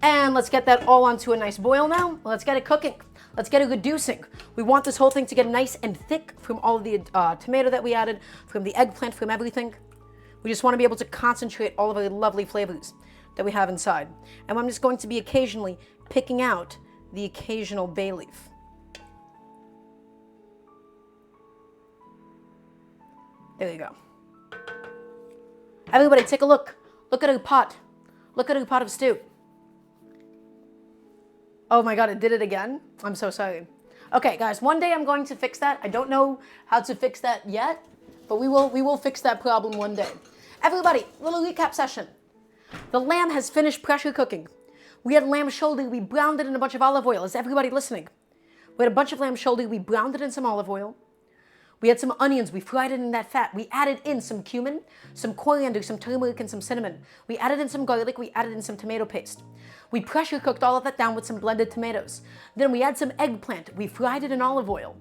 Speaker 1: And let's get that all onto a nice boil now. Let's get it cooking. Let's get it reducing. We want this whole thing to get nice and thick from all of the tomato that we added, from the eggplant, from everything. We just want to be able to concentrate all of the lovely flavors that we have inside. And I'm just going to be occasionally picking out the occasional bay leaf. There you go. Everybody, take a look. Look at our pot. Look at our pot of stew. Oh my God, it did it again? I'm so sorry. Okay, guys, one day I'm going to fix that. I don't know how to fix that yet, but we will fix that problem one day. Everybody, little recap session. The lamb has finished pressure cooking. We had lamb shoulder. We browned it in a bunch of olive oil. Is everybody listening? We had a bunch of lamb shoulder. We browned it in some olive oil. We had some onions. We fried it in that fat. We added in some cumin, some coriander, some turmeric, and some cinnamon. We added in some garlic. We added in some tomato paste. We pressure cooked all of that down with some blended tomatoes. Then we add some eggplant. We fried it in olive oil.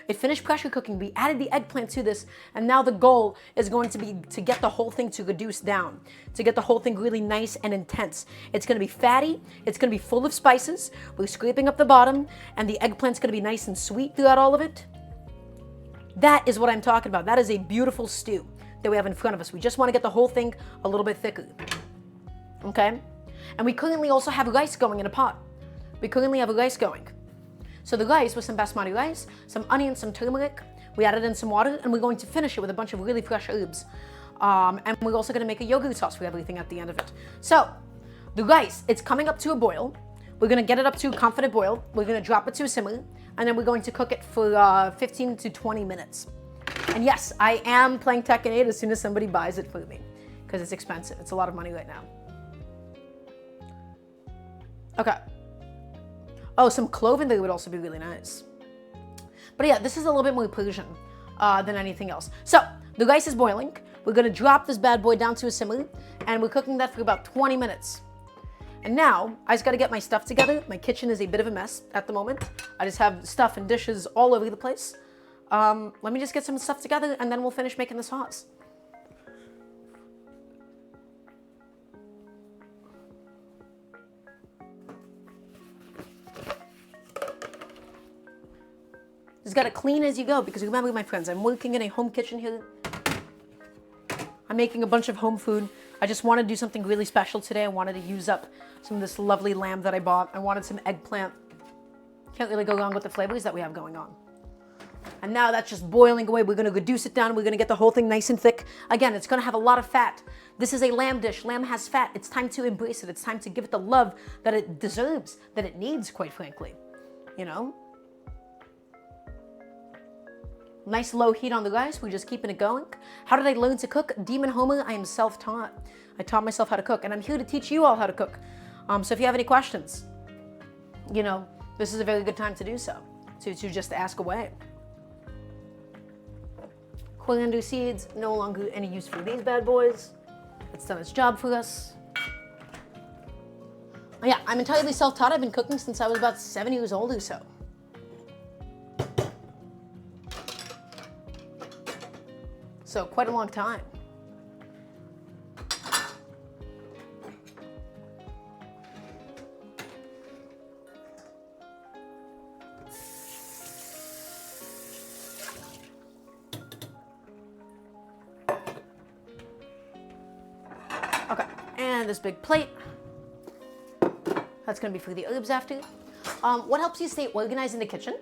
Speaker 1: It finished pressure cooking. We added the eggplant to this, and now the goal is going to be to get the whole thing to reduce down, to get the whole thing really nice and intense. It's going to be fatty. It's going to be full of spices. We're scraping up the bottom, and the eggplant's going to be nice and sweet throughout all of it. That is what I'm talking about. That is a beautiful stew that we have in front of us. We just want to get the whole thing a little bit thicker. Okay? And we currently also have rice going in a pot. We currently have rice going. So the rice was some basmati rice, some onions, some turmeric. We added in some water, and we're going to finish it with a bunch of really fresh herbs. And we're also going to make a yogurt sauce for everything at the end of it. So the rice, it's coming up to a boil. We're going to get it up to a confident boil. We're going to drop it to a simmer, and then we're going to cook it for 15 to 20 minutes. And yes, I am playing Tekken 8 as soon as somebody buys it for me, because it's expensive. It's a lot of money right now. Okay. Oh, some clove in there would also be really nice. But yeah, this is a little bit more Persian than anything else. So the rice is boiling. We're going to drop this bad boy down to a simmer, and we're cooking that for about 20 minutes. And now I just got to get my stuff together. My kitchen is a bit of a mess at the moment. I just have stuff and dishes all over the place. Let me just get some stuff together, and then we'll finish making the sauce. Just got to clean as you go, because remember, my friends, I'm working in a home kitchen here. I'm making a bunch of home food. I just want to do something really special today. I wanted to use up some of this lovely lamb that I bought. I wanted some eggplant. Can't really go wrong with the flavors that we have going on. And now that's just boiling away. We're going to reduce it down. We're going to get the whole thing nice and thick. Again, it's going to have a lot of fat. This is a lamb dish. Lamb has fat. It's time to embrace it. It's time to give it the love that it deserves, that it needs, quite frankly. You know? Nice low heat on the rice. We're just keeping it going. How did I learn to cook? Demon Homer, I am self-taught. I taught myself how to cook, and I'm here to teach you all how to cook. So if you have any questions, you know, this is a very good time to do so, to just ask away. Coriander seeds, no longer any use for these bad boys. It's done its job for us. Yeah, I'm entirely self-taught. I've been cooking since I was about 7 years old or so. So quite a long time. Okay, and this big plate. That's gonna be for the herbs after. What helps you stay organized in the kitchen?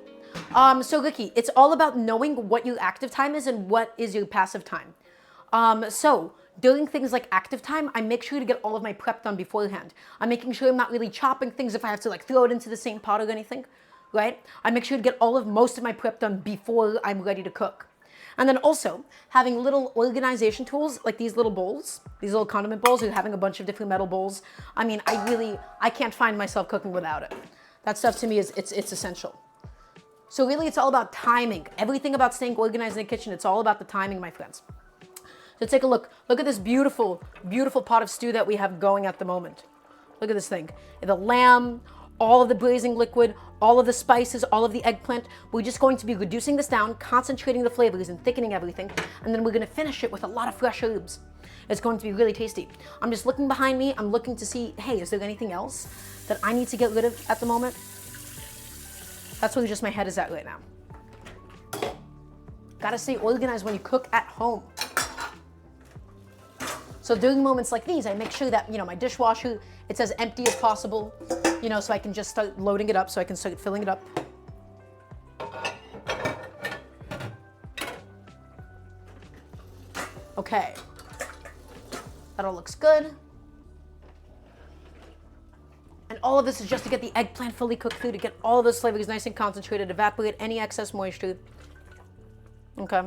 Speaker 1: So Ricky, it's all about knowing what your active time is and what is your passive time. So during things like active time, I make sure to get all of my prep done beforehand. I'm making sure I'm not really chopping things if I have to like throw it into the same pot or anything, right? I make sure to get most of my prep done before I'm ready to cook. And then also having little organization tools like these little bowls, these little condiment bowls, or having a bunch of different metal bowls. I mean, I can't find myself cooking without it. That stuff to me is it's essential. So really, it's all about timing. Everything about staying organized in the kitchen, it's all about the timing, my friends. So take a look. Look at this beautiful, beautiful pot of stew that we have going at the moment. Look at this thing. The lamb, all of the braising liquid, all of the spices, all of the eggplant. We're just going to be reducing this down, concentrating the flavors and thickening everything. And then we're going to finish it with a lot of fresh herbs. It's going to be really tasty. I'm just looking behind me. I'm looking to see, hey, is there anything else that I need to get rid of at the moment? That's where just my head is at right now. Gotta stay organized when you cook at home. So during moments like these, I make sure that, my dishwasher, it's as empty as possible, so I can just start loading it up, so I can start filling it up. Okay. That all looks good. And all of this is just to get the eggplant fully cooked through, to get all of those flavors nice and concentrated, evaporate any excess moisture. Okay.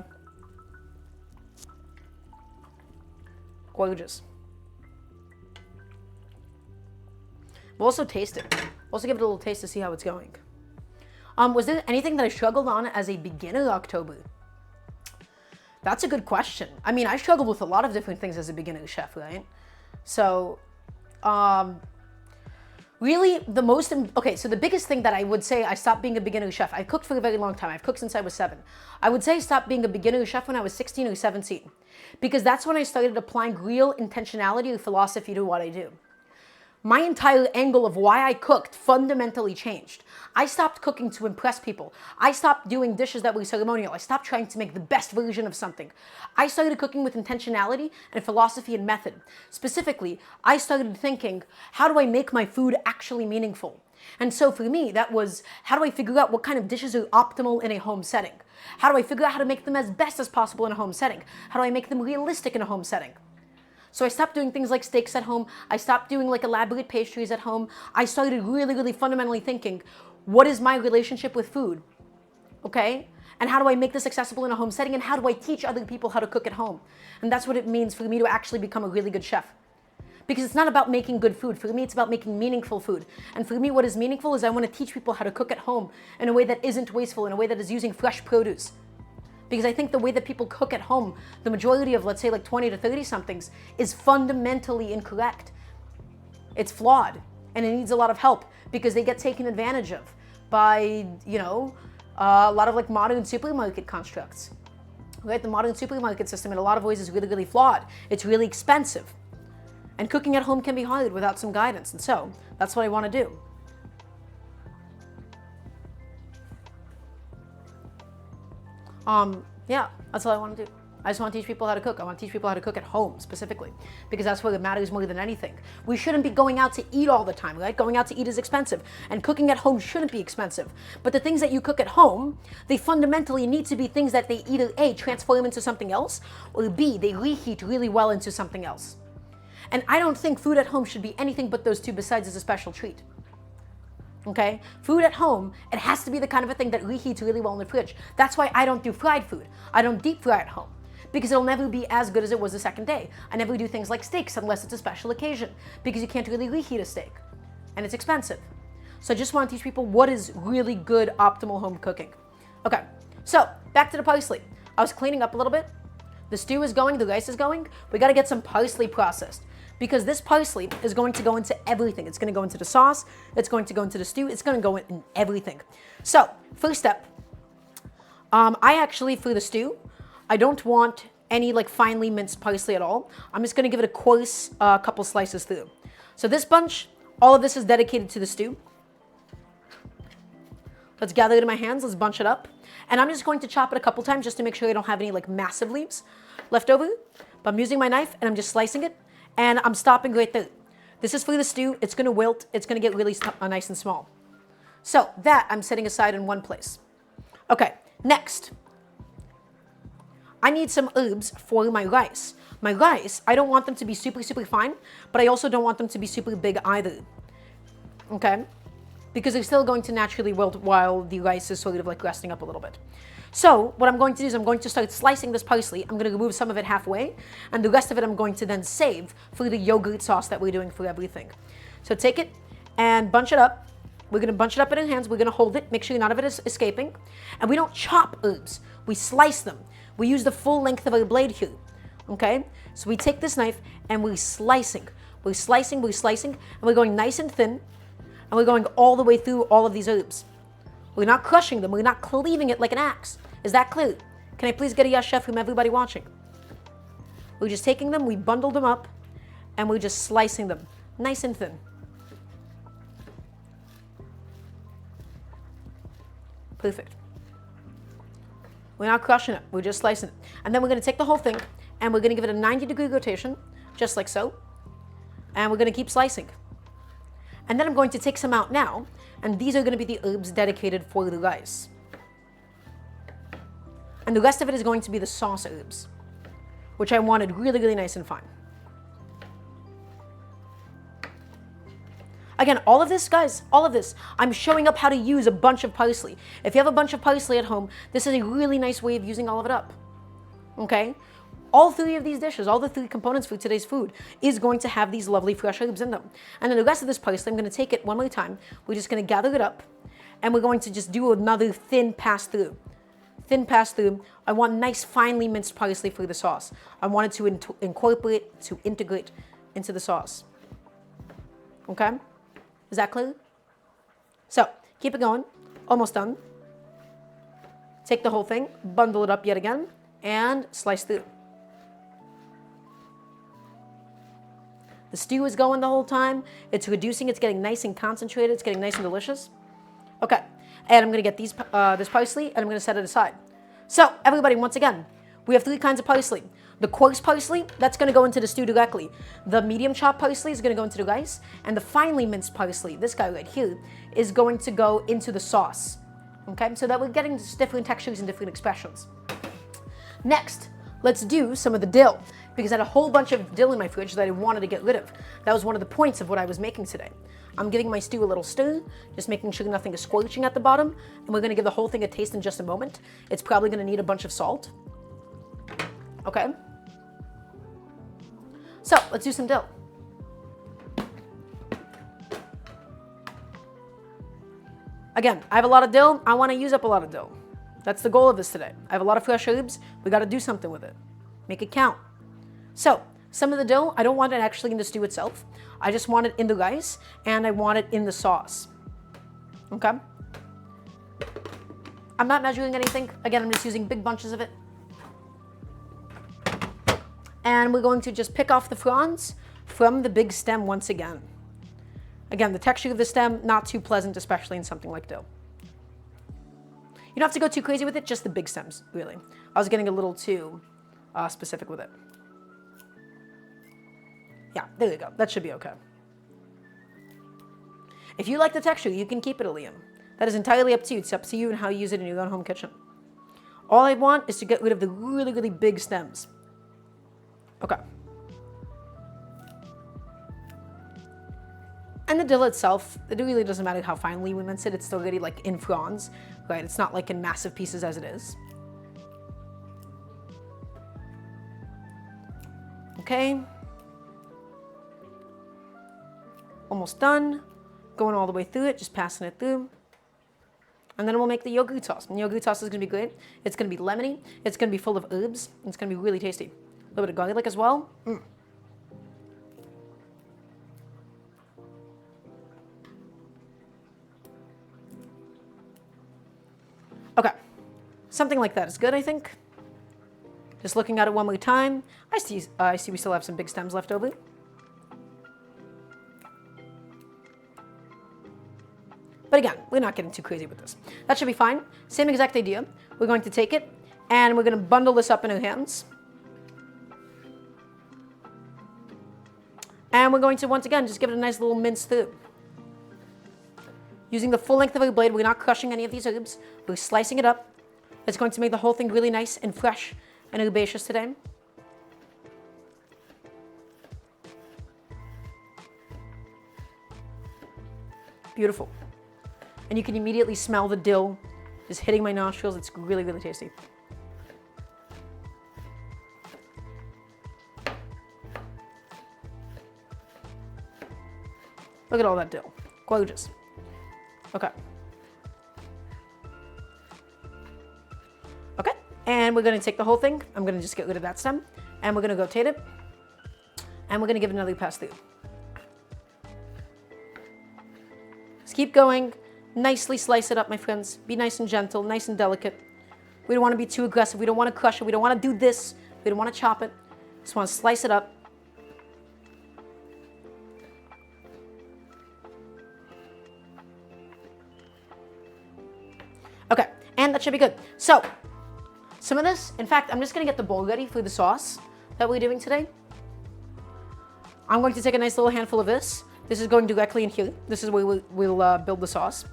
Speaker 1: Gorgeous. We'll also taste it. We'll also give it a little taste to see how it's going. Was there anything that I struggled on as a beginner October? That's a good question. I mean, I struggled with a lot of different things as a beginner chef, right? So, really, so the biggest thing that I would say I stopped being a beginner chef. I've cooked for a very long time. I've cooked since I was 7. I would say I stopped being a beginner chef when I was 16 or 17. Because that's when I started applying real intentionality or philosophy to what I do. My entire angle of why I cooked fundamentally changed. I stopped cooking to impress people. I stopped doing dishes that were ceremonial. I stopped trying to make the best version of something. I started cooking with intentionality and philosophy and method. Specifically, I started thinking, how do I make my food actually meaningful? And so for me, that was, how do I figure out what kind of dishes are optimal in a home setting? How do I figure out how to make them as best as possible in a home setting? How do I make them realistic in a home setting? So I stopped doing things like steaks at home. I stopped doing like elaborate pastries at home. I started really, really fundamentally thinking, what is my relationship with food? Okay? And how do I make this accessible in a home setting? And how do I teach other people how to cook at home? And that's what it means for me to actually become a really good chef. Because it's not about making good food. For me, it's about making meaningful food. And for me, what is meaningful is I want to teach people how to cook at home in a way that isn't wasteful, in a way that is using fresh produce. Because I think the way that people cook at home, the majority of, let's say, like 20 to 30 somethings, is fundamentally incorrect. It's flawed, and it needs a lot of help because they get taken advantage of by, a lot of like modern supermarket constructs. Right? The modern supermarket system in a lot of ways is really, really flawed. It's really expensive. And cooking at home can be hard without some guidance. And so that's what I want to do. Yeah, that's all I want to do. I just want to teach people how to cook. I want to teach people how to cook at home specifically, because that's what matters more than anything. We shouldn't be going out to eat all the time, right? Going out to eat is expensive, and cooking at home shouldn't be expensive. But the things that you cook at home, they fundamentally need to be things that they either A, transform into something else, or B, they reheat really well into something else. And I don't think food at home should be anything but those two besides as a special treat. Okay? Food at home, it has to be the kind of a thing that reheats really well in the fridge. That's why I don't do fried food. I don't deep fry at home, because it'll never be as good as it was the second day. I never do things like steaks unless it's a special occasion, because you can't really reheat a steak, and it's expensive. So I just want to teach people what is really good, optimal home cooking. Okay, so back to the parsley. I was cleaning up a little bit. The stew is going, the rice is going. We got to get some parsley processed, because this parsley is going to go into everything. It's going to go into the sauce. It's going to go into the stew. It's going to go in everything. So first step, I actually, for the stew, I don't want any like finely minced parsley at all. I'm just going to give it a coarse couple slices through. So this bunch, all of this is dedicated to the stew. Let's gather it in my hands. Let's bunch it up. And I'm just going to chop it a couple times just to make sure I don't have any like massive leaves left over. But I'm using my knife and I'm just slicing it. And I'm stopping right there. This is for the stew. It's going to wilt. It's going to get really nice and small. So that I'm setting aside in one place. Okay, next. I need some herbs for my rice. My rice, I don't want them to be super, super fine, but I also don't want them to be super big either. Okay? Because they're still going to naturally wilt while the rice is sort of like resting up a little bit. So what I'm going to do is I'm going to start slicing this parsley. I'm going to remove some of it halfway, and the rest of it I'm going to then save for the yogurt sauce that we're doing for everything. So take it and bunch it up. We're going to bunch it up in our hands. We're going to hold it, make sure none of it is escaping. And we don't chop herbs. We slice them. We use the full length of our blade here. Okay? So we take this knife and we're slicing. We're slicing, and we're going nice and thin, and we're going all the way through all of these herbs. We're not crushing them. We're not cleaving it like an axe. Is that clear? Can I please get a yes, chef, from everybody watching? We're just taking them, we bundle them up, and we're just slicing them nice and thin. Perfect. We're not crushing it. We're just slicing it. And then we're going to take the whole thing, and we're going to give it a 90-degree rotation. just like so. And we're going to keep slicing. And then I'm going to take some out now, and these are going to be the herbs dedicated for the rice. And the rest of it is going to be the sauce herbs, which I wanted really, really nice and fine. Again, all of this, guys, all of this, I'm showing up how to use a bunch of parsley. If you have a bunch of parsley at home, this is a really nice way of using all of it up. Okay? All three of these dishes, all the three components for today's food, is going to have these lovely fresh herbs in them. And then the rest of this parsley, I'm going to take it one more time. We're just going to gather it up, and we're going to just do another thin pass through. Thin pass through. I want nice, finely minced parsley for the sauce. I want it to incorporate, to integrate into the sauce. Okay? Is that clear? So, keep it going. Almost done. Take the whole thing, bundle it up yet again, and slice through. The stew is going the whole time. It's reducing. It's getting nice and concentrated. It's getting nice and delicious. Okay. And I'm going to get this parsley, and I'm going to set it aside. So, everybody, once again, we have three kinds of parsley. The coarse parsley, that's going to go into the stew directly. The medium chopped parsley is going to go into the rice. And the finely minced parsley, this guy right here, is going to go into the sauce. Okay? So that we're getting different textures and different expressions. Next, let's do some of the dill, because I had a whole bunch of dill in my fridge that I wanted to get rid of. That was one of the points of what I was making today. I'm giving my stew a little stir, just making sure nothing is scorching at the bottom, and we're going to give the whole thing a taste in just a moment. It's probably going to need a bunch of salt. Okay? So, let's do some dill. Again, I have a lot of dill. I want to use up a lot of dill. That's the goal of this today. I have a lot of fresh herbs. We got to do something with it. Make it count. So, some of the dill, I don't want it actually in the stew itself. I just want it in the rice, and I want it in the sauce. Okay? I'm not measuring anything. Again, I'm just using big bunches of it. And we're going to just pick off the fronds from the big stem once again. Again, the texture of the stem, not too pleasant, especially in something like dill. You don't have to go too crazy with it, just the big stems, really. I was getting a little too specific with it. Yeah, there you go. That should be okay. If you like the texture, you can keep it, Liam. That is entirely up to you. It's up to you and how you use it in your own home kitchen. All I want is to get rid of the really, really big stems. Okay. And the dill itself, it really doesn't matter how finely we mince it. It's still already like in fronds, right? It's not like in massive pieces as it is. Okay. Almost done. Going all the way through it, just passing it through. And then we'll make the yogurt sauce. And the yogurt sauce is going to be great. It's going to be lemony. It's going to be full of herbs. It's going to be really tasty. A little bit of garlic as well. Okay. Something like that is good, I think. Just looking at it one more time. I see we still have some big stems left over. But again, we're not getting too crazy with this. That should be fine. Same exact idea. We're going to take it, and we're going to bundle this up in our hands. And we're going to, once again, just give it a nice little mince through. Using the full length of our blade, we're not crushing any of these herbs. We're slicing it up. It's going to make the whole thing really nice and fresh and herbaceous today. Beautiful. And you can immediately smell the dill just hitting my nostrils. It's really, really tasty. Look at all that dill. Gorgeous. Okay. Okay, and we're going to take the whole thing. I'm going to just get rid of that stem, and we're going to rotate it, and we're going to give it another pass through. Just keep going. Nicely slice it up, my friends. Be nice and gentle, nice and delicate. We don't want to be too aggressive. We don't want to crush it. We don't want to do this. We don't want to chop it. Just want to slice it up. Okay, and that should be good. So, some of this, in fact, I'm just going to get the bowl ready for the sauce that we're doing today. I'm going to take a nice little handful of this. This is going directly in here. This is where we'll build the sauce.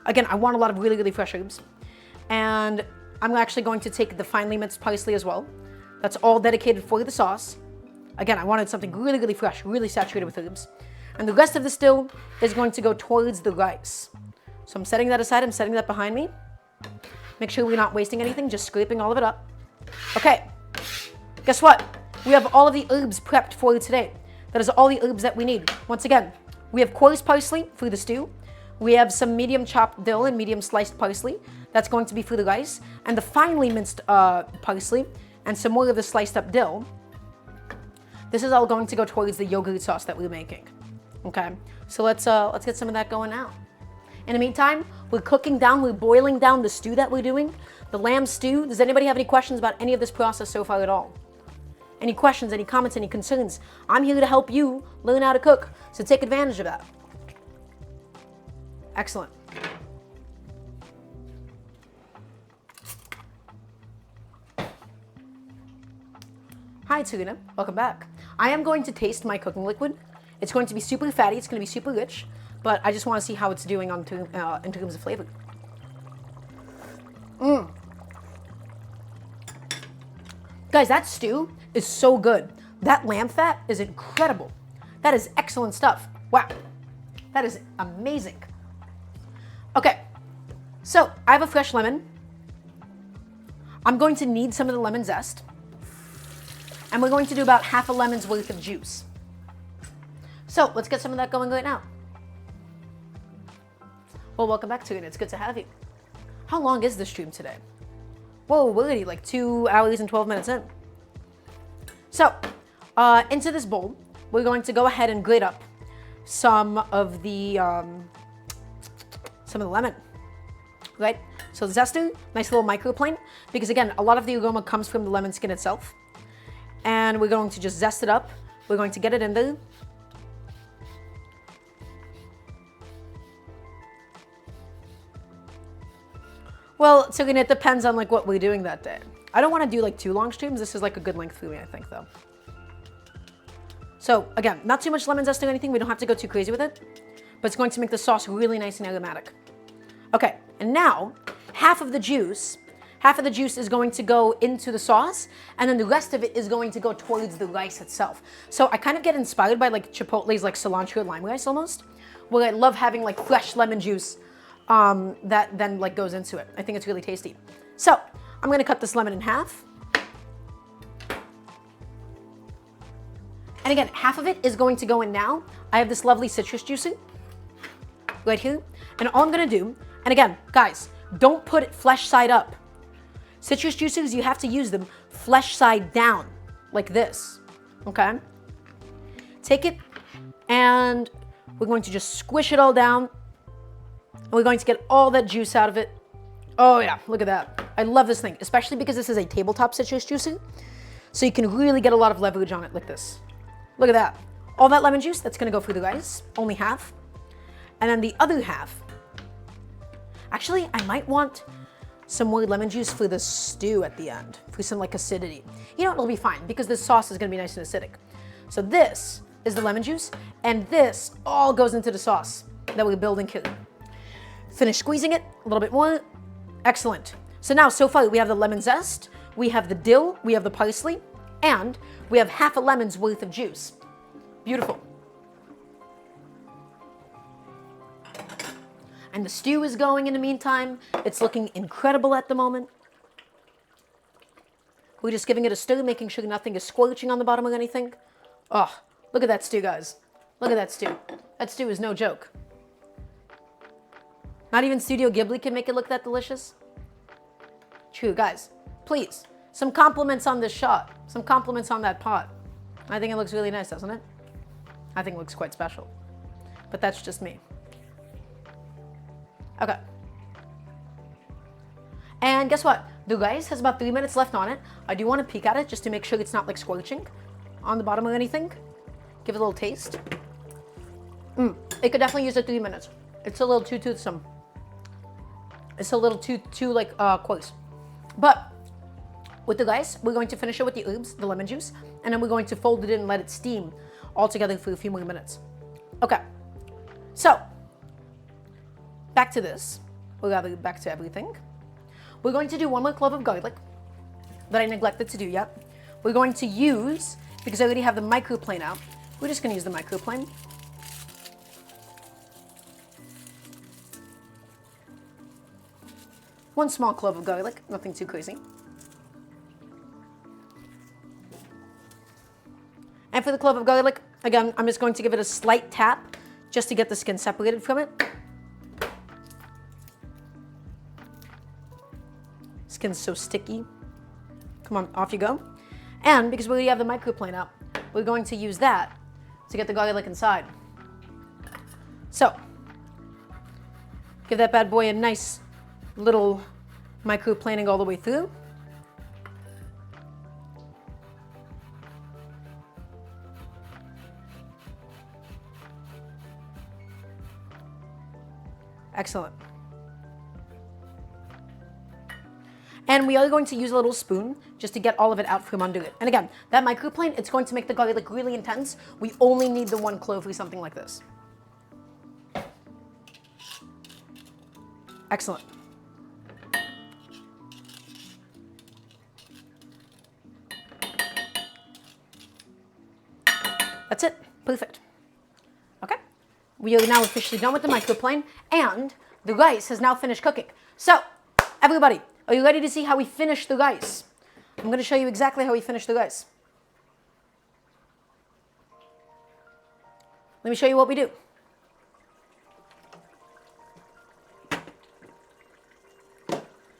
Speaker 1: Again, I want a lot of really, really fresh herbs. And I'm actually going to take the finely minced parsley as well. That's all dedicated for the sauce. Again, I wanted something really, really fresh, really saturated with herbs. And the rest of the still is going to go towards the rice. So I'm setting that aside, I'm setting that behind me. Make sure we're not wasting anything, just scraping all of it up. Okay, guess what? We have all of the herbs prepped for today. That is all the herbs that we need. Once again, we have coarse parsley for the stew. We have some medium chopped dill and medium sliced parsley. That's going to be for the rice. And the finely minced parsley and some more of the sliced up dill. This is all going to go towards the yogurt sauce that we're making. Okay, so let's get some of that going now. In the meantime, we're boiling down the stew that we're doing, the lamb stew. Does anybody have any questions about any of this process so far at all? Any questions, any comments, any concerns? I'm here to help you learn how to cook, so take advantage of that. Excellent. Hi, Tuna. Welcome back. I am going to taste my cooking liquid. It's going to be super fatty. It's going to be super rich, but I just want to see how it's doing in terms of flavor. Guys, that stew is so good. That lamb fat is incredible. That is excellent stuff. Wow. That is amazing. Okay, so I have a fresh lemon. I'm going to need some of the lemon zest. And we're going to do about half a lemon's worth of juice. So let's get some of that going right now. Well, welcome back to it. It's good to have you. How long is this stream today? Whoa, we're already like 2 hours and 12 minutes in. So, into this bowl, we're going to go ahead and grate up some of the lemon, right? So the zester, nice little microplane, because again, a lot of the aroma comes from the lemon skin itself. And we're going to just zest it up. We're going to get it in there. Well, so again, it depends on like what we're doing that day. I don't want to do like 2 long streams. This is like a good length for me, I think, though. So again, not too much lemon zest or anything. We don't have to go too crazy with it, but it's going to make the sauce really nice and aromatic. Okay, and now half of the juice is going to go into the sauce, and then the rest of it is going to go towards the rice itself. So I kind of get inspired by like Chipotle's like cilantro lime rice almost, where I love having like fresh lemon juice that then like goes into it. I think it's really tasty. So I'm gonna cut this lemon in half. And again, half of it is going to go in now. I have this lovely citrus juicer right here. And all I'm gonna do, and again, guys, don't put it flesh side up. Citrus juicers, you have to use them flesh side down, like this, okay? Take it, and we're going to just squish it all down. And we're going to get all that juice out of it. Oh yeah, look at that. I love this thing, especially because this is a tabletop citrus juicer. So you can really get a lot of leverage on it like this. Look at that. All that lemon juice, that's gonna go through the rice, only half. And then the other half, actually, I might want some more lemon juice for the stew at the end, for some like acidity. You know, it'll be fine because this sauce is gonna be nice and acidic. So this is the lemon juice, and this all goes into the sauce that we're building here. Finish squeezing it a little bit more. Excellent. So now, so far, we have the lemon zest, we have the dill, we have the parsley, and we have half a lemon's worth of juice. Beautiful. And the stew is going in the meantime. It's looking incredible at the moment. We're just giving it a stir, making sure nothing is squelching on the bottom or anything. Oh, look at that stew, guys. Look at that stew. That stew is no joke. Not even Studio Ghibli can make it look that delicious. True, guys. Please, some compliments on this shot. Some compliments on that pot. I think it looks really nice, doesn't it? I think it looks quite special. But that's just me. Okay. And guess what? The rice has about 3 minutes left on it. I do want to peek at it just to make sure it's not like squelching on the bottom or anything. Give it a little taste. It could definitely use the 3 minutes. It's a little too toothsome. It's a little too close. But with the rice, we're going to finish it with the herbs, the lemon juice, and then we're going to fold it in and let it steam all together for a few more minutes. Okay, so back to this, or rather back to everything. We're going to do one more clove of garlic that I neglected to do yet. We're going to use, because I already have the microplane out, we're just going to use the microplane. One small clove of garlic, nothing too crazy. And for the clove of garlic, again, I'm just going to give it a slight tap just to get the skin separated from it. Skin's so sticky. Come on, off you go. And because we already have the microplane out, we're going to use that to get the garlic inside. So, give that bad boy a nice little microplaning all the way through. Excellent. And we are going to use a little spoon just to get all of it out from under it. And again, that microplane, it's going to make the garlic really intense. We only need the one clove for something like this. Excellent. That's it. Perfect. Okay. We are now officially done with the microplane, and the rice has now finished cooking. So, everybody, are you ready to see how we finish the rice? I'm going to show you exactly how we finish the rice. Let me show you what we do.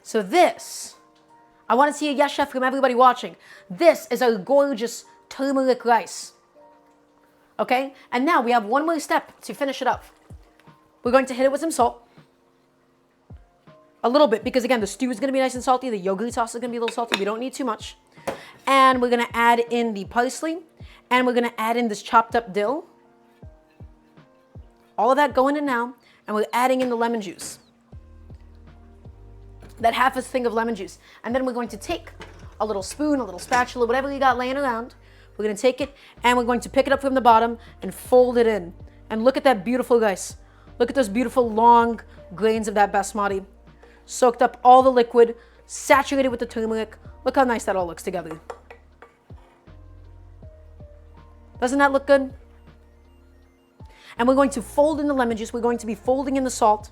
Speaker 1: So this, I want to see a yes chef from everybody watching. This is our gorgeous turmeric rice. Okay? And now we have one more step to finish it up. We're going to hit it with some salt. A little bit, because again, the stew is going to be nice and salty. The yogurt sauce is going to be a little salty. We don't need too much. And we're going to add in the parsley. And we're going to add in this chopped up dill. All of that going in now. And we're adding in the lemon juice. That half a thing of lemon juice. And then we're going to take a little spoon, a little spatula, whatever you got laying around. We're going to take it and we're going to pick it up from the bottom and fold it in. And look at that beautiful rice. Look at those beautiful long grains of that basmati. Soaked up all the liquid, saturated with the turmeric. Look how nice that all looks together. Doesn't that look good? And we're going to fold in the lemon juice. We're going to be folding in the salt.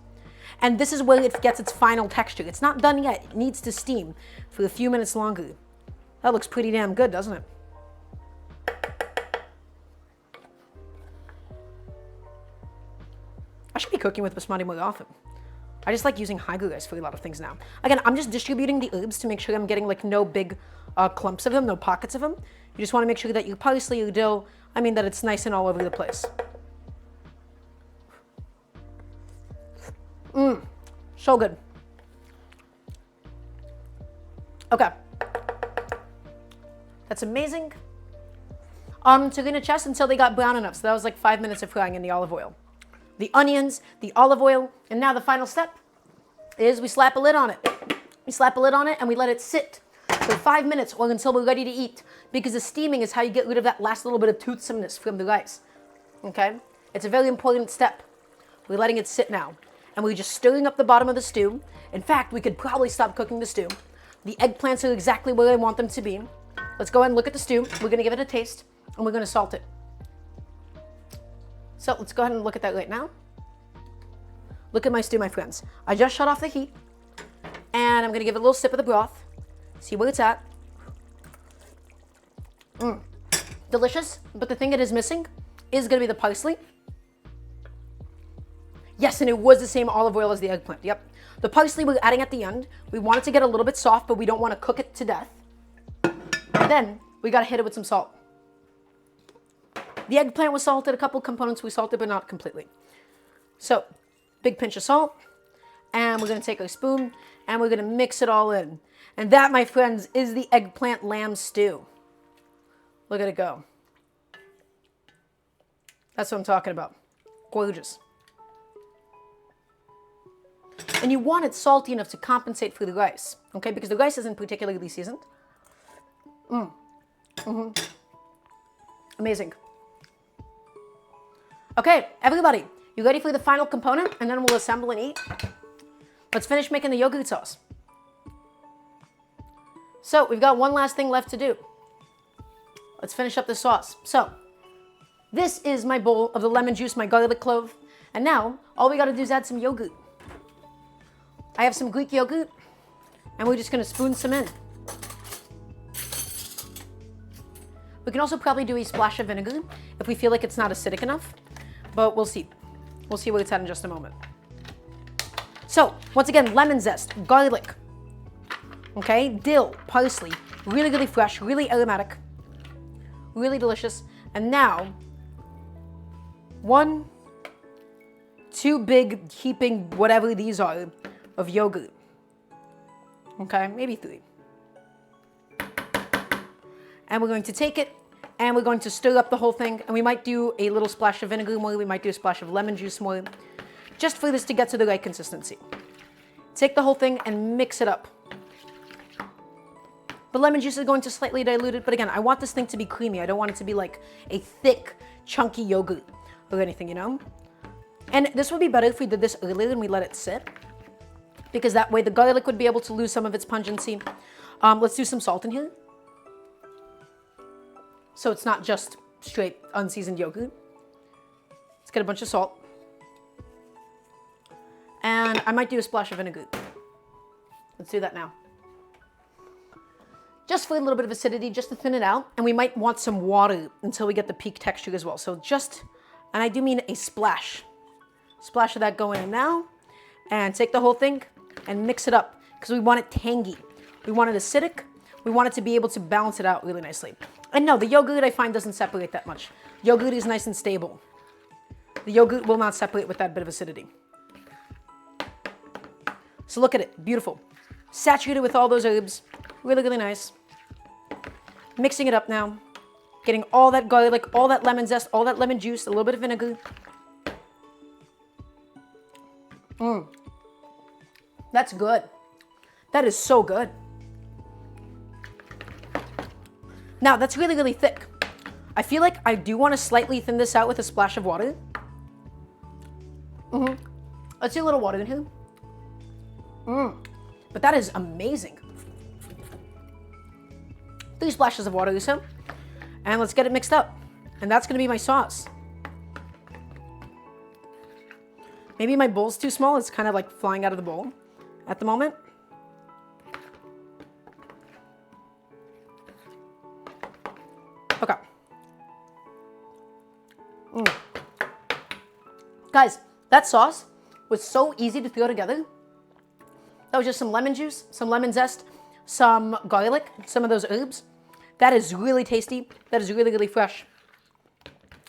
Speaker 1: And this is where it gets its final texture. It's not done yet. It needs to steam for a few minutes longer. That looks pretty damn good, doesn't it? I should be cooking with basmati more often. I just like using haigu rice for a lot of things now. Again, I'm just distributing the herbs to make sure I'm getting like no big clumps of them, no pockets of them. You just want to make sure that your parsley, your dill, that it's nice and all over the place. So good. Okay. That's amazing. So we're gonna chest until they got brown enough. So that was like 5 minutes of frying in the olive oil. The onions, the olive oil, and now the final step is we slap a lid on it. We slap a lid on it and we let it sit for 5 minutes or until we're ready to eat, because the steaming is how you get rid of that last little bit of toothsomeness from the rice. Okay? It's a very important step. We're letting it sit now. And we're just stirring up the bottom of the stew. In fact, we could probably stop cooking the stew. The eggplants are exactly where I want them to be. Let's go ahead and look at the stew. We're going to give it a taste, and we're going to salt it. So let's go ahead and look at that right now. Look at my stew, my friends. I just shut off the heat, and I'm going to give it a little sip of the broth. See where it's at. Delicious, but the thing that is missing is going to be the parsley. Yes, and it was the same olive oil as the eggplant. Yep. The parsley we're adding at the end. We want it to get a little bit soft, but we don't want to cook it to death. And then we got to hit it with some salt. The eggplant was salted. A couple components we salted, but not completely. So, big pinch of salt. And we're going to take our spoon and we're going to mix it all in. And that, my friends, is the eggplant lamb stew. Look at it go. That's what I'm talking about. Gorgeous. And you want it salty enough to compensate for the rice, okay? Because the rice isn't particularly seasoned. Amazing. Okay, everybody, you ready for the final component? And then we'll assemble and eat. Let's finish making the yogurt sauce. So we've got one last thing left to do. Let's finish up the sauce. So this is my bowl of the lemon juice, my garlic clove. And now all we got to do is add some yogurt. I have some Greek yogurt, and we're just going to spoon some in. We can also probably do a splash of vinegar if we feel like it's not acidic enough, but we'll see. We'll see where it's at in just a moment. So once again, lemon zest, garlic, okay, dill, parsley, really, really fresh, really aromatic, really delicious. And now, 1, 2 big heaping, whatever these are, of yogurt. Okay, maybe 3. And we're going to take it and we're going to stir up the whole thing. And we might do a little splash of vinegar more. We might do a splash of lemon juice more, just for this to get to the right consistency. Take the whole thing and mix it up. The lemon juice is going to slightly dilute it, but again, I want this thing to be creamy. I don't want it to be like a thick, chunky yogurt or anything, you know? And this would be better if we did this earlier and we let it sit, because that way the garlic would be able to lose some of its pungency. Let's do some salt in here, so it's not just straight unseasoned yogurt. Let's get a bunch of salt. And I might do a splash of vinegar. Let's do that now. Just for a little bit of acidity, just to thin it out. And we might want some water until we get the peak texture as well. So just, and I do mean a splash. Splash of that going in now. And take the whole thing and mix it up, because we want it tangy. We want it acidic. We want it to be able to balance it out really nicely. And no, the yogurt I find doesn't separate that much. Yogurt is nice and stable. The yogurt will not separate with that bit of acidity. So look at it, beautiful. Saturated with all those herbs, really, really nice. Mixing it up now. Getting all that garlic, all that lemon zest, all that lemon juice, a little bit of vinegar. That's good. That is so good. Now, that's really, really thick. I feel like I do want to slightly thin this out with a splash of water. Let's do a little water in here. But that is amazing. 3 splashes of water or so. And let's get it mixed up. And that's going to be my sauce. Maybe my bowl's too small. It's kind of like flying out of the bowl at the moment. Okay. Guys, that sauce was so easy to throw together. That was just some lemon juice, some lemon zest, some garlic, some of those herbs. That is really tasty. That is really, really fresh.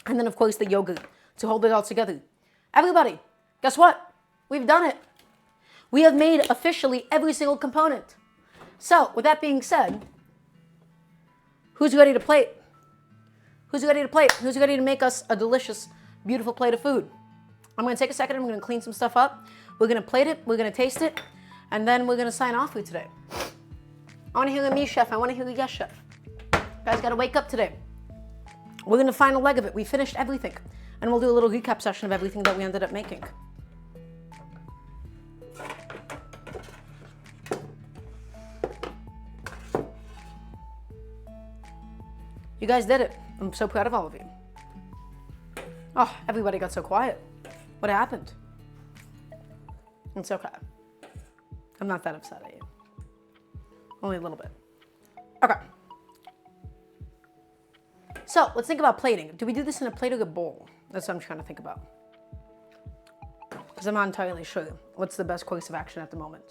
Speaker 1: And then, of course, the yogurt to hold it all together. Everybody, guess what? We've done it. We have made officially every single component. So, with that being said, who's ready to plate? Who's ready to plate? Who's ready to make us a delicious, beautiful plate of food? I'm going to take a second. I'm going to clean some stuff up. We're going to plate it. We're going to taste it. And then we're going to sign off for today. I want to hear a me, chef. I want to hear a yes, chef. You guys got to wake up today. We're going to final leg of it. We finished everything. And we'll do a little recap session of everything that we ended up making. You guys did it. I'm so proud of all of you. Oh, everybody got so quiet. What happened? It's okay. I'm not that upset at you. Only a little bit. Okay. So let's think about plating. Do we do this in a plate or a bowl? That's what I'm trying to think about. Because I'm not entirely sure what's the best course of action at the moment.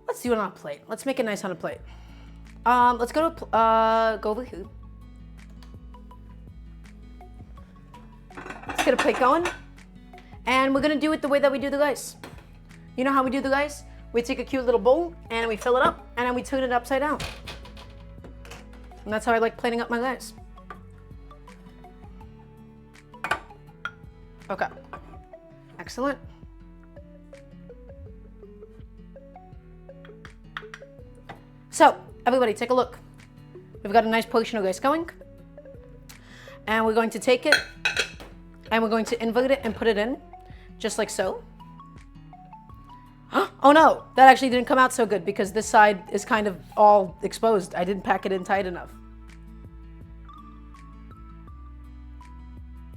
Speaker 1: Let's do it on a plate. Let's make it nice on a plate. Let's go to go over here. Let's get a plate going. And we're gonna do it the way that we do the rice. You know how we do the rice? We take a cute little bowl and we fill it up and then we turn it upside down. And that's how I like plating up my rice. Okay. Excellent. So, Everybody, take a look. We've got a nice portion of rice going. And we're going to take it and we're going to invert it and put it in, just like so. Oh no, that actually didn't come out so good because this side is kind of all exposed. I didn't pack it in tight enough.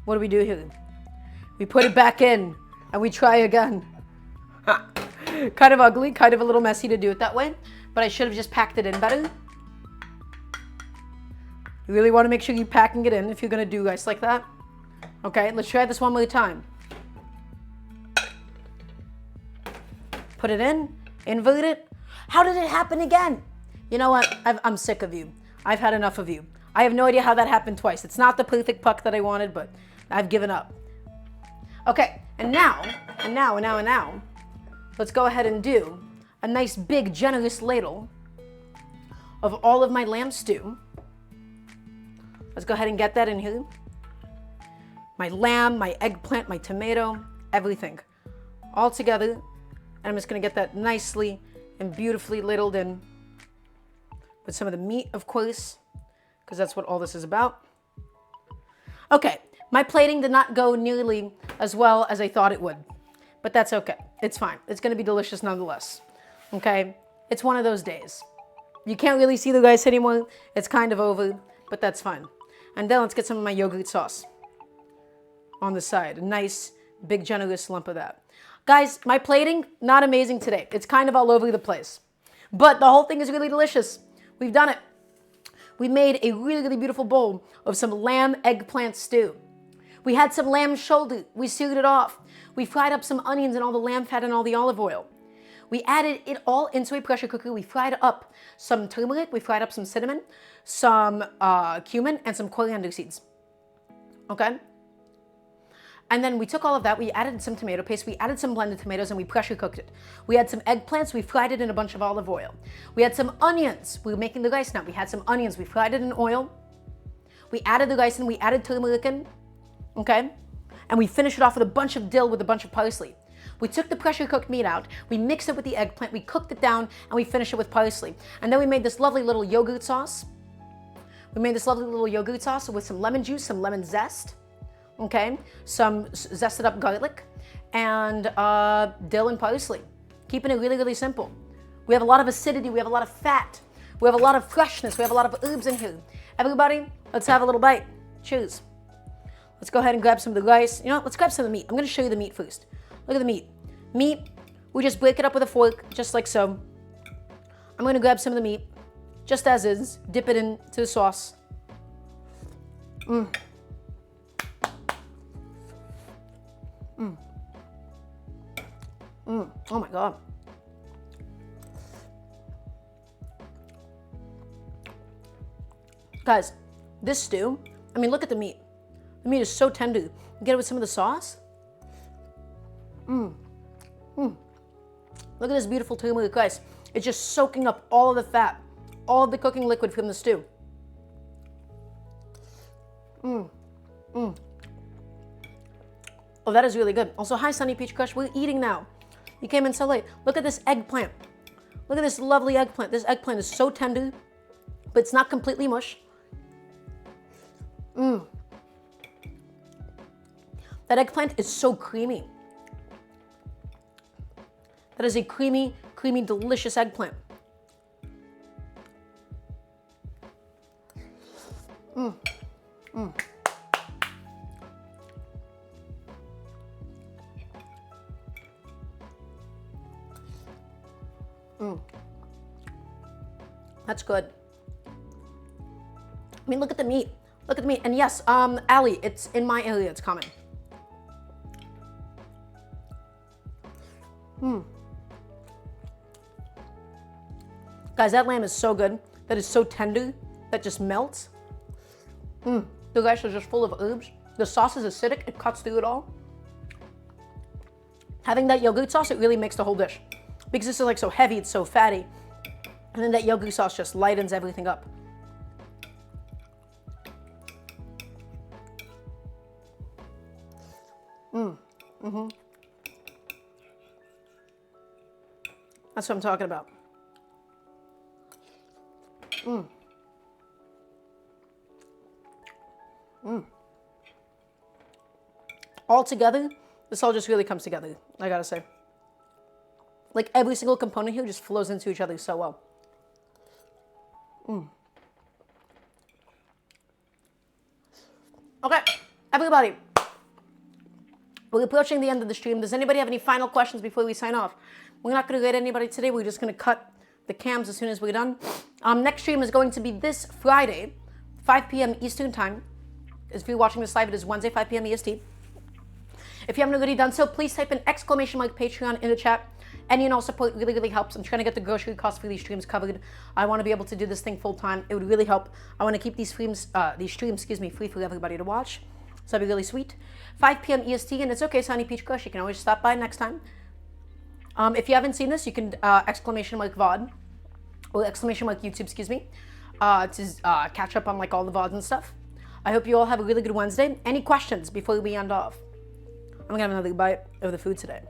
Speaker 1: What do we do here? We put it back in and we try again. Kind of ugly, kind of a little messy to do it that way, but I should have just packed it in better. You really want to make sure you're packing it in if you're going to do rice like that. Okay, let's try this one more time. Put it in, invert it. How did it happen again? You know what? I'm sick of you. I've had enough of you. I have no idea how that happened twice. It's not the perfect puck that I wanted, but I've given up. Okay, and now, let's go ahead and do a nice big generous ladle of all of my lamb stew. Let's go ahead and get that in here. My lamb, my eggplant, my tomato, everything. All together. And I'm just going to get that nicely and beautifully ladled in with some of the meat, of course, because that's what all this is about. Okay, my plating did not go nearly as well as I thought it would, but that's okay. It's fine. It's going to be delicious nonetheless. Okay, it's one of those days. You can't really see the rice anymore. It's kind of over, but that's fine. And then let's get some of my yogurt sauce on the side. A nice, big, generous lump of that. Guys, my plating, not amazing today. It's kind of all over the place. But the whole thing is really delicious. We've done it. We made a really, really beautiful bowl of some lamb eggplant stew. We had some lamb shoulder. We seared it off. We fried up some onions and all the lamb fat and all the olive oil. We added it all into a pressure cooker. We fried up some turmeric. We fried up some cinnamon, some cumin, and some coriander seeds. Okay? And then we took all of that, we added some tomato paste, we added some blended tomatoes, and we pressure cooked it. We had some eggplants, we fried it in a bunch of olive oil. We had some onions, we were making the rice now. We had some onions, we fried it in oil. We added the rice in, we added turmeric in, okay? And we finished it off with a bunch of dill with a bunch of parsley. We took the pressure cooked meat out, we mixed it with the eggplant, we cooked it down, and we finished it with parsley. And then we made this lovely little yogurt sauce. We made this lovely little yogurt sauce with some lemon juice, some lemon zest, okay, some zested up garlic, and dill and parsley. Keeping it really, really simple. We have a lot of acidity, we have a lot of fat, we have a lot of freshness, we have a lot of herbs in here. Everybody, let's have a little bite. Cheers. Let's go ahead and grab some of the rice. You know what, let's grab some of the meat. I'm gonna show you the meat first. Look at the meat. Meat, we just break it up with a fork, just like so. I'm gonna grab some of the meat, just as is, dip it into the sauce. Oh my God. Guys, this stew, I mean, look at the meat. The meat is so tender. You get it with some of the sauce. Look at this beautiful turmeric rice. It's just soaking up all of the fat, all of the cooking liquid from the stew. Oh, that is really good. Also, hi, Sunny Peach Crush. We're eating now. You came in so late. Look at this eggplant. Look at this lovely eggplant. This eggplant is so tender, but it's not completely mush. That eggplant is so creamy. That is a creamy, creamy, delicious eggplant. That's good. I mean, look at the meat. Look at the meat. And yes, Allie, it's in my area. It's coming. Guys, that lamb is so good. That is so tender. That just melts. The rice is just full of herbs. The sauce is acidic. It cuts through it all. Having that yogurt sauce, it really makes the whole dish. Because this is like so heavy, it's so fatty. And then that yogurt sauce just lightens everything up. That's what I'm talking about. All together, this all just really comes together, I gotta say. Like every single component here just flows into each other so well. Okay, everybody. We're approaching the end of the stream. Does anybody have any final questions before we sign off? We're not going to grade anybody today. We're just going to cut the cams as soon as we're done. Next stream is going to be this Friday, 5 p.m. Eastern Time. If you're watching this live, it is Wednesday, 5 p.m. EST. If you haven't already done so, please type in exclamation mark Patreon in the chat. Any and all support really, really helps. I'm trying to get the grocery costs for these streams covered. I want to be able to do this thing full time. It would really help. I want to keep these streams, free for everybody to watch. So that'd be really sweet. 5 p.m. EST, and it's okay, Sunny Peach Crush. You can always stop by next time. If you haven't seen this, you can exclamation mark VOD or exclamation mark YouTube, to catch up on like all the VODs and stuff. I hope you all have a really good Wednesday. Any questions before we end off? I'm gonna have another bite of the food today.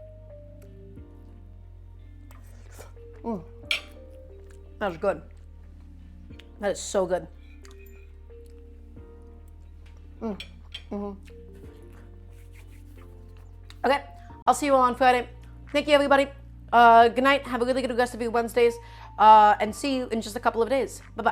Speaker 1: That was good. That is so good. Okay, I'll see you all on Friday. Thank you, everybody. Good night. Have a really good rest of your Wednesdays. And see you in just a couple of days. Bye-bye.